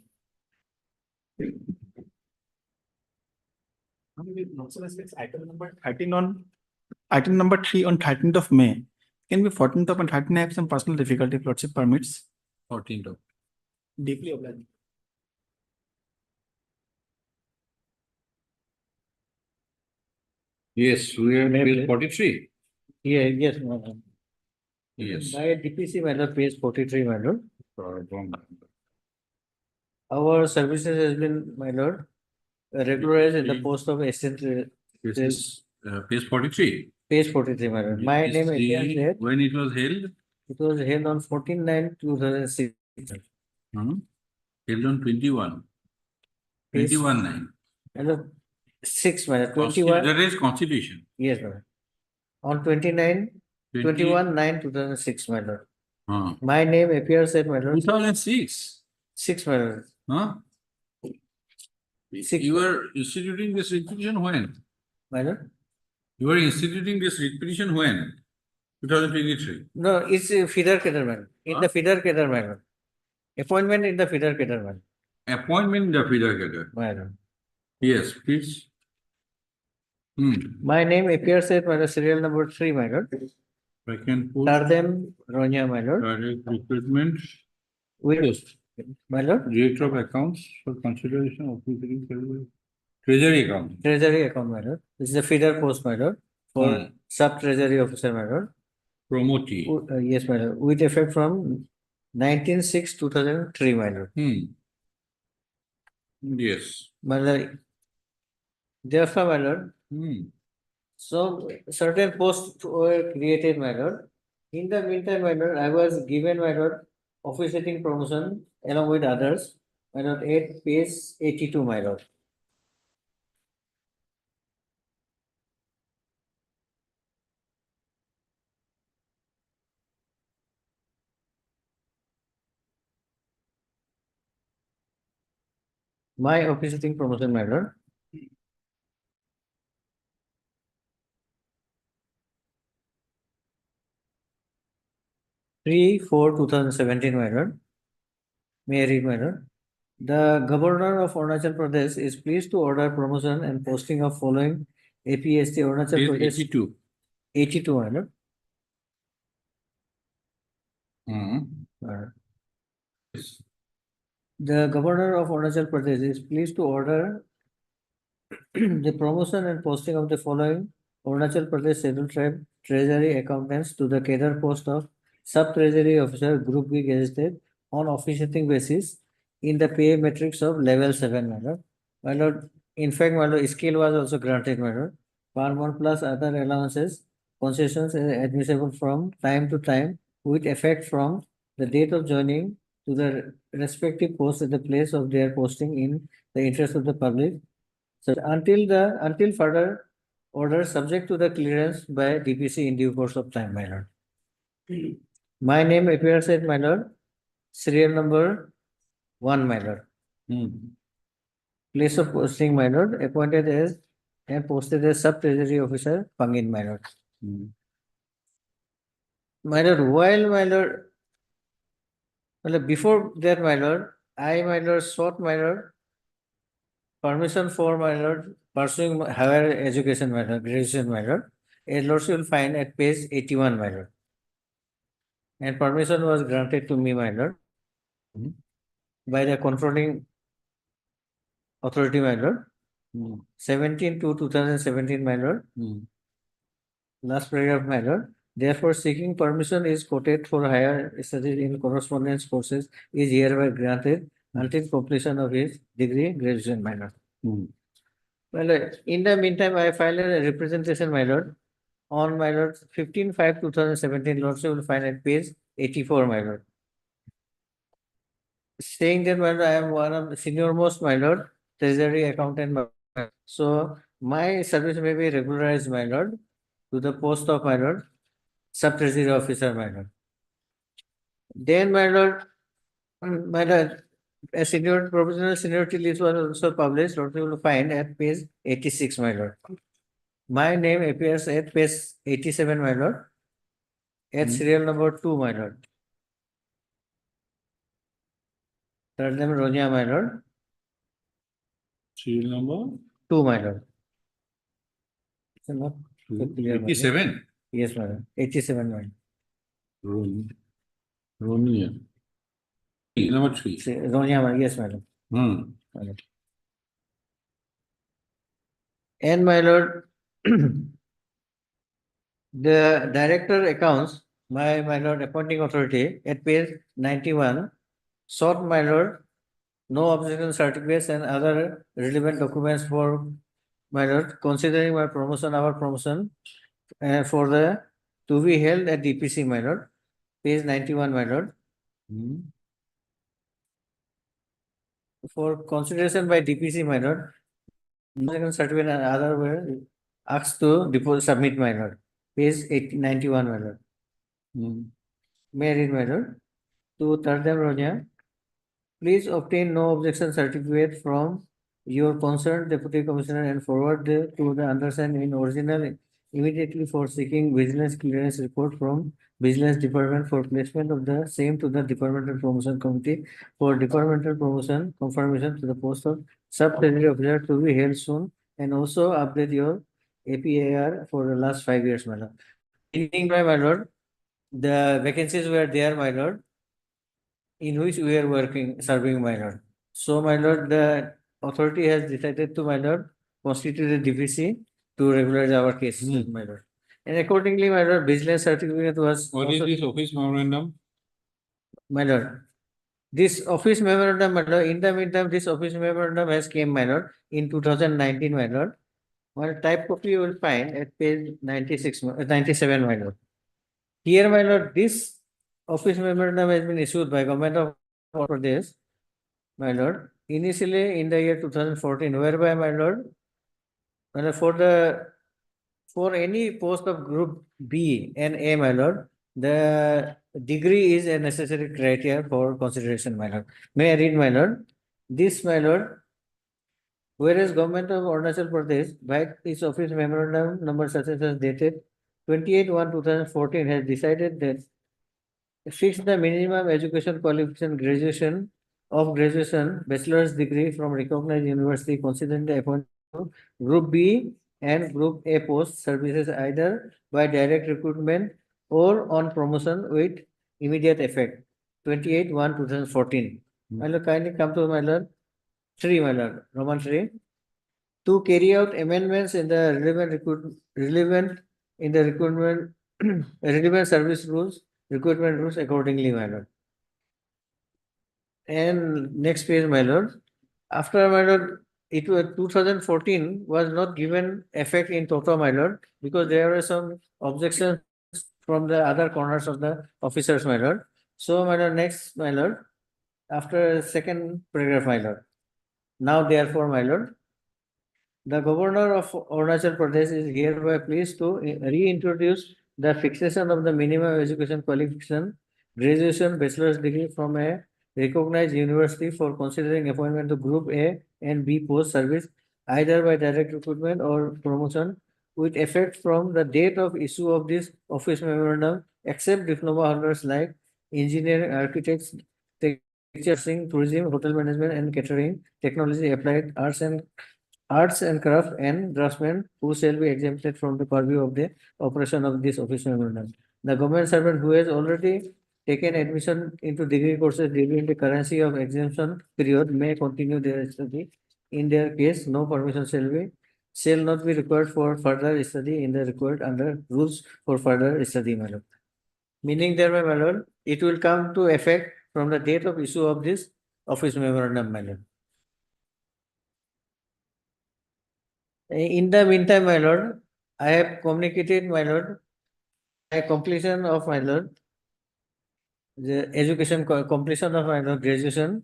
Item number 13 on, item number 3 on 13th of May. Can be 14th of and 13th. I have some personal difficulty if Lordship permits. 14th of. Deeply obliged. Yes, we are page 43. Yeah, yes, my lord. Yes. By DPC, my lord, page 43, my lord. Wrong. Our services has been, my lord, regularized in the post of assistant. This is page 43. Page 43, my lord. My name appears there. When it was held? It was held on 14/9/2006. Held on 21. Page- 21/9. Hello, 6, my lord, 21. That is constitution. Yes, my lord. On 21/9/2006, my lord. My name appears at, my lord. 2006. 6, my lord. Huh? Six. You were instituting this repetition when? My lord? You were instituting this repetition when? 2023. No, it's a feeder cadre, my lord. In the feeder cadre, my lord. Appointment in the feeder cadre, my lord. Appointment in the feeder cadre. My lord. Yes, please. My name appears at, my lord, serial number 3, my lord. Second post. Tardem Ronya, my lord. Direct recruitment. With, my lord. Director of accounts for consideration of treasury account. Treasury account, my lord. This is a feeder post, my lord, for sub treasury officer, my lord. Promotee. Yes, my lord. With effect from 19/6/2003, my lord. Yes. My lord. Therefore, my lord. So certain posts were created, my lord. In the meantime, my lord, I was given, my lord, officiating promotion along with others, my lord, at page 82, my lord. My officiating promotion, my lord. Three, 4/2017, my lord. May I read, my lord? The governor of Arunachal Pradesh is pleased to order promotion and posting of following APST Arunachal Page Pradesh. 82. 82, my lord. Yes. The governor of Arunachal Pradesh is pleased to order the promotion and posting of the following Arunachal Pradesh Scheduled Tribe Treasury accountants to the cadre post of Sub Treasury Officer Group B gazetted on officiating basis in the pay matrix of level 7, my lord. My lord, in fact, my lord, skill was also granted, my lord. Per month plus other allowances, concessions admissible from time to time with effect from the date of joining to the respective post at the place of their posting in the interest of the public. So until further order subject to the clearance by DPC in due course of time, my lord. My name appears at, my lord, serial number 1, my lord. Place of posting, my lord, appointed as and posted as sub treasury officer, Pangin, my lord. My lord, while, my lord, before that, my lord, I, my lord, sought, my lord, permission for, my lord, pursuing higher education, my lord, graduation, my lord. A lordship will find at page 81, my lord. And permission was granted to me, my lord, by the controlling authority, my lord. 17/2/2017, my lord. Last paragraph, my lord. Therefore, seeking permission is quoted for higher studies in correspondence courses is hereby granted until completion of his degree graduation, my lord. My lord, in the meantime, I filed a representation, my lord, on, my lord, 15/5/2017, lordship will find at page 84, my lord. Saying that, my lord, I am one of the senior most, my lord, treasury accountant, my lord. So my service may be regularized, my lord, to the post of, my lord, sub treasury officer, my lord. Then, my lord, my lord, a senior provisional seniority list was also published. Lord, you will find at page 86, my lord. My name appears at page 87, my lord. At serial number 2, my lord. Third name Ronia, my lord. Serial number 2, my lord. It's not so clear, my lord. 87. Yes, my lord. 87, my lord. Ronia. Number 3. Ronia, my lord. Yes, my lord. My lord. And my lord, the director accounts, my lord appointing authority at page 91, sought my lord, no objection certificates and other relevant documents for my lord, considering my promotion, our promotion, for the to be held at DPC, my lord, page 91, my lord. For consideration by DPC, my lord, no objection certificate and other were asked to submit, my lord, page 91, my lord. May I read, my lord? To Tardam Ronya, please obtain no objection certificate from your concerned deputy commissioner and forward to the undersigned in original immediately for seeking vigilance clearance report from Vigilance Department for placement of the same to the Departmental Promotion Committee for departmental promotion confirmation to the post of sub-treasury officer to be held soon, and also update your APAR for the last 5 years, my lord. Meaning by, my lord, the vacancies were there, my lord, in which we are working, serving, my lord. So, my lord, the authority has decided to, my lord, constitute a DPC to regularize our case, my lord. And accordingly, my lord, vigilance certificate was. What is also- this office memorandum? My lord, this office memorandum, my lord, in the meantime, this office memorandum has came, my lord, in 2019, my lord. One type copy you will find at page 96, 97, my lord. Here, my lord, this office memorandum has been issued by Government of Andhra Pradesh, my lord, initially in the year 2014, whereby, my lord, for any post of group B and A, my lord, the degree is a necessary criteria for consideration, my lord. May I read, my lord? This, my lord, whereas Government of Arunachal Pradesh, by its office memorandum number such and such dated 28/1/2014, has decided that fix the minimum education qualification graduation, bachelor's degree from recognized university considering the appointment of Group B and Group A post services either by direct recruitment or on promotion with immediate effect. 28/1/2014. My lord, kindly come to my lord. 3, my lord, Roman 3. To carry out amendments in the relevant service rules, recruitment rules accordingly, my lord. And next page, my lord. After, my lord, it was 2014 was not given effect in toto, my lord, because there were some objections from the other corners of the officers, my lord. So, my lord, next, my lord, after second paragraph, my lord. Now, therefore, my lord, the governor of Arunachal Pradesh is hereby pleased to reintroduce the fixation of the minimum education qualification, graduation, bachelor's degree from a recognized university for considering appointment to Group A and B post service either by direct recruitment or promotion with effect from the date of issue of this office memorandum, except diploma holders like engineering, architects, teaching, tourism, hotel management and catering, technology, applied arts and craft and draftsmen who shall be exempted from the purview of the operation of this office memorandum. The government servant who has already taken admission into degree courses during the currency of exemption period may continue their study. In their case, no permission shall not be required for further study in the required under rules for further study, my lord. Meaning thereby, my lord, it will come to effect from the date of issue of this office memorandum, my lord. In the meantime, my lord, I have communicated, my lord, by completion of, my lord, the education completion of, my lord, graduation,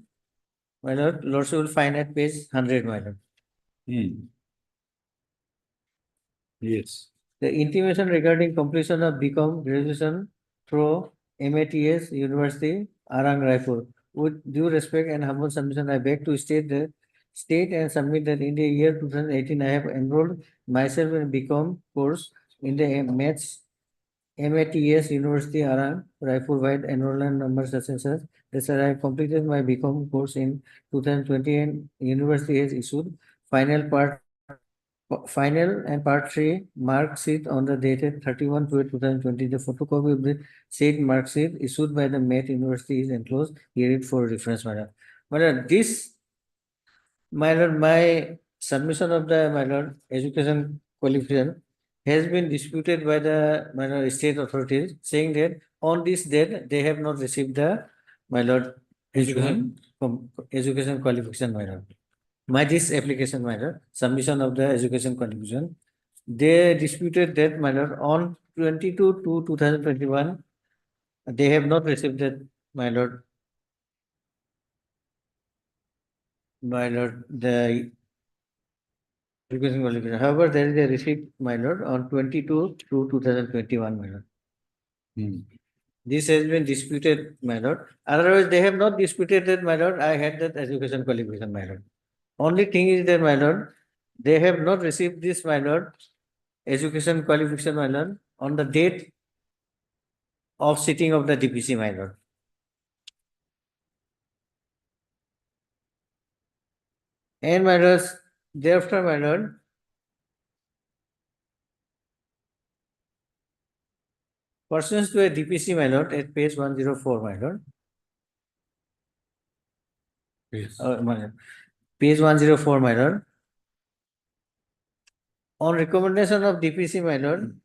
my lord, lordship will find at page 100, my lord. Yes. The intimation regarding completion of BCom graduation through MATS University, Arang Raipur. With due respect and humble submission, I beg to state and submit that in the year 2018, I have enrolled myself in BCom course in the Maths MATS University, Arang Raipur, wide enrollment number such and such. Thus, I have completed my BCom course in 2020 and university has issued final and part 3 mark sheet on the dated 31/12/2020. The photocopy of the said mark sheet issued by the Met University is enclosed here for reference, madam. Madam, this, my lord, my submission of the, my lord, education qualification has been disputed by the, my lord, state authorities, saying that on this date, they have not received the, my lord, education qualification, my lord. This application, my lord, submission of the education qualification, they disputed that, my lord, on 22/2/2021, they have not received that, my lord, the education qualification. However, there is a receipt, my lord, on 22/2/2021, my lord. This has been disputed, my lord. Otherwise, they have not disputed that, my lord, I had that education qualification, my lord. Only thing is that, my lord, they have not received this, my lord, education qualification, my lord, on the date of sitting of the DPC, my lord. And, my lord, thereafter, my lord, pursuant to a DPC, my lord, at page 104, my lord. Yes. My lord. Page 104, my lord. On recommendation of DPC, my lord,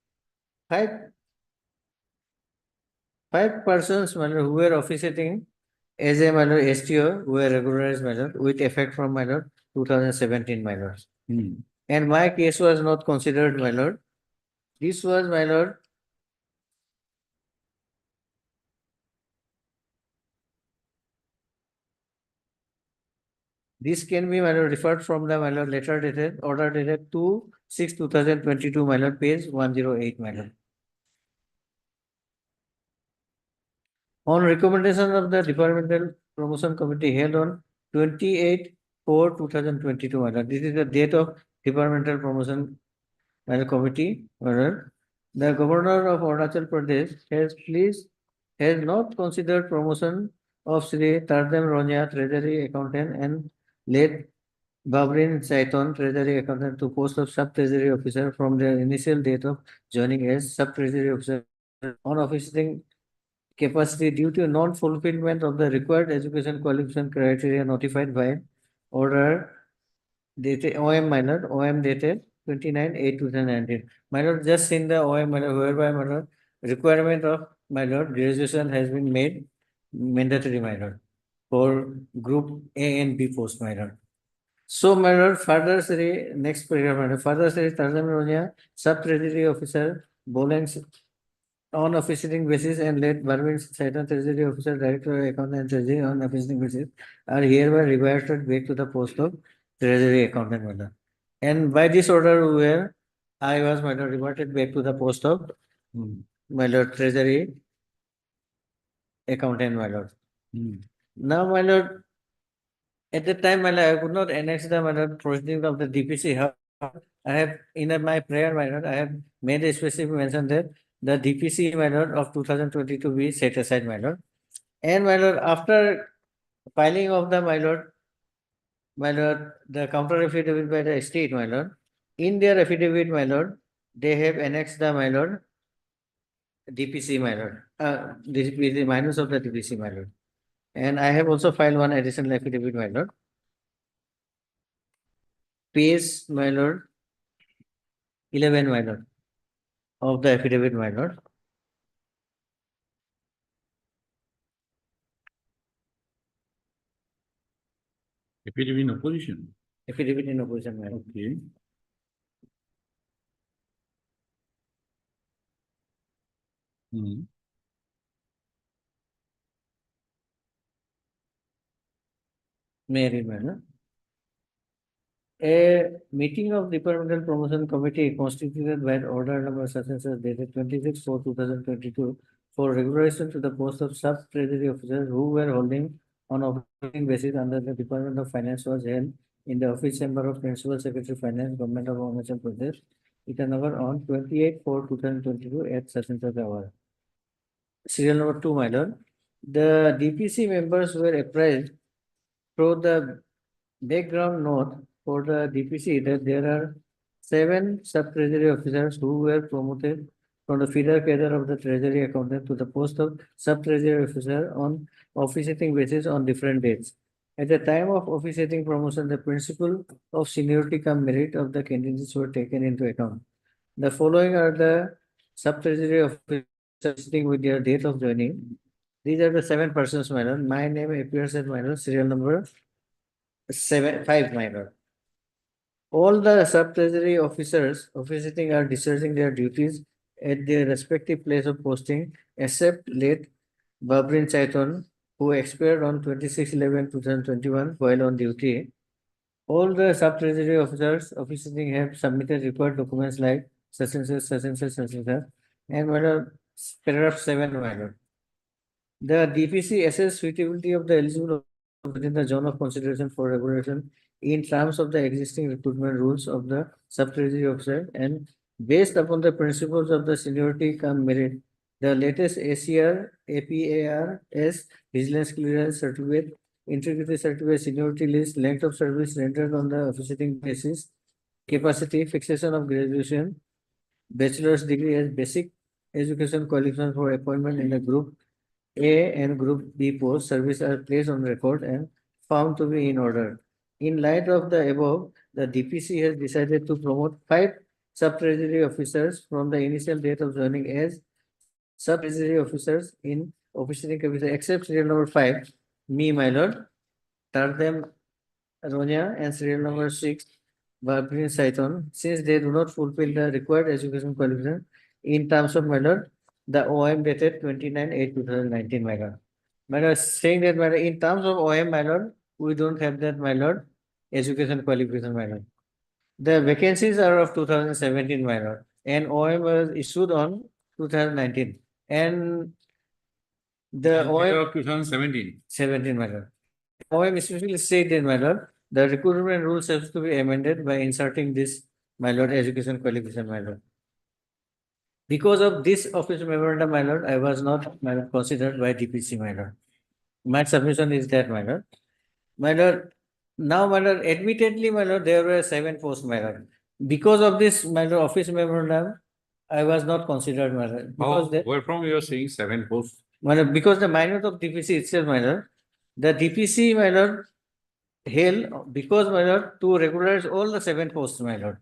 five persons, my lord, who were officiating as a, my lord, STO, were regularized, my lord, with effect from, my lord, 2017, my lord. And my case was not considered, my lord. This was, my lord, this can be, my lord, referred from the, my lord, letter dated, order dated 2/6/2022, my lord, page 108, my lord. On recommendation of the Departmental Promotion Committee held on 28/4/2022, my lord. This is the date of Departmental Promotion Committee, my lord. The Governor of Arunachal Pradesh has not considered promotion of Sri Tardem Ronya, Treasury Accountant, and late Babrin Saiton, Treasury Accountant, to post of Sub-Treasury Officer from their initial date of joining as Sub-Treasury Officer on officiating capacity due to non-fulfillment of the required education qualification criteria notified by order dated OM minor, OM dated 29/8/2019. My lord, just in the OM minor, whereby, my lord, requirement of, my lord, graduation has been made mandatory, my lord, for group A and B post, my lord. So, my lord, further Sri, next paragraph, my lord, further Sri Tarzan Ronya, Sub-Treasury Officer, Bolens, on officiating basis, and late Barwin Saitan, Treasury Officer, Director of Account and Treasury on officiating basis, are hereby reverted back to the post of Treasury Accountant, my lord. And by this order, I was, my lord, reverted back to the post of, my lord, Treasury Accountant, my lord. Now, my lord, at that time, my lord, I could not annex the, my lord, proceeding of the DPC. However, I have, in my prayer, my lord, I have made a specific mention that the DPC, my lord, of 2022 be set aside, my lord. And, my lord, after filing of the, my lord, the counter affidavit by the state, my lord, in their affidavit, my lord, they have annexed the, my lord, DPC, my lord, the minus of the DPC, my lord. And I have also filed one additional affidavit, my lord. Page, my lord, 11, my lord, of the affidavit, my lord. Affidavit in opposition. Affidavit in opposition, my lord. Okay. May I read, my lord? A meeting of Departmental Promotion Committee constituted by order number such and such dated 26/4/2022 for regulation to the post of sub-treasury officers who were holding on operating basis under the Department of Finance was held in the office chamber of Principal Secretary Finance, Government of Arunachal Pradesh, Itanagar on 28/4/2022 at such and such hour. Serial number 2, my lord. The DPC members were apprised through the background note for the DPC that there are 7 sub-treasury officers who were promoted from the feeder cadre of the treasury accountant to the post of sub-treasury officer on officiating basis on different dates. At the time of officiating promotion, the principle of seniority cum merit of the candidates were taken into account. The following are the sub-treasury officers sitting with their date of joining. These are the 7 persons, my lord. My name appears as my lord, serial number 5, my lord. All the sub-treasury officers officiating are discharging their duties at their respective place of posting, except late Babrin Chaitan, who expired on 26/11/2021 while on duty. All the sub-treasury officers officiating have submitted required documents like such and such, such and such, such and such. And paragraph 7, my lord. The DPC assess suitability of the eligible within the zone of consideration for regulation in terms of the existing recruitment rules of the sub-treasury officer and based upon the principles of the seniority cum merit, the latest ACR, APARS, vigilance clearance certificate, integrity certificate, seniority list, length of service rendered on the officiating basis, capacity, fixation of graduation, bachelor's degree as basic education qualification for appointment in the group A and Group B post service are placed on record and found to be in order. In light of the above, the DPC has decided to promote 5 sub-treasury officers from the initial date of joining as sub-treasury officers in officiating capacity, except serial number 5, me, my lord, Tardem Ronya, and serial number 6, Babrin Saiton, since they do not fulfill the required education qualification in terms of my lord, the OM dated 29/8/2019, my lord. My lord, saying that, my lord, in terms of OM, my lord, we don't have that, my lord, education qualification, my lord. The vacancies are of 2017, my lord, and OM was issued on 2019. And the OM of 2017. 17, my lord. OM especially said that, my lord, the recruitment rules have to be amended by inserting this, my lord, education qualification, my lord. Because of this office memorandum, my lord, I was not, my lord, considered by DPC, my lord. My submission is that, my lord. My lord, now, my lord, admittedly, my lord, there were 7 posts, my lord. Because of this, my lord, office memorandum, I was not considered, my lord. Because Where from you are saying 7 posts? my lord, because the minute of DPC itself, my lord, the DPC, my lord, held because, my lord, to regularize all the 7 posts, my lord.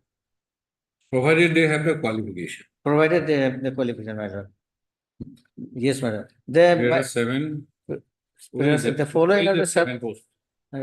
Provided they have the qualification. Provided they have the qualification, my lord. Yes, my lord. There are 7. The following are the 7 posts.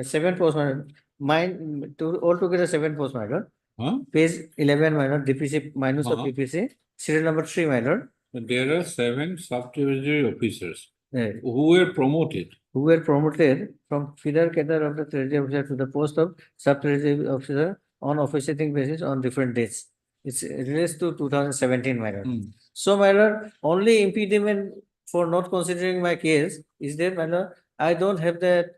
7 posts, my lord. Mine, altogether 7 posts, my lord. Huh? Page 11, my lord, DPC minus of DPC, serial number 3, my lord. There are 7 sub-treasury officers Right. who were promoted. Who were promoted from feeder cadre of the treasury officer to the post of sub-treasury officer on officiating basis on different dates. It's relates to 2017, my lord. So, my lord, only impediment for not considering my case is that, my lord, I don't have the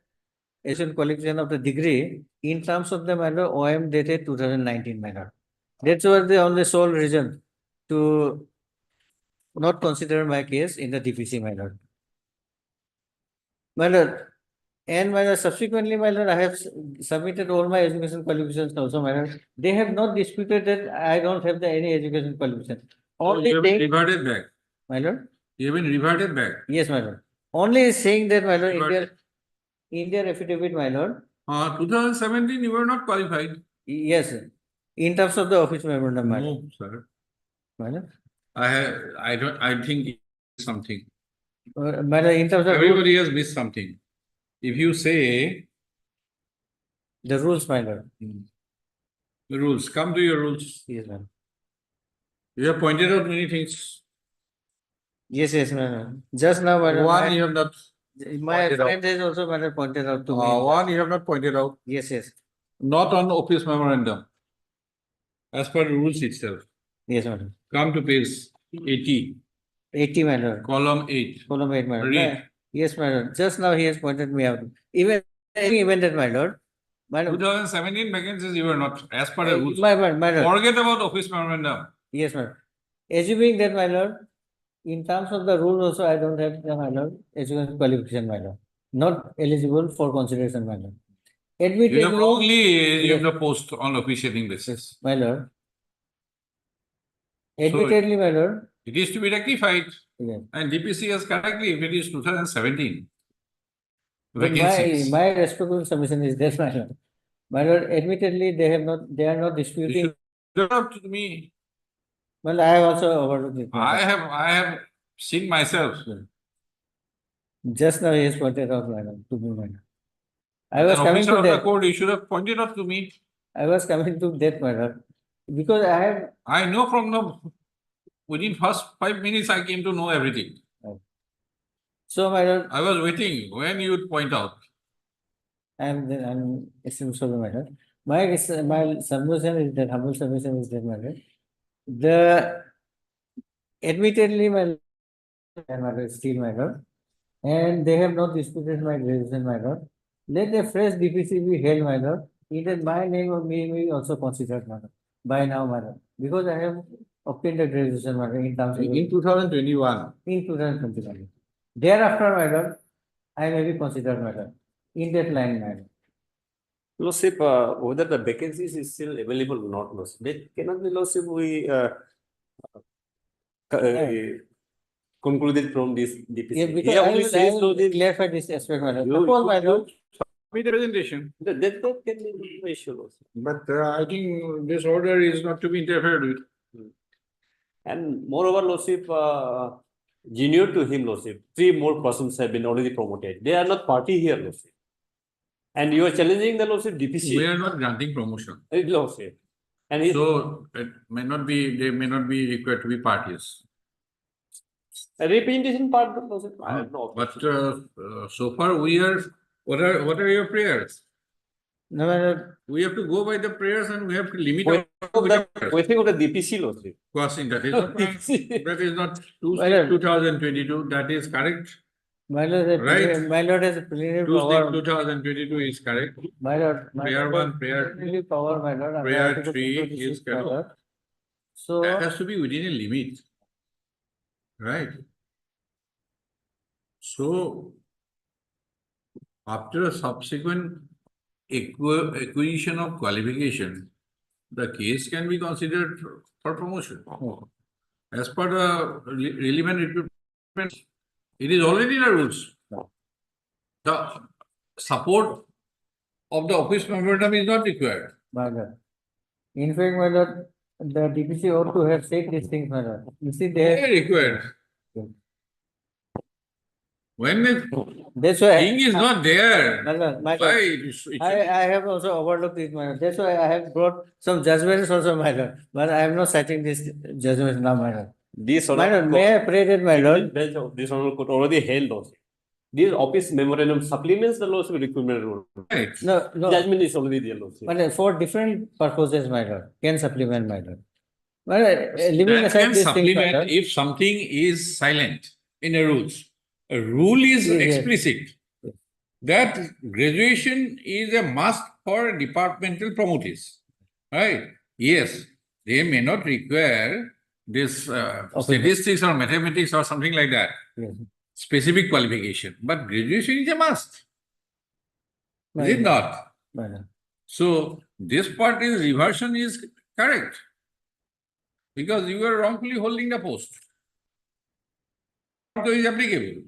education qualification of the degree in terms of the, my lord, OM dated 2019, my lord. That's was the only sole reason to not consider my case in the DPC, my lord. My lord, and my lord, subsequently, my lord, I have submitted all my education qualifications also, my lord. They have not disputed that I don't have any education qualification. Only You have been saying, reverted back. my lord, You have been reverted back. yes, my lord. Only saying that, my lord, in their affidavit, my lord, 2017, you were not qualified. yes, sir. In terms of the office memorandum, my lord. No, sir. My lord. I think something. My lord, in terms of Everybody has missed something. If you say the rules, my lord. the rules, come to your rules. Yes, my lord. You have pointed out many things. Yes, yes, my lord. Just now, my lord, One you have not my pointed out. friend has also, my lord, pointed out to me. One you have not pointed out. Yes, yes. Not on office memorandum. As per the rules itself. Yes, madam. Come to page 80. 80, my lord. column 8. Column 8, my lord. Read. Yes, my lord. Just now he has pointed me out. Even that, my lord. My lord. 2017 vacancies you were not, as per the rules. My lord. Forget about office memorandum. Yes, my lord. Assuming that, my lord, in terms of the rule also, I don't have, my lord, education qualification, my lord. Not eligible for consideration, my lord. You Admittedly, have wrongly yes, assumed the post on officiating basis. my lord. So Admittedly, my lord. it is to be rectified. Yes. And DPC has correctly, if it is 2017. Then Vacancies. my respectful submission is that, my lord. My lord, admittedly, they are not You disputing. should look up to me. Well, I have also overlooked it. my lord. I have seen myself. Just now he has pointed out, madam, to me, madam. I As was an coming officer to of the that. court, you should have pointed out to me. I was coming to that, madam, because I have. I know from the within first 5 minutes I came to know everything. So, madam, I was waiting when you would point out. I'm extremely sorry, madam. My submission is that, humble submission is that, madam. The admittedly, my madam, still, madam, and they have not disputed my graduation, madam. Let a fresh DPC be held, madam. Either my name or me may be also considered, madam, by now, madam, because I have obtained a graduation, madam, in terms of. In 2021. In 2021. Thereafter, madam, I may be considered, madam, in that line, madam. Lordship, whether the vacancies is still available or not, Lordship. They cannot be, Lordship, we concluded from this DPC. Yeah, because Here I only will says to the. clarify this aspect, madam. You- Suppose, madam, With the presentation. That can be no issue, Lordship. But I think this order is not to be interfered with. And moreover, Lordship, junior to him, Lordship, 3 more persons have been already promoted. They are not party here, Lordship. And you are challenging the Lordship DPC. We are not granting promotion. Lordship. And he, So it may not be, they may not be required to be parties. a representation part, Lordship. I have no But objection. so far we are, what are your prayers? no, madam, We have to go by the prayers and we have to limit Waiting our of the, waiting of the DPC, Lordship. crossing. That is not, that is not Madam. 2022. That is correct. my lord, Right. my lord has a plenary Tuesday, power. 2022 is correct. My lord, Prayer lord one, has prayer plenary power, my lord. under prayer Article 3 226, is my correct. lord. So, That has to be within a limit. Right. So after a subsequent acquisition of qualification, the case can be considered for promotion. As per the relevant recruitment, it is already in the rules. The support of the office memorandum is not required. my lord. In fact, my lord, the DPC ought to have said these things, my lord. You see, They are they required. When the that's why. thing is not there, My lord, my why lord. it should- I have also overlooked it, my lord. That's why I have brought some judgments also, my lord. But I am not citing this judgment now, my lord. This My lord, may I pray that, my lord? bench of this honorable court already held, Lordship. This office memorandum supplements the Lordship recruitment rule. right. No, no. Judgment is already there, Lordship. My lord, for different purposes, my lord, can supplement, my lord. My lord, leaving That aside can these things, my supplement lord. if something is silent in a rules. A rule is Yes, yes. explicit. That graduation is a must for departmental promotees. Right? Yes, they may not require this statistics or mathematics or something like that. Yes. Specific qualification, but graduation is a must. My Is it lord, not? my lord. So this part is reversion is correct. Because you are wrongfully holding the post. So is applicable.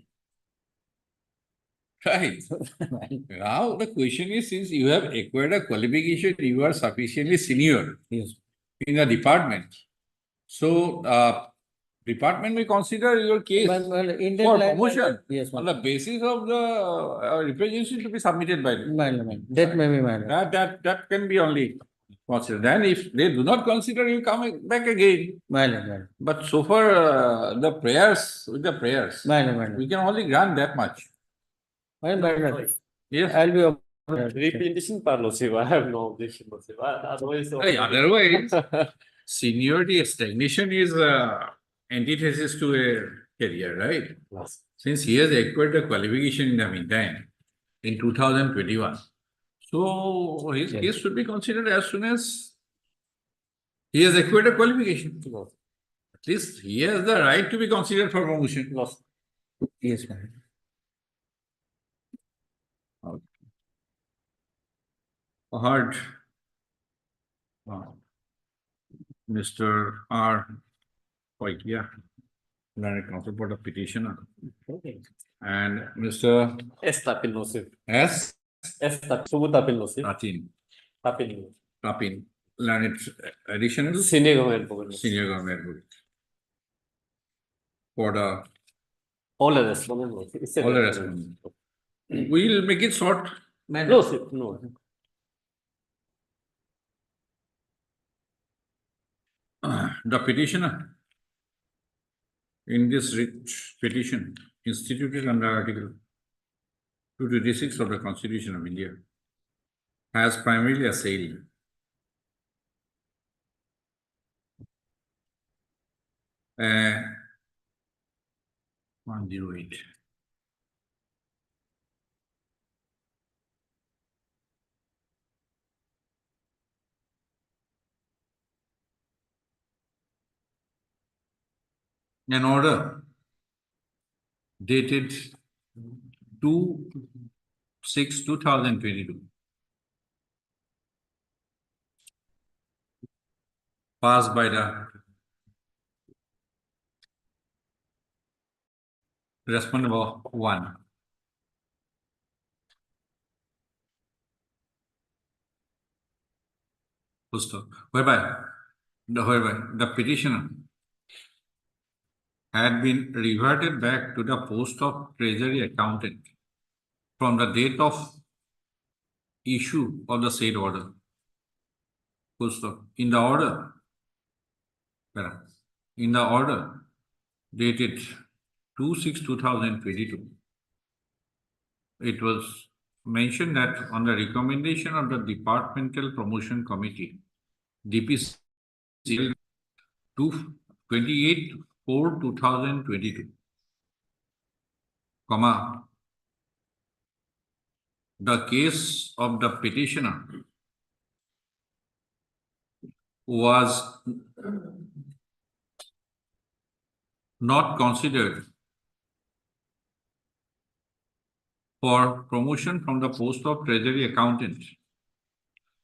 Right. Now the question is, since you have acquired a qualification, you are sufficiently senior Yes. in the department. So department may consider your case In that for line, promotion yes, on the basis of the representation to be submitted by them. my lord. That may be, my lord. That can be only considered. Then if they do not consider, you come back again. My lord, my lord. But so far, the prayers, with the prayers, My lord, my lord. we can only grant that much. My lord. Yes. I'll be. Representation part, Lordship. I have no objection, Lordship. Otherwise, Otherwise, seniority stagnation is antithesis to a career, right? Since he has acquired the qualification in the meantime, in 2021. So his case should be considered as soon as he has acquired a qualification. At least he has the right to be considered for promotion. Yes, ma'am. Heard Mr. R. Poikia, Learned Counsel for the petitioner, and Mr. S. Tapin Nosif. S. Subut Tapin Nosif. Tapin, Learned Additional Senior Government. Senior Government Advocate. For the All the respondents. all the respondents. We'll make it short. No, sir, no. The petitioner in this writ petition instituted under Article 226 of the Constitution of India has primarily assailed uh, 108. An order dated 2/6/2022 passed by the respondent number 1. Whereby the petitioner had been reverted back to the post of Treasury Accountant from the date of issue of the said order. In the order dated 2/6/2022, it was mentioned that on the recommendation of the Departmental Promotion Committee, DPC, 28/4/2022, the case of the petitioner was not considered for promotion from the post of Treasury Accountant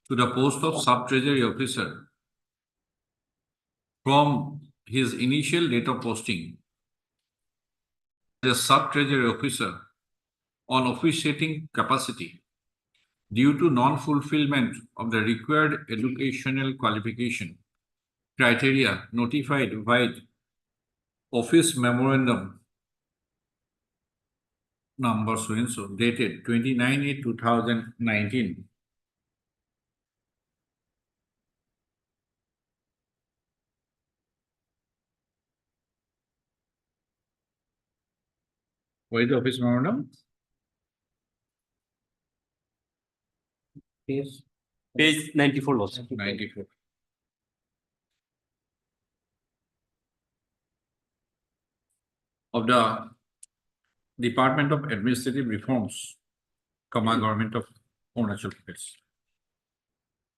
to the post of Sub-Treasury Officer from his initial date of posting as a Sub-Treasury Officer on officiating capacity due to non-fulfillment of the required educational qualification criteria notified by Office Memorandum number so and so dated 29/8/2019. What is the Office Memorandum? Page 94 also. 94. Of the Department of Administrative Reforms, Government of Arunachal Pradesh.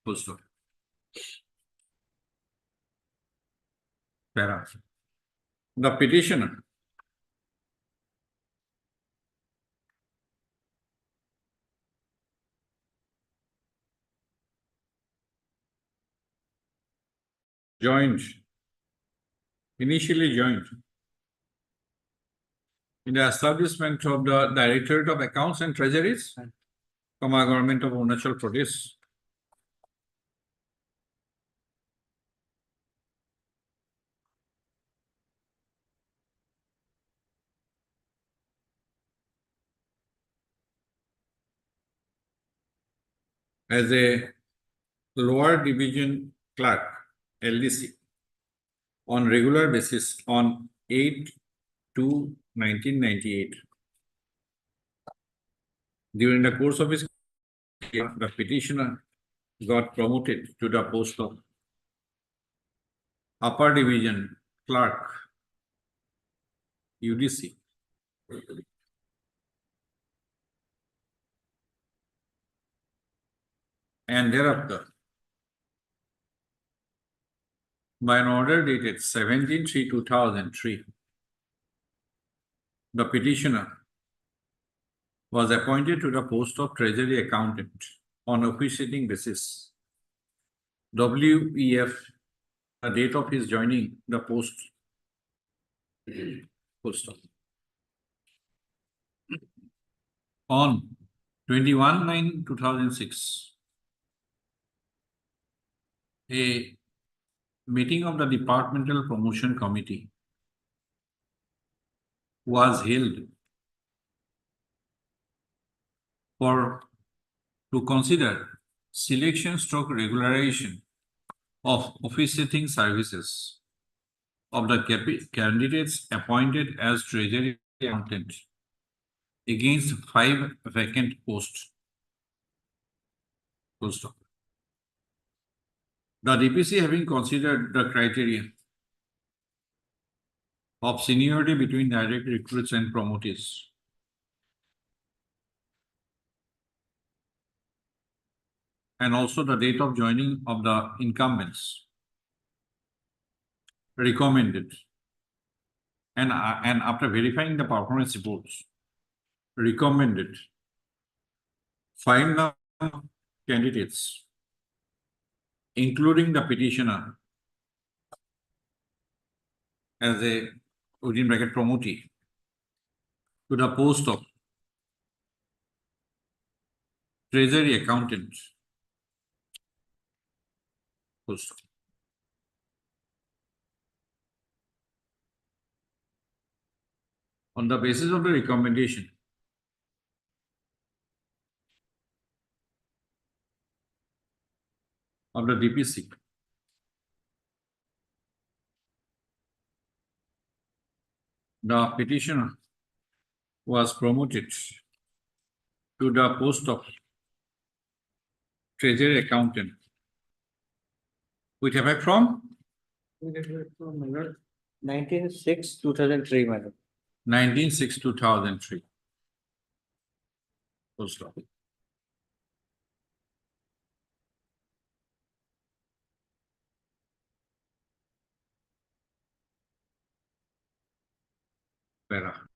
Full stop. Para. The petitioner initially joined in the establishment of the Directorate of Accounts and Treasuries, Government of Arunachal Pradesh. As a lower division clerk, LDC, on regular basis on 8/2/1998. During the course of his career, the petitioner got promoted to the post of upper division clerk UDC. And thereafter, by an order dated 17/3/2003, the petitioner was appointed to the post of Treasury Accountant on officiating basis. WEF, the date of his joining the post. Full stop. On 21/9/2006, a meeting of the Departmental Promotion Committee was held to consider selection stroke regularization of officiating services of the candidates appointed as Treasury Accountant against 5 vacant posts. Full stop. The DPC, having considered the criteria of seniority between direct recruits and promotees, and also the date of joining of the incumbents, recommended, and after verifying the performance reports, recommended 5 candidates, including the petitioner as a within bracket promotee, to the post of Treasury Accountant. Post. On the basis of the recommendation, of the DPC, the petitioner was promoted to the post of Treasury Accountant with effect from 19/6/2003, madam. 19/6/2003. Full stop. Para.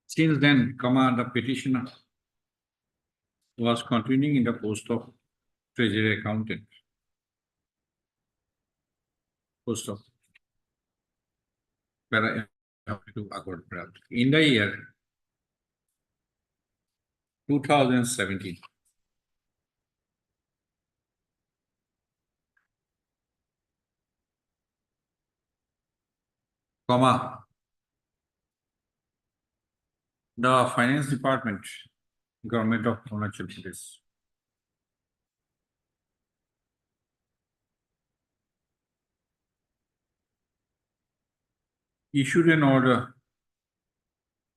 Since then, the petitioner was continuing in the post of Treasury Accountant. Post of in the year 2017. The Finance Department, Government of Arunachal Pradesh, issued an order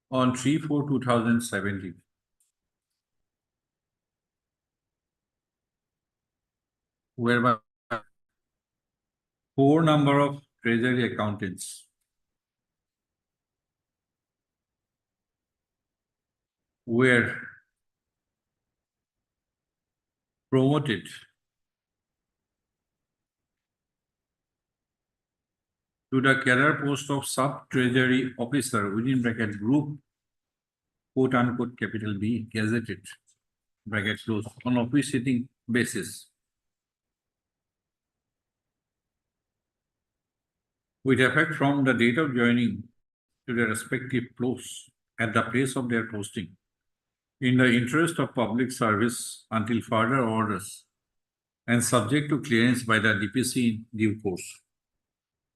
on 3/4/2017 whereby 4 number of Treasury accountants were promoted to the career post of sub-treasury officer within bracket group, quote unquote capital B, gazetted, bracket close, on officiating basis, with effect from the date of joining to their respective posts at the place of their posting, in the interest of public service until further orders, and subject to clearance by the DPC in due course.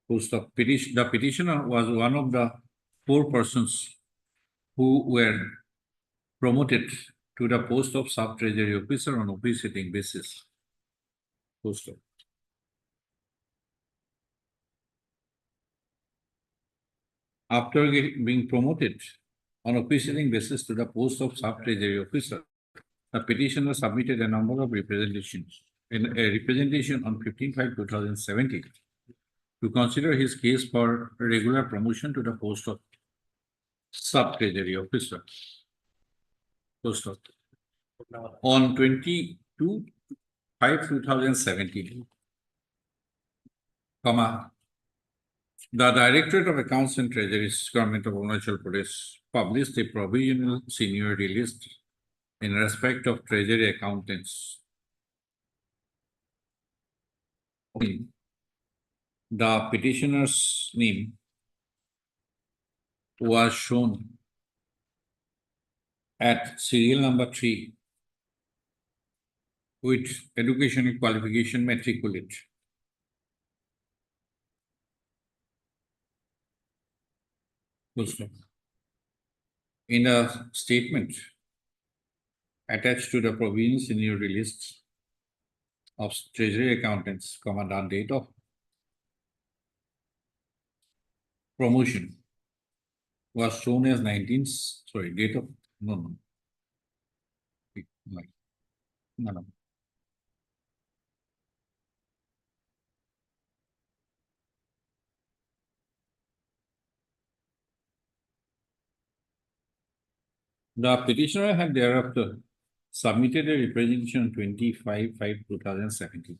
The petitioner was one of the 4 persons who were promoted to the post of sub-treasury officer on officiating basis. Full stop. After being promoted on officiating basis to the post of sub-treasury officer, the petitioner submitted a number of representations in a representation on 15/5/2017 to consider his case for regular promotion to the post of sub-treasury officer. Post of. On 22/5/2017, comma, the Directorate of Accounts and Treasuries, Government of Arunachal Pradesh, published a provisional seniority list in respect of treasury accountants. The petitioner's name was shown at serial number 3 with educational qualification matriculate. Full stop. In a statement attached to the provisional seniority list of treasury accountants, the date of promotion was shown as date of, no. The petitioner had thereafter submitted a representation on 25/5/2017.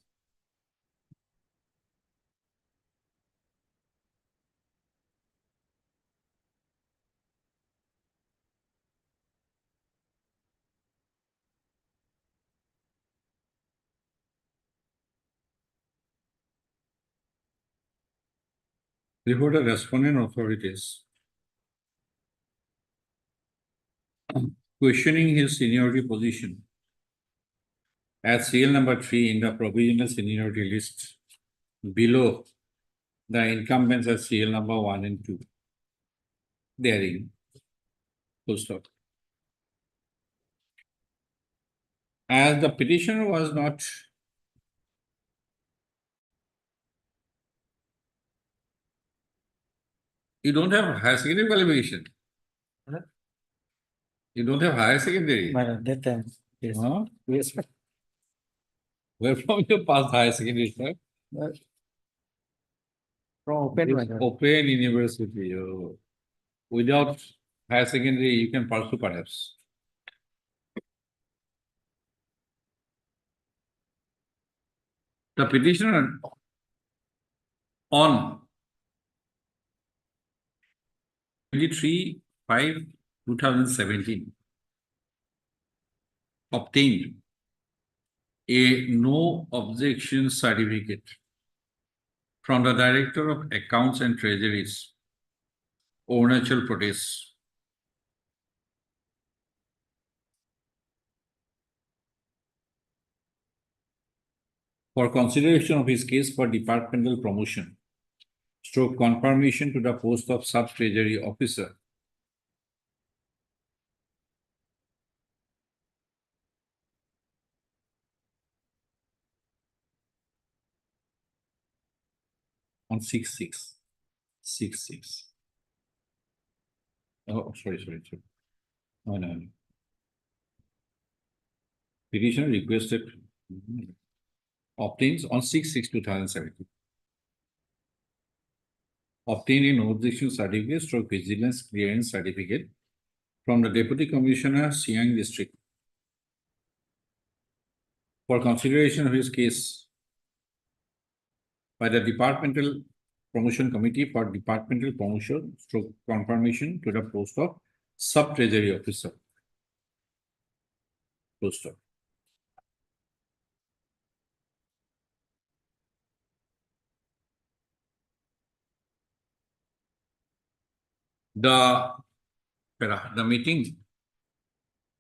Before the respondent authorities questioning his seniority position at serial number 3 in the provisional seniority list below the incumbents at serial number 1 and 2. Therein, full stop. As the petitioner was not you don't have higher secondary qualification. You don't have higher secondary. Madam, that time, yes. Huh? Yes. Where from you passed higher secondary, sir? From open, madam. Open university. Without higher secondary, you can pursue perhaps. The petitioner on 23/5/2017 obtained a no objection certificate from the Director of Accounts and Treasuries, Arunachal Pradesh, for consideration of his case for departmental promotion, stroke confirmation to the post of sub-treasury officer. On 6/6/66. Oh, sorry. No. Petitioner requested obtains on 6/6/2017. Obtain a no objection certificate stroke vigilance clearance certificate from the Deputy Commissioner, Siang District, for consideration of his case by the Departmental Promotion Committee for departmental promotion stroke confirmation to the post of Sub-Treasury Officer. Post. The meeting,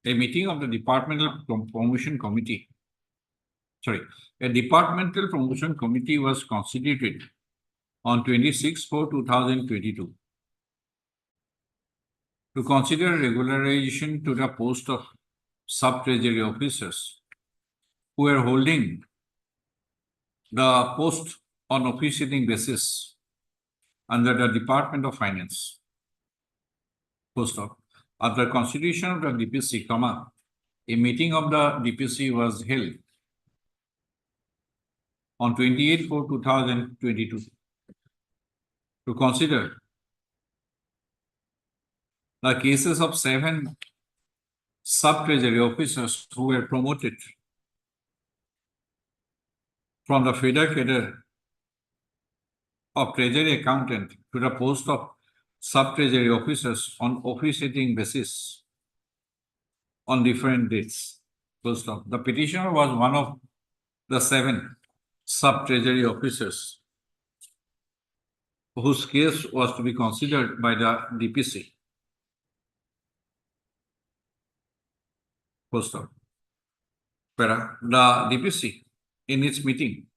a meeting of the Departmental Promotion Committee. A Departmental Promotion Committee was constituted on 26/4/2022 to consider regularization to the post of sub-treasury officers who are holding the post on officiating basis under the Department of Finance. Post of, after constitution of the DPC, comma, a meeting of the DPC was held on 28/4/2022 to consider the cases of 7 sub-treasury officers who were promoted from the federal cadre of treasury accountant to the post of sub-treasury officers on officiating basis on different dates. Full stop. The petitioner was one of the 7 sub-treasury officers whose case was to be considered by the DPC. Full stop. The DPC in its meeting,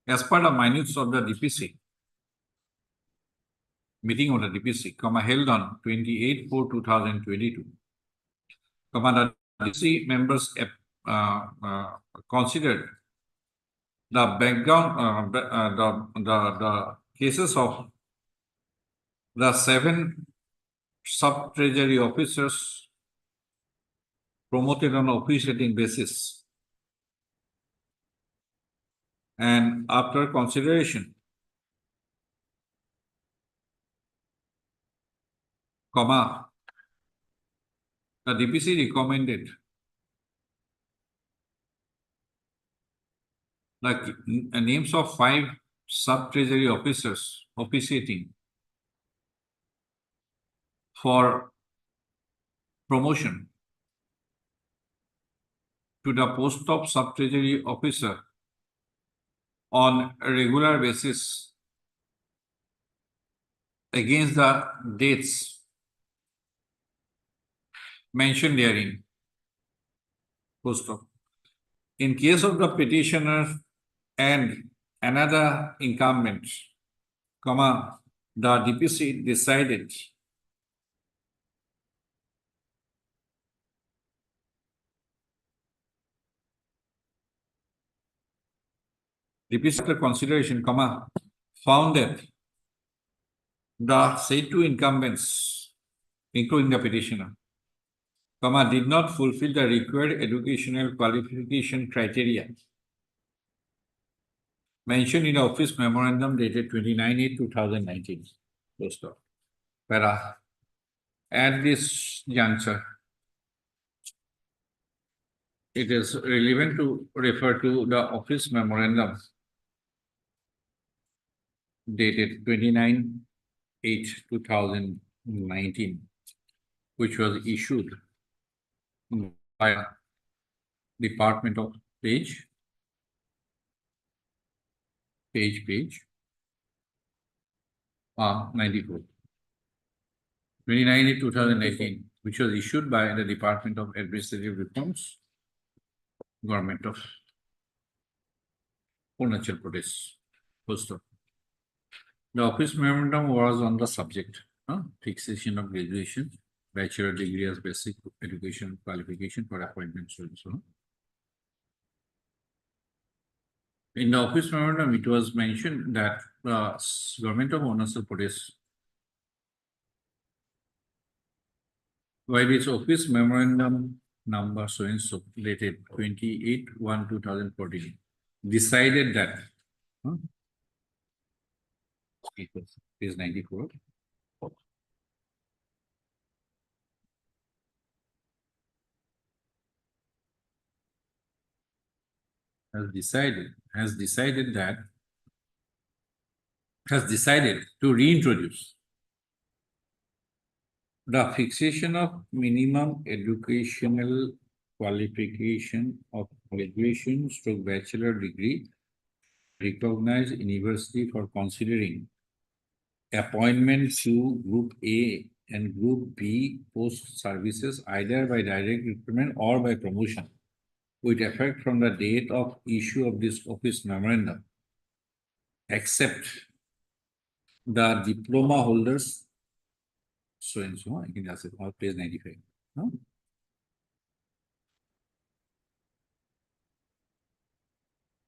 as per the minutes of the DPC, meeting of the DPC, held on 28/4/2022, the DPC members considered the background, the cases of the 7 sub-treasury officers promoted on officiating basis, and after consideration, comma, the DPC recommended the names of 5 sub-treasury officers officiating for promotion to the post of sub-treasury officer on a regular basis against the dates mentioned therein. Post of. In case of the petitioner and another incumbent, comma, the DPC decided DPC after consideration, comma, found that the said 2 incumbents, including the petitioner, comma, did not fulfill the required educational qualification criteria mentioned in the office memorandum dated 29/8/2019. Close stop. At this juncture, it is relevant to refer to the office memorandum dated 29/8/2019, which was issued by Department of page 94. 29/8/2018, which was issued by the Department of Administrative Reforms, Government of Arunachal Pradesh. Full stop. The office memorandum was on the subject, fixation of graduation, bachelor degree as basic education qualification for appointment, so and so on. In the office memorandum, it was mentioned that the government of Arunachal Pradesh, while its office memorandum number so and so dated 28/1/2014, decided that it was page 94. Has decided to reintroduce the fixation of minimum educational qualification of graduation stroke bachelor degree recognized university for considering appointment to Group A and Group B post services either by direct recruitment or by promotion, with effect from the date of issue of this office memorandum, except the diploma holders, so and so, I can just say, on page 95. No?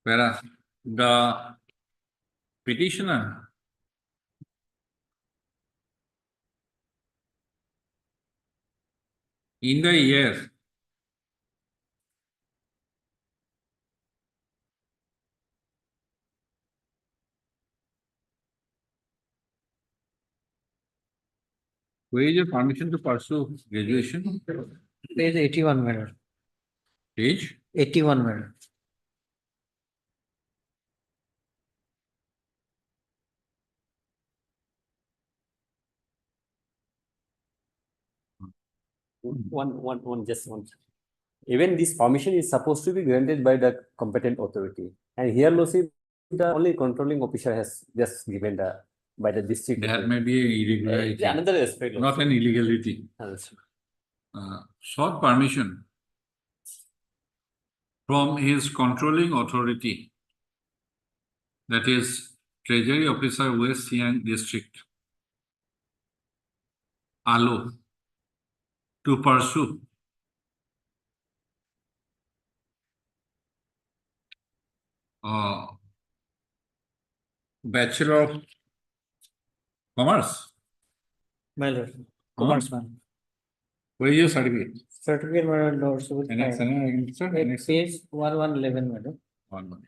Para, the petitioner in the year where is your permission to pursue graduation? Page 81, madam. Page 81, madam. Just one. Even this permission is supposed to be granted by the competent authority. And here, Lucy, the only controlling officer has just given by the district. that may be an irregularity, Another aspect. not an illegality. Sought permission from his controlling authority, that is Treasury Officer West Siang District, ALO, to pursue Bachelor of Commerce. My lord. Commerce, ma'am. Where is your certificate? Certificate, my lord, so with Annex, file. annex, Page 1111, madam. 1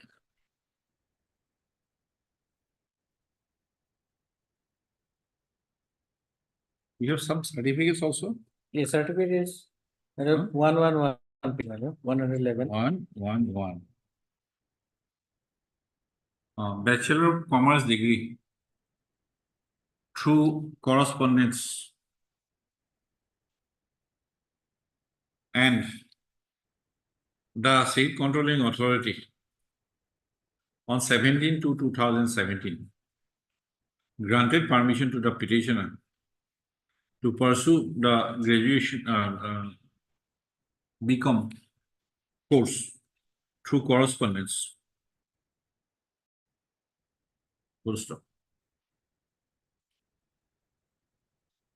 You have some certificates also? The certificate is, madam, 111, madam, 111. 111. Bachelor of Commerce degree through correspondence and the state controlling authority on 17 to 2017 granted permission to the petitioner to pursue the graduation BCom course through correspondence. Full stop.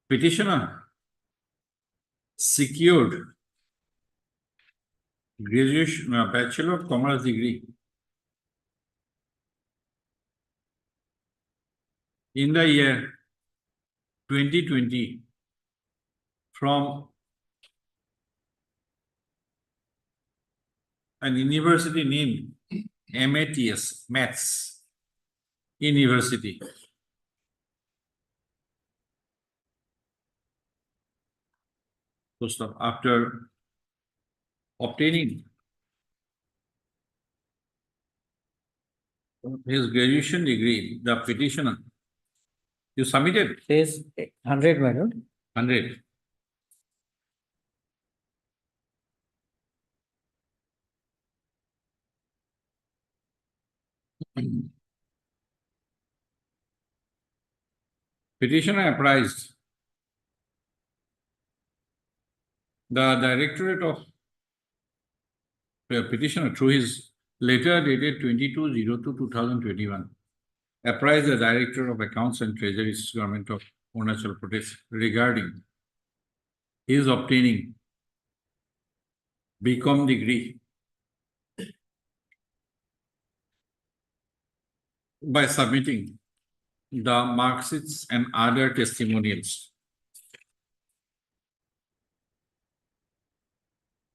Petitioner secured graduation Bachelor of Commerce degree in the year 2020 from an university named MATS, Maths University. Full stop. After obtaining his graduation degree, the petitioner, you submitted Page 100, madam. 100. Petitioner apprised the Directorate of petitioner through his letter dated 22/02/2021 apprised the Director of Accounts and Treasuries, Government of Arunachal Pradesh regarding his obtaining BCom degree by submitting the marksheets and other testimonials.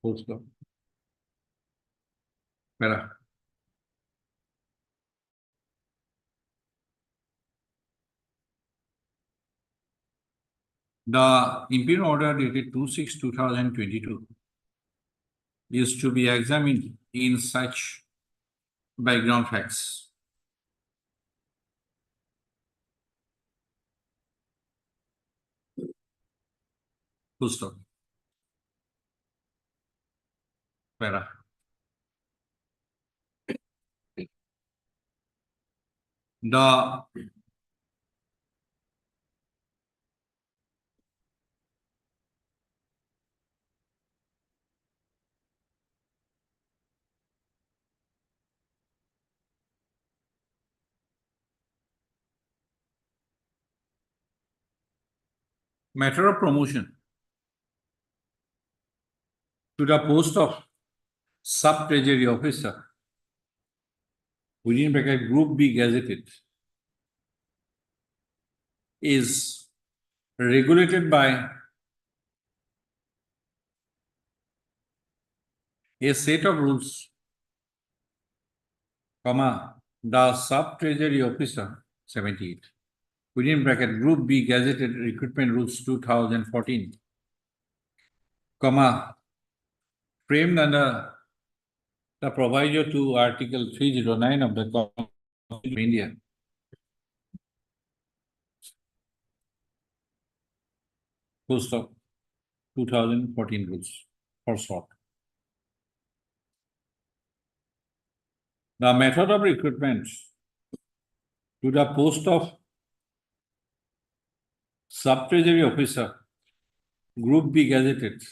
Full stop. Para. The imperial order dated 2/6/2022 is to be examined in such background facts. Full stop. Para. The matter of promotion to the post of Sub-Treasury Officer within bracket group B gazetted is regulated by a set of rules, comma, the sub-treasury officer, 78, within bracket group B gazetted recruitment rules 2014, comma, framed under the proviso to Article 309 of the Constitution of India. Full stop. 2014 rules for short. The method of recruitment to the post of sub-treasury officer, group B gazetted,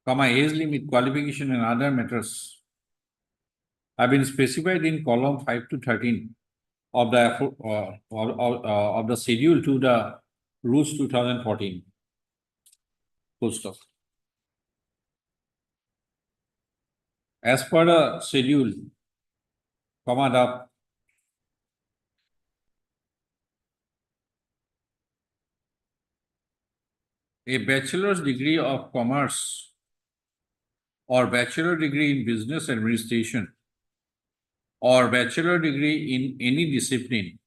comma, age limit, qualification and other matters have been specified in column 5 to 13 of the schedule to the rules 2014. Full stop. As per the schedule, comma, a bachelor's degree of commerce or bachelor degree in business administration or bachelor degree in any discipline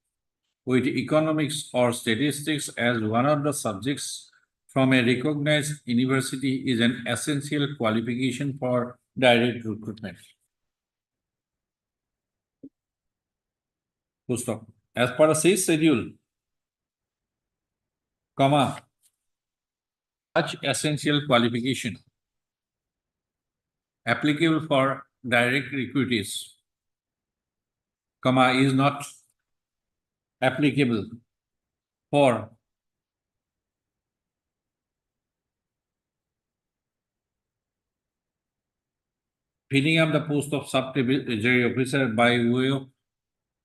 with economics or statistics as one of the subjects from a recognized university is an essential qualification for direct recruitment. Full stop. As per the said schedule, comma, such essential qualification applicable for direct recruitees, comma, is not applicable for filling up the post of sub-treasury officer by way of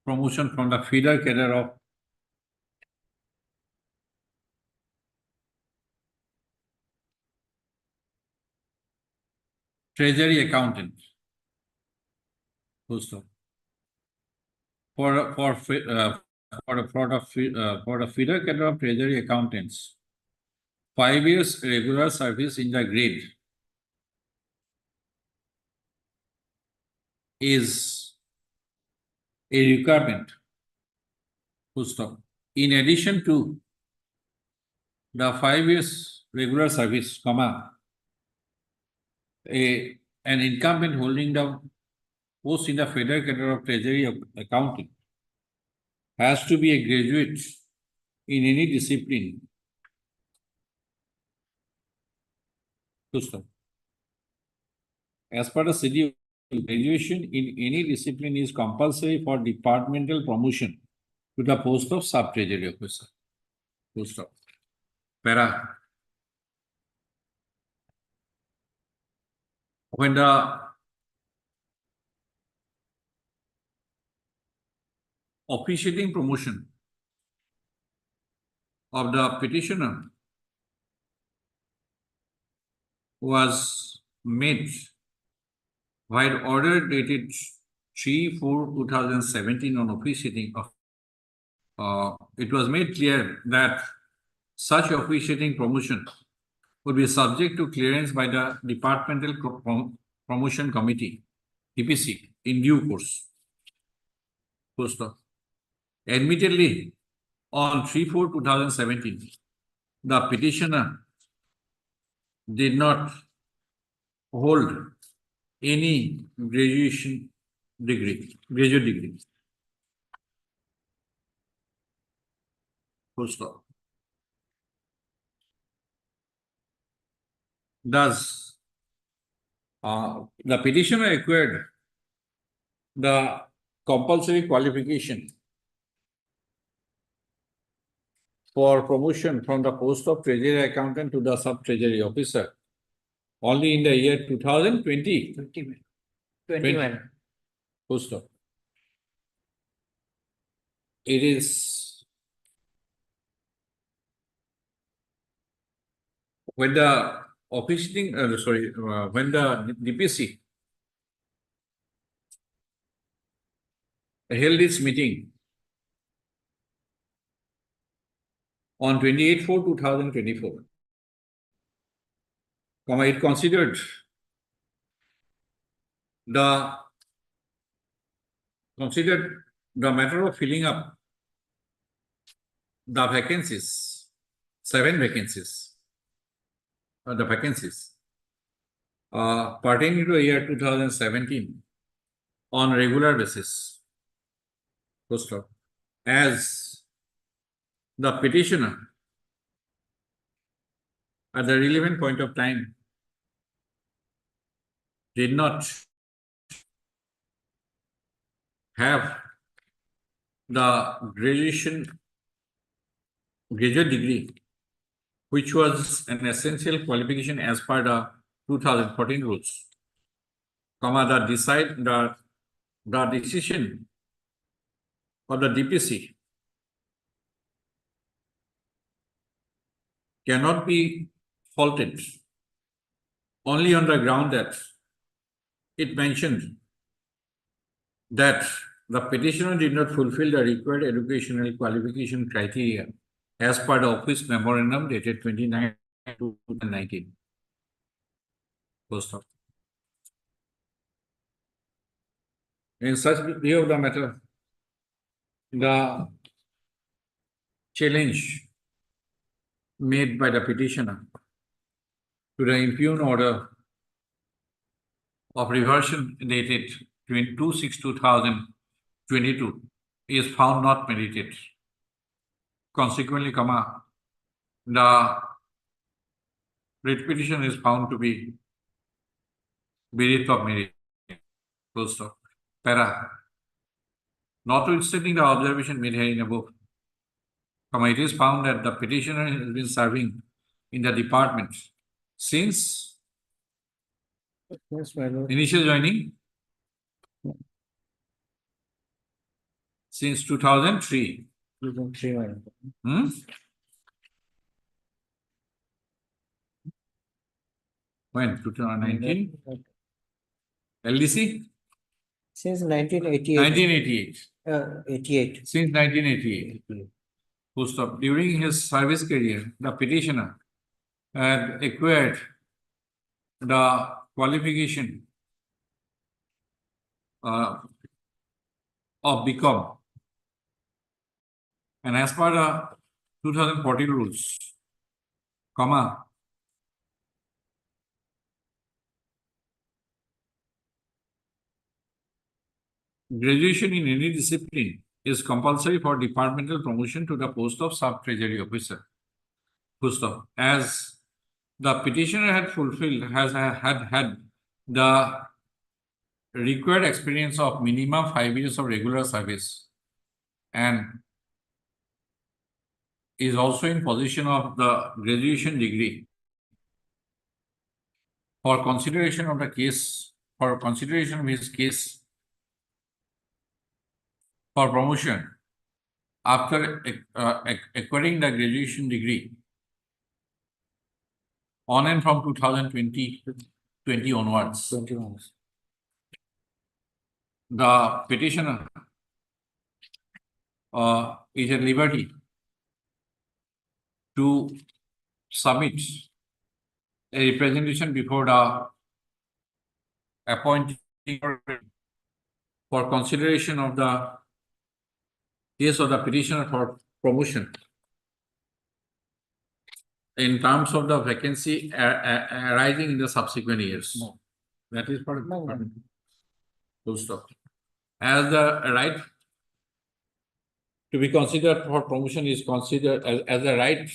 promotion from the feeder cadre of treasury accountant. Full stop. For the feeder cadre of treasury accountants, 5 years regular service in the grade is a requirement. Full stop. In addition to the 5 years regular service, comma, an incumbent holding the post in the federal cadre of treasury accounting has to be a graduate in any discipline. Full stop. As per the schedule, graduation in any discipline is compulsory for departmental promotion to the post of sub-treasury officer. Full stop. Para. When the officiating promotion of the petitioner was made while order dated 3/4/2017 on officiating of it was made clear that such officiating promotion would be subject to clearance by the Departmental Promotion Committee, DPC, in due course. Full stop. Admittedly, on 3/4/2017, the petitioner did not hold any graduate degree. Full stop. Thus, the petitioner acquired the compulsory qualification for promotion from the post of treasury accountant to the sub-treasury officer only in the year 2020. 21. Full stop. It is when the officiating, when the DPC held its meeting on 28/4/2024. It considered the matter of filling up the vacancies, 7 vacancies, pertaining to the year 2017 on regular basis. Full stop. As the petitioner at the relevant point of time did not have the graduate degree, which was an essential qualification as per the 2014 rules, the decision of the DPC cannot be faulted only on the ground that it mentioned that the petitioner did not fulfill the required educational qualification criteria as per the office memorandum dated 29/2019. Full stop. In such view of the matter, the challenge made by the petitioner to the impugn order of reversion dated 22/6/2022 is found not merited. Consequently, the writ petition is found to be bereft of merit. Full stop. Para. Notwithstanding the observation made herein above, it is found that the petitioner has been serving in the department since Yes, my lord. initial joining since 2003. 2003, my lord. Hmm? When? 2019? LDC? Since 1988. 1988. 88. Since 1988. Full stop. During his service career, the petitioner had acquired the qualification of BCom. And as per the 2014 rules, graduation in any discipline is compulsory for departmental promotion to the post of sub-treasury officer. Full stop. As the petitioner had had the required experience of minimum 5 years of regular service and is also in possession of the graduation degree for consideration of his case for promotion after acquiring the graduation degree on and from 2020 onwards. 21. The petitioner is at liberty to submit a representation before the appointing for consideration of the case of the petitioner for promotion in terms of the vacancy arising in the subsequent years. No. That is for No. full stop. As the right to be considered for promotion is considered as a right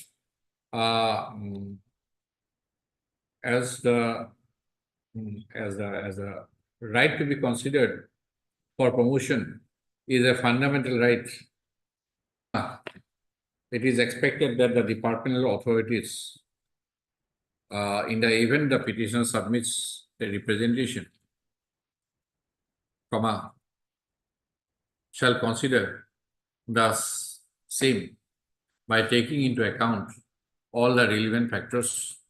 as the right to be considered for promotion is a fundamental right. It is expected that the departmental authorities, in the event the petitioner submits a representation, shall consider the same by taking into account all the relevant factors,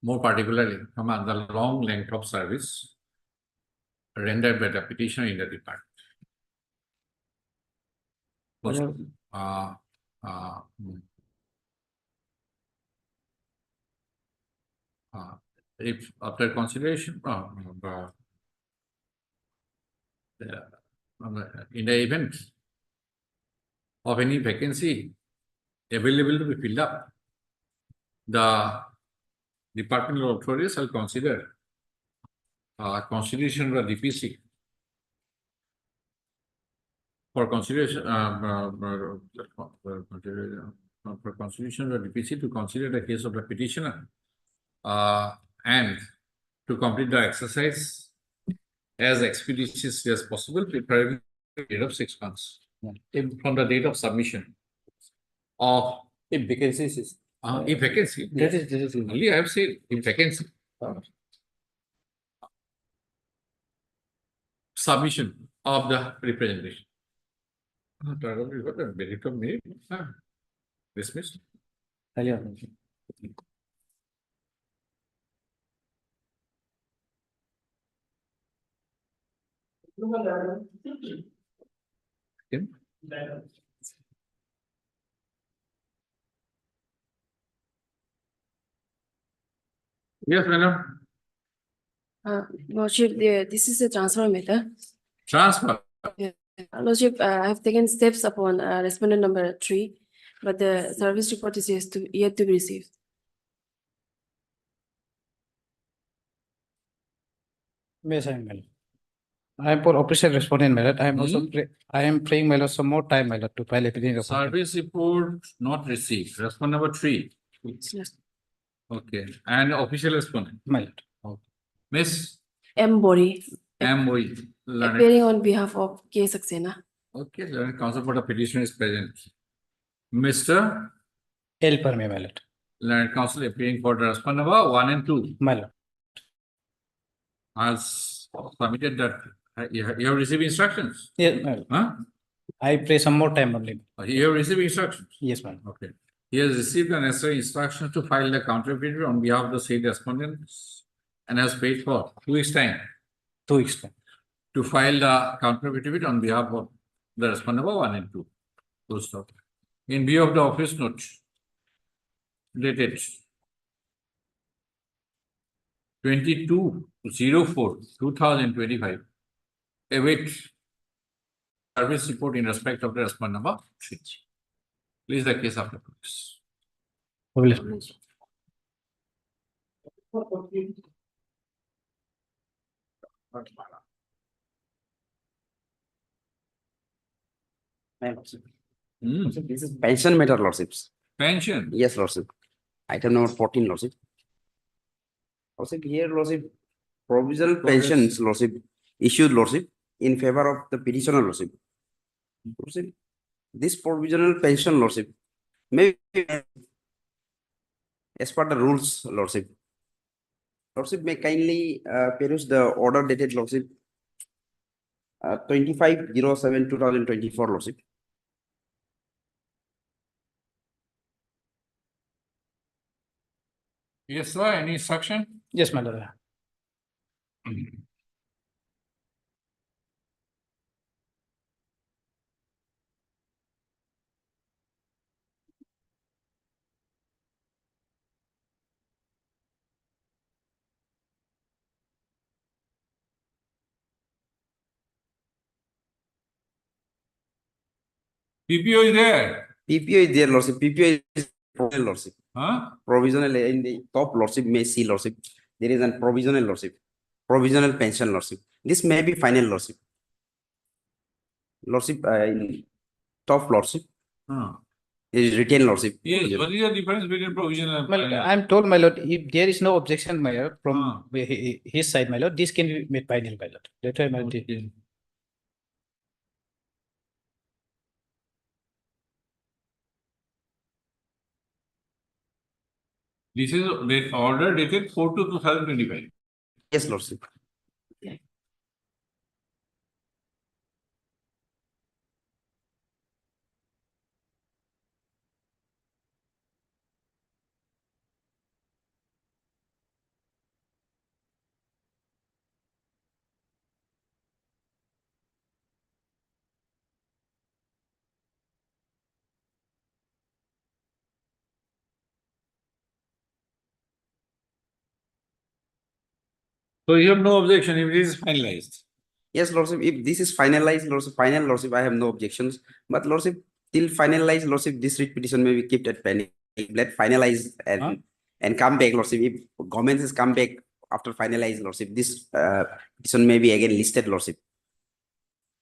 more particularly the long length of service, rendered by the petitioner in the department. Post- uh, hmm. If after consideration, in the event of any vacancy available to be filled up, the departmental authorities shall consider constitution of the DPC for consideration for constitution of the DPC to consider the case of the petitioner and to complete the exercise as expeditiously as possible, preparing a period of 6 months from the date of submission of If vacancies is. if vacancy. That is. Only I have said if vacancy. Submission of the representation. Merit of merit. Dismissed. Okay. Yes, madam. Lordship, this is a transfer matter. Transfer. Lordship, I have taken steps upon respondent number 3, but the service report is yet to be received. Yes, I am, my lord. I am for official respondent, my lord. I am also, I am praying, my lord, some more time, my lord, to file everything. Service report not received. Respondent number 3. Yes. Okay. And official respondent. My lord. Okay. Miss M. Bori, M.O.E. Learned. appearing on behalf of K. Saxena. Okay, learned counsel for the petitioner is present. Mr. L per me, my lord. Learned counsel appearing for the respondent number 1 and 2. My lord. Has submitted that you have received instructions. Yes, my lord. Huh? I pray some more time only. You have received instructions. Yes, ma'am. Okay. He has received the necessary instructions to file the counter affidavit on behalf of the said respondents and has paid for 2 weeks' time 2 weeks time. to file the counter affidavit on behalf of the respondent number 1 and 2. Full stop. In view of the office note dated 22/04/2025, await service report in respect of the respondent number 3. Please the case after police. This is pension matter, lordships. Pension. Yes, lordship. Item number 14, lordship. Lordship, here, lordship, provisional pensions, lordship, issued, lordship, in favor of the petitioner, lordship. Lordship, this provisional pension, lordship, may be as per the rules, lordship. Lordship may kindly peruse the order dated, lordship, 25/07/2024, lordship. Yes, sir. Any instruction? Yes, my lord. PPO is there. PPO is there, lordship. PPO is provisional, lordship. Huh? Provisional in the top, lordship, may see, lordship. There is a provisional, lordship. Provisional pension, lordship. This may be final, lordship. Lordship, in top, lordship. Is retained, lordship. Yes, what is the difference between provisional and Well, final? I am told, my lord, if there is no objection, my lord, from his side, my lord, this can be made final, my lord. That's why, my lord. Okay. This is the order dated 4/2/2025. Yes, lordship. So you have no objection if it is finalized. Yes, Lordship, if this is finalized, Lordship, final, Lordship, I have no objections. But Lordship, till finalized, Lordship, this writ petition may be kept at pending. Let finalize Huh? and come back, Lordship. If government has come back after finalized, Lordship, this petition may be again listed, Lordship.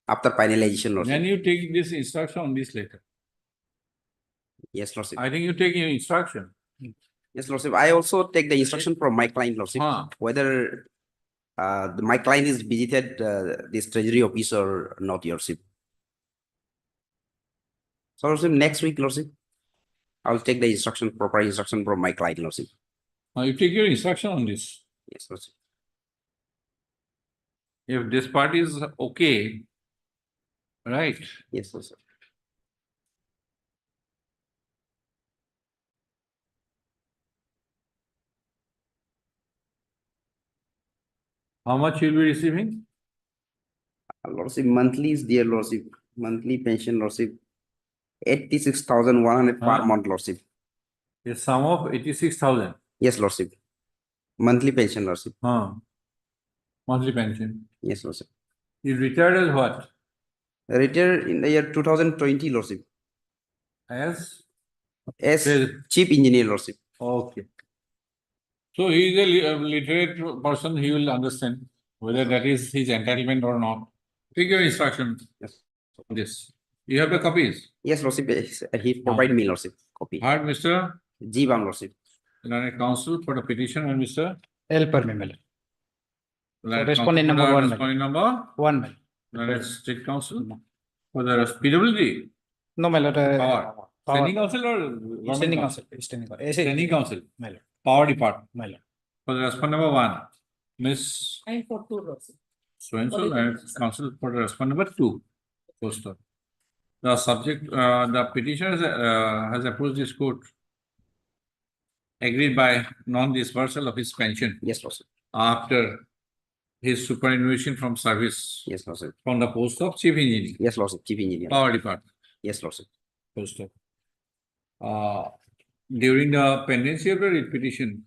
After finalization, Lordship. Then you take this instruction on this later. Yes, Lordship. I think you take your instruction. Yes, Lordship. I also take the instruction from my client, Lordship, whether my client is visited this treasury office or not, Lordship. So, Lordship, next week, Lordship, I'll take the instruction, proper instruction from my client, Lordship. You take your instruction on this. Yes, Lordship. If this part is okay, right? Yes, Lordship. How much you'll be receiving? Lordship, monthly is there, Lordship. Monthly pension, Lordship. 86,100 per month, Lordship. A sum of 86,000. Yes, Lordship. Monthly pension, Lordship. Monthly pension. Yes, Lordship. You retired as what? Retired in the year 2020, Lordship. As Chief Engineer, Lordship. Okay. So he is a literate person, he will understand whether that is his entitlement or not. Take your instruction. Yes. This. You have the copies? Yes, Lordship. He provided me, Lordship, copy. Heard Mr. Jeevam, Lordship. Learned counsel for the petition and Mr. L per me. Learned respondent counsel for number the 1 respondent number 1 mil. Learned state counsel for the PWD. No, my lord. Power. Standing counsel or government Standing counsel? council. Standing counsel. My lord. Power department. My lord. For the respondent number 1, Miss And for 2 also. so-and-so and counsel for the respondent number 2. Poster. The subject, the petitioner has approached this court agreed by non-dispersal of his pension. Yes, Lordship. After his superannuation from service. Yes, Lordship. From the post of chief engineer. Yes, Lordship. Chief Engineer. Power department. Yes, Lordship. Post of. During the pendency of the writ petition,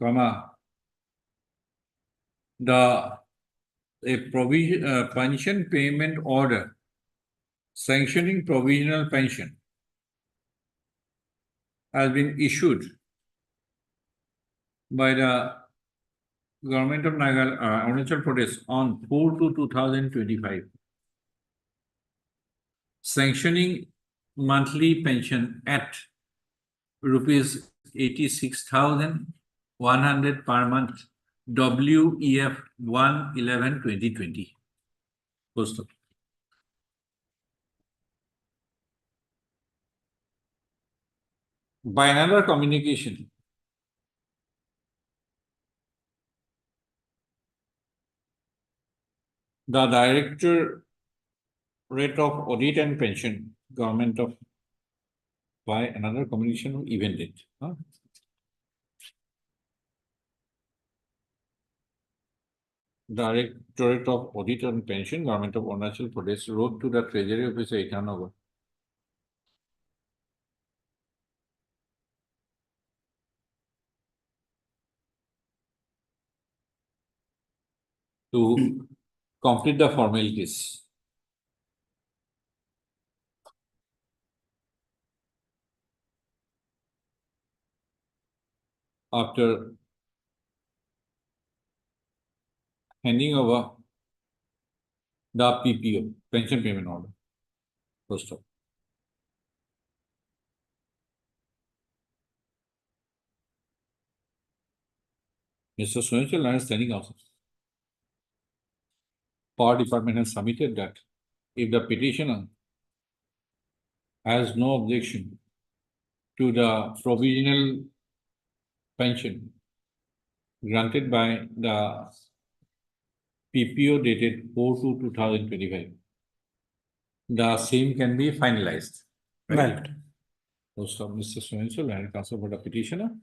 a provision pension payment order sanctioning provisional pension has been issued by the government of Arunachal Pradesh on 4/2/2025, sanctioning monthly pension at rupees 86,100 per month, WEF 1/11/2020. Post of. By another communication, the Directorate of Audit and Pension, Government of, by another communication event date. Directorate of Audit and Pension, Government of Arunachal Pradesh, wrote to the Treasury Officer Itanagar to complete the formalities. After handing over the PPO, pension payment order. First of. Mr. Sunil and standing counsel. Power department has submitted that if the petitioner has no objection to the provisional pension granted by the PPO dated 4/2/2025, the same can be finalized. Right. So Mr. So-and-so, land counsel for the petitioner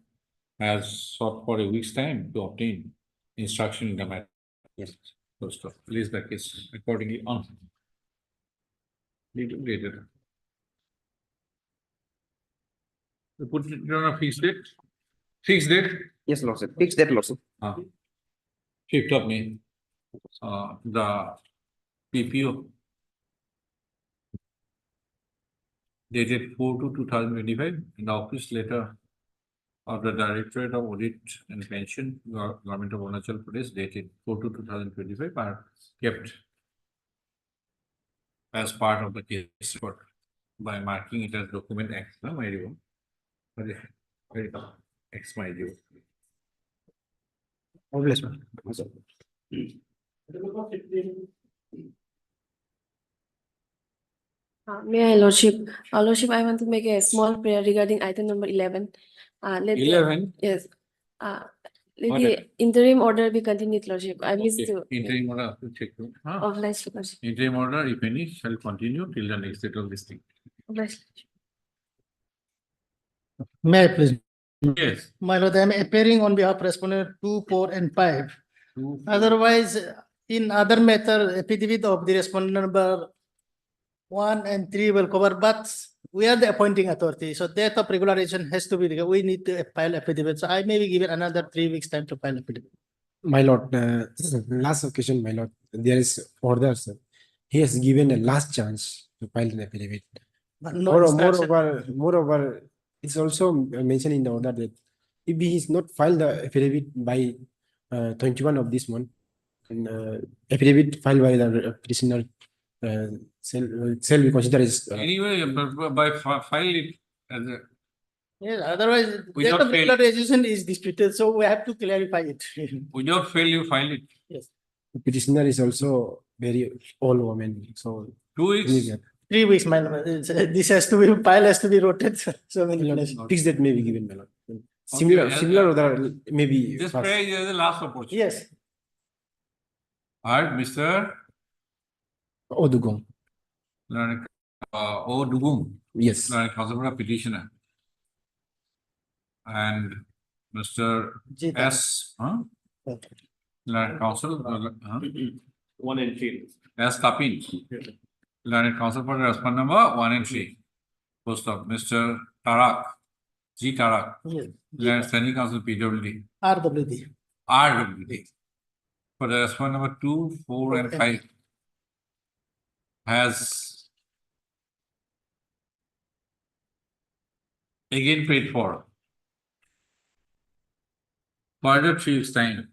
has sought for a week's time to obtain instruction in the matter. Yes. First of, place the case accordingly on. Later. We put it on a fixed date. Fixed date. Yes, Lordship. Fixed date, Lordship. 5th of May. the PPO dated 4/2/2025 in the office letter of the Directorate of Audit and Pension, Government of Arunachal Pradesh, dated 4/2/2025 are kept as part of the case report by marking it as document X, no, my review. X, my review. May I, Lordship, Lordship, I want to make a small prayer regarding item number 11. Let the- 11? Yes. Let What the interim order be continued, Lordship. I wish Okay, to. interim order, to check. Oblige, Lordship. Interim order, if any, shall continue till the next date of this thing. Oblige. May I please? Yes. My lord, I am appearing on behalf of respondent 2, 4, and 5. Otherwise, in other matter, affidavit of the respondent number 1 and 3 will cover, but we are the appointing authority, so date of regularization has to be, we need to file affidavit. So I may be given another 3 weeks time to file affidavit. My lord, last occasion, my lord, there is orders. He has given a last chance to file an affidavit. But no instruction. Moreover, it's also mentioned in the order that if he is not filed the affidavit by 21 of this month, and affidavit filed by the prisoner shall be considered as Anyway, by file it as a, Yes, otherwise, date Without of fail. regularization is disputed, so we have to clarify it. without fail, you file it. Yes, prisoner is also very old woman, so 2 weeks. 3 weeks, my lord. This has to be, file has to be rotated so many places. fix that may be given, my lord. Similar order maybe This fast. prayer is the last opportunity. Yes, Alright, Mr. Odugong. O. Dugum, Yes. Council petitioner. And Mr. Jita. S. Council. 1 and 3. S. Tapin. Council for respondent number 1 and 3. Post of Mr. Tarak. G. Tarak. yes, Standing Council PWD. RWD. RWD. For the respondent number 2, 4, and 5 has again paid for further 3 weeks time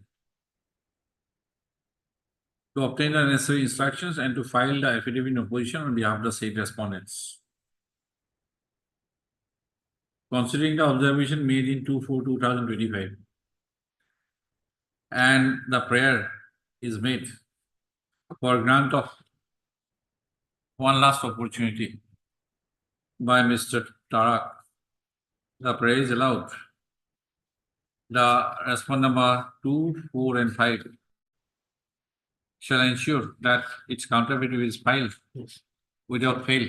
to obtain the necessary instructions and to file the affidavit in opposition on behalf of the said respondents. Considering the observation made in 2/4/2025 and the prayer is made for grant of one last opportunity by Mr. Tarak, the prayer is allowed. The respondent number 2, 4, and 5 shall ensure that its counterfeit is filed without fail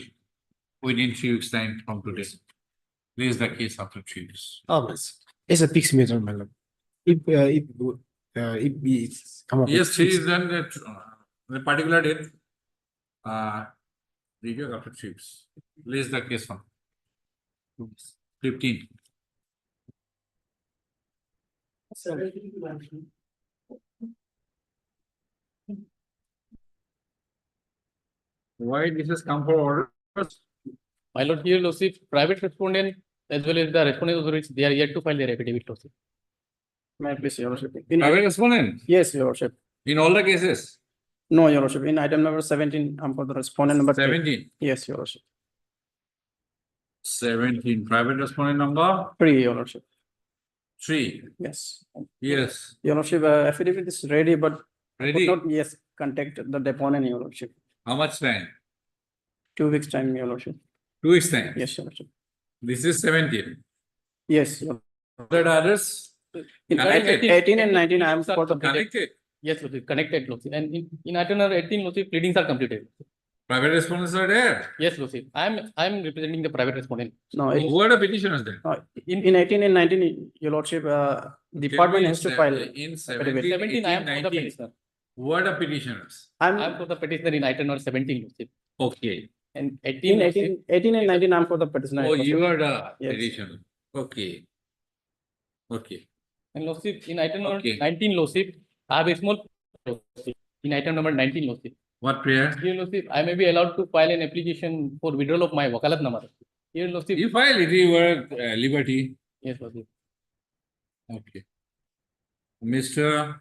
within 3 weeks time from today. This is the case after 3 weeks. It's a fixed measure, my lord. If we come up Yes, with 3 is done at the particular date. Review after 3 weeks. This is the case from 15. Why this has come for order? My lord, here, Lordship, private respondent as well as the respondent authorities, they are yet to file their affidavit, Lordship. May I please, Your Lordship? Private respondent Yes, Your Lordship. in all the cases. No, Your Lordship. In item number 17, I'm for the respondent number 3. 17. Yes, Your Lordship. 17. Private respondent number 3, Your Lordship. 3. Yes. Yes. Your Lordship, affidavit is ready, but Ready? could not, yes, contact the deponent, Your Lordship. How much time? 2 weeks time, Your Lordship. 2 weeks time. Yes, Your Lordship. This is 17. Yes, Your That others In Connected. 18 and 19, I am for the connected. Yes, Lordship, connected, Lordship. And in item number 18, Lordship, pleadings are completed. Private respondents are there. Yes, Lordship. I am representing the private respondent. No, Who are the petitioners there? in 18 and 19, Your Lordship, department has to file. In affidavit. 17, I am 18, for the 19. petitioner. Who are the petitioners? I'm for the petitioner in item number 17, Lordship. Okay. And 18 and 19, I'm for the petitioner. Oh, you are the Yes. petitioner. Okay. Okay. And Lordship, in item number Okay. 19, Lordship, I have a small. in item number 19, Lordship. What prayer? Dear Lordship, I may be allowed to file an application for withdrawal of my wakalat number. Dear Lordship. You file it, you were liberty. Yes, Lordship. Okay. Mr.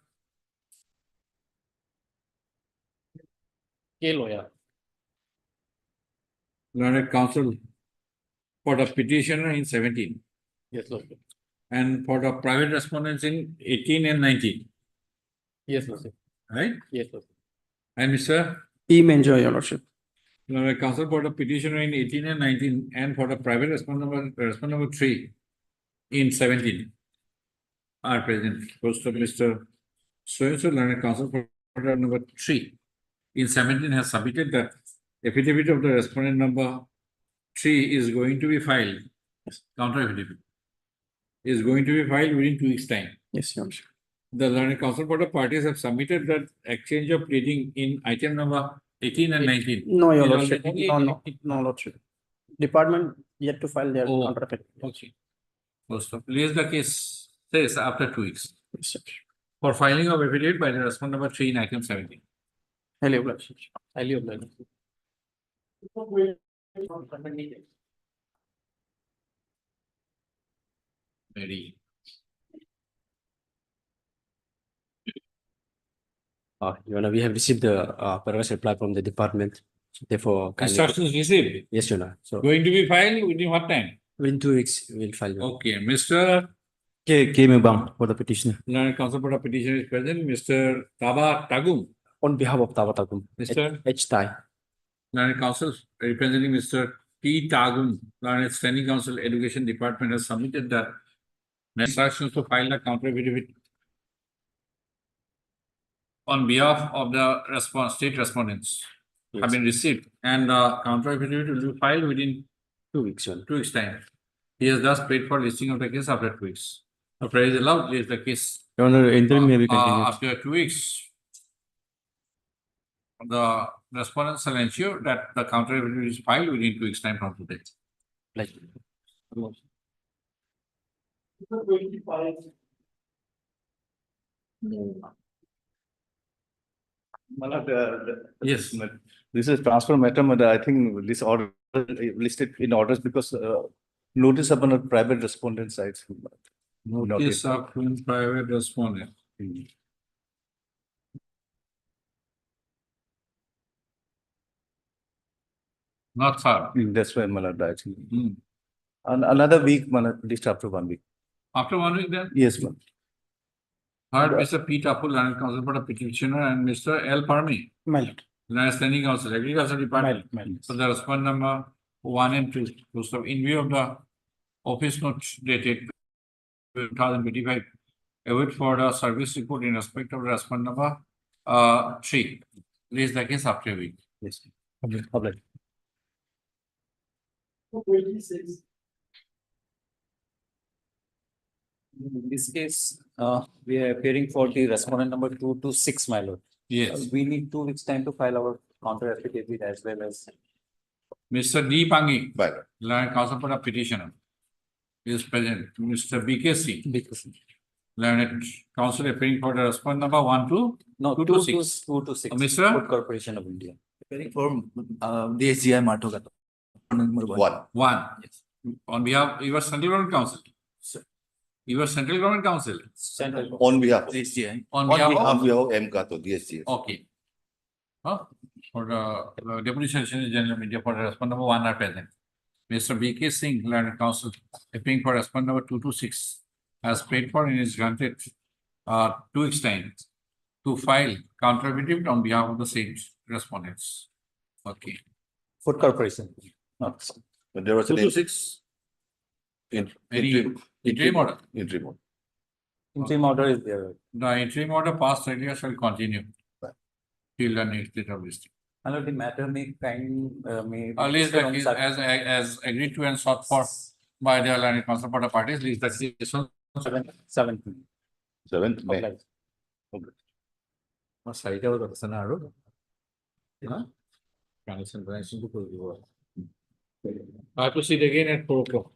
K lawyer. Learned Counsel for the petitioner in 17 Yes, Lordship. and for the private respondents in 18 and 19, Yes, Lordship. right? Yes, Lordship. And Mr. E. Menjo, Your Lordship. Learned Counsel for the petitioner in 18 and 19 and for the private respondent number 3 in 17 are present. First of Mr. So Learned Counsel for the number 3 in 17 has submitted the affidavit of the respondent number 3 is going to be filed. Counter affidavit is going to be filed within 2 weeks' time. Yes, Your Lordship. The learned counsel for the parties have submitted the exchange of pleading in item number 18 and 19. No, Your Is Lordship. already- No, Lordship. Department yet to file their Oh. counter affidavit. Okay. First of, raise the case, says after 2 weeks. Yes, sir. For filing of affidavit by the respondent number 3 in item 17. Highly obliged. Highly obliged. Very. Your Honor, we have received the previous reply from the department. Therefore, Instructions received. yes, Your Honor. So Going to be filed within what time? within 2 weeks, we'll file. Your Honor. Okay, Mr. K. Mubang for the petitioner. Learned counsel for the petitioner is present. Mr. Taba Tagum. On behalf of Tabatagum. Mr. H. Tai. Learned counsel representing Mr. T. Tagum, Learned Standing Counsel Education Department has submitted the instructions to file a counter affidavit on behalf of the state respondents have been received, and counter affidavit will be filed within 2 weeks, Your Honor. 2 weeks' time. He has thus paid for listing of the case after 2 weeks. The prayer is allowed, list the case Your Honor, interim may be continued. after 2 weeks. The respondents shall ensure that the counter affidavit is filed within 2 weeks' time from today. Like, Yes. This is transfer matter, but I think this order listed in orders because notice upon a private respondent side. Notice of private respondent. Not far. That's why Malad actually. Hmm. And another week, Malad, at least after 1 week. After 1 week then? Yes, ma'am. Third, Mr. P. Tapul, Learned Counsel for the petitioner, and Mr. L. Parmi, my lord. Learned Standing Counsel, Agriculture Department. My lord. So the respondent number 1 and 2. So in view of the office notes dated 2025, await for the service report in respect of the respondent number 3. Raise the case after a week. Yes. Obliged. In this case, we are appearing for the respondent number 226, my lord. Yes. We need 2 weeks time to file our counter affidavit as well as. Mr. D. Pangi, Bye. Learned Counsel for the petitioner, is present. Mr. BKC, Learned Counsel appearing for the respondent number 1 to No, 226. 226. Mr. Food Corporation of India. Appearing for the SGI Matogata. Number 1. 1. On behalf, you are Central Government Council. You are Central Government Council. Central. On behalf of. SGI. On behalf of. of M. Kato, DSGS. Okay. Huh? For the Deputy Solicitor General of India for the respondent number 1 are present. Mr. B.K. Singh, Learned Counsel, appearing for respondent number 226, has paid for and is granted 2 weeks time to file counter affidavit on behalf of the same respondents. Okay. Food Corporation. But there was an 226. Interim order. Interim order. Interim order is there. The interim order passed earlier shall continue till the next date of listing. My lord, the matter may may. List the case as agreed to and sought for by the Learned Counsel for the parties. List the case on 7th. 7th May. Obliged. I proceed again at 4 o'clock.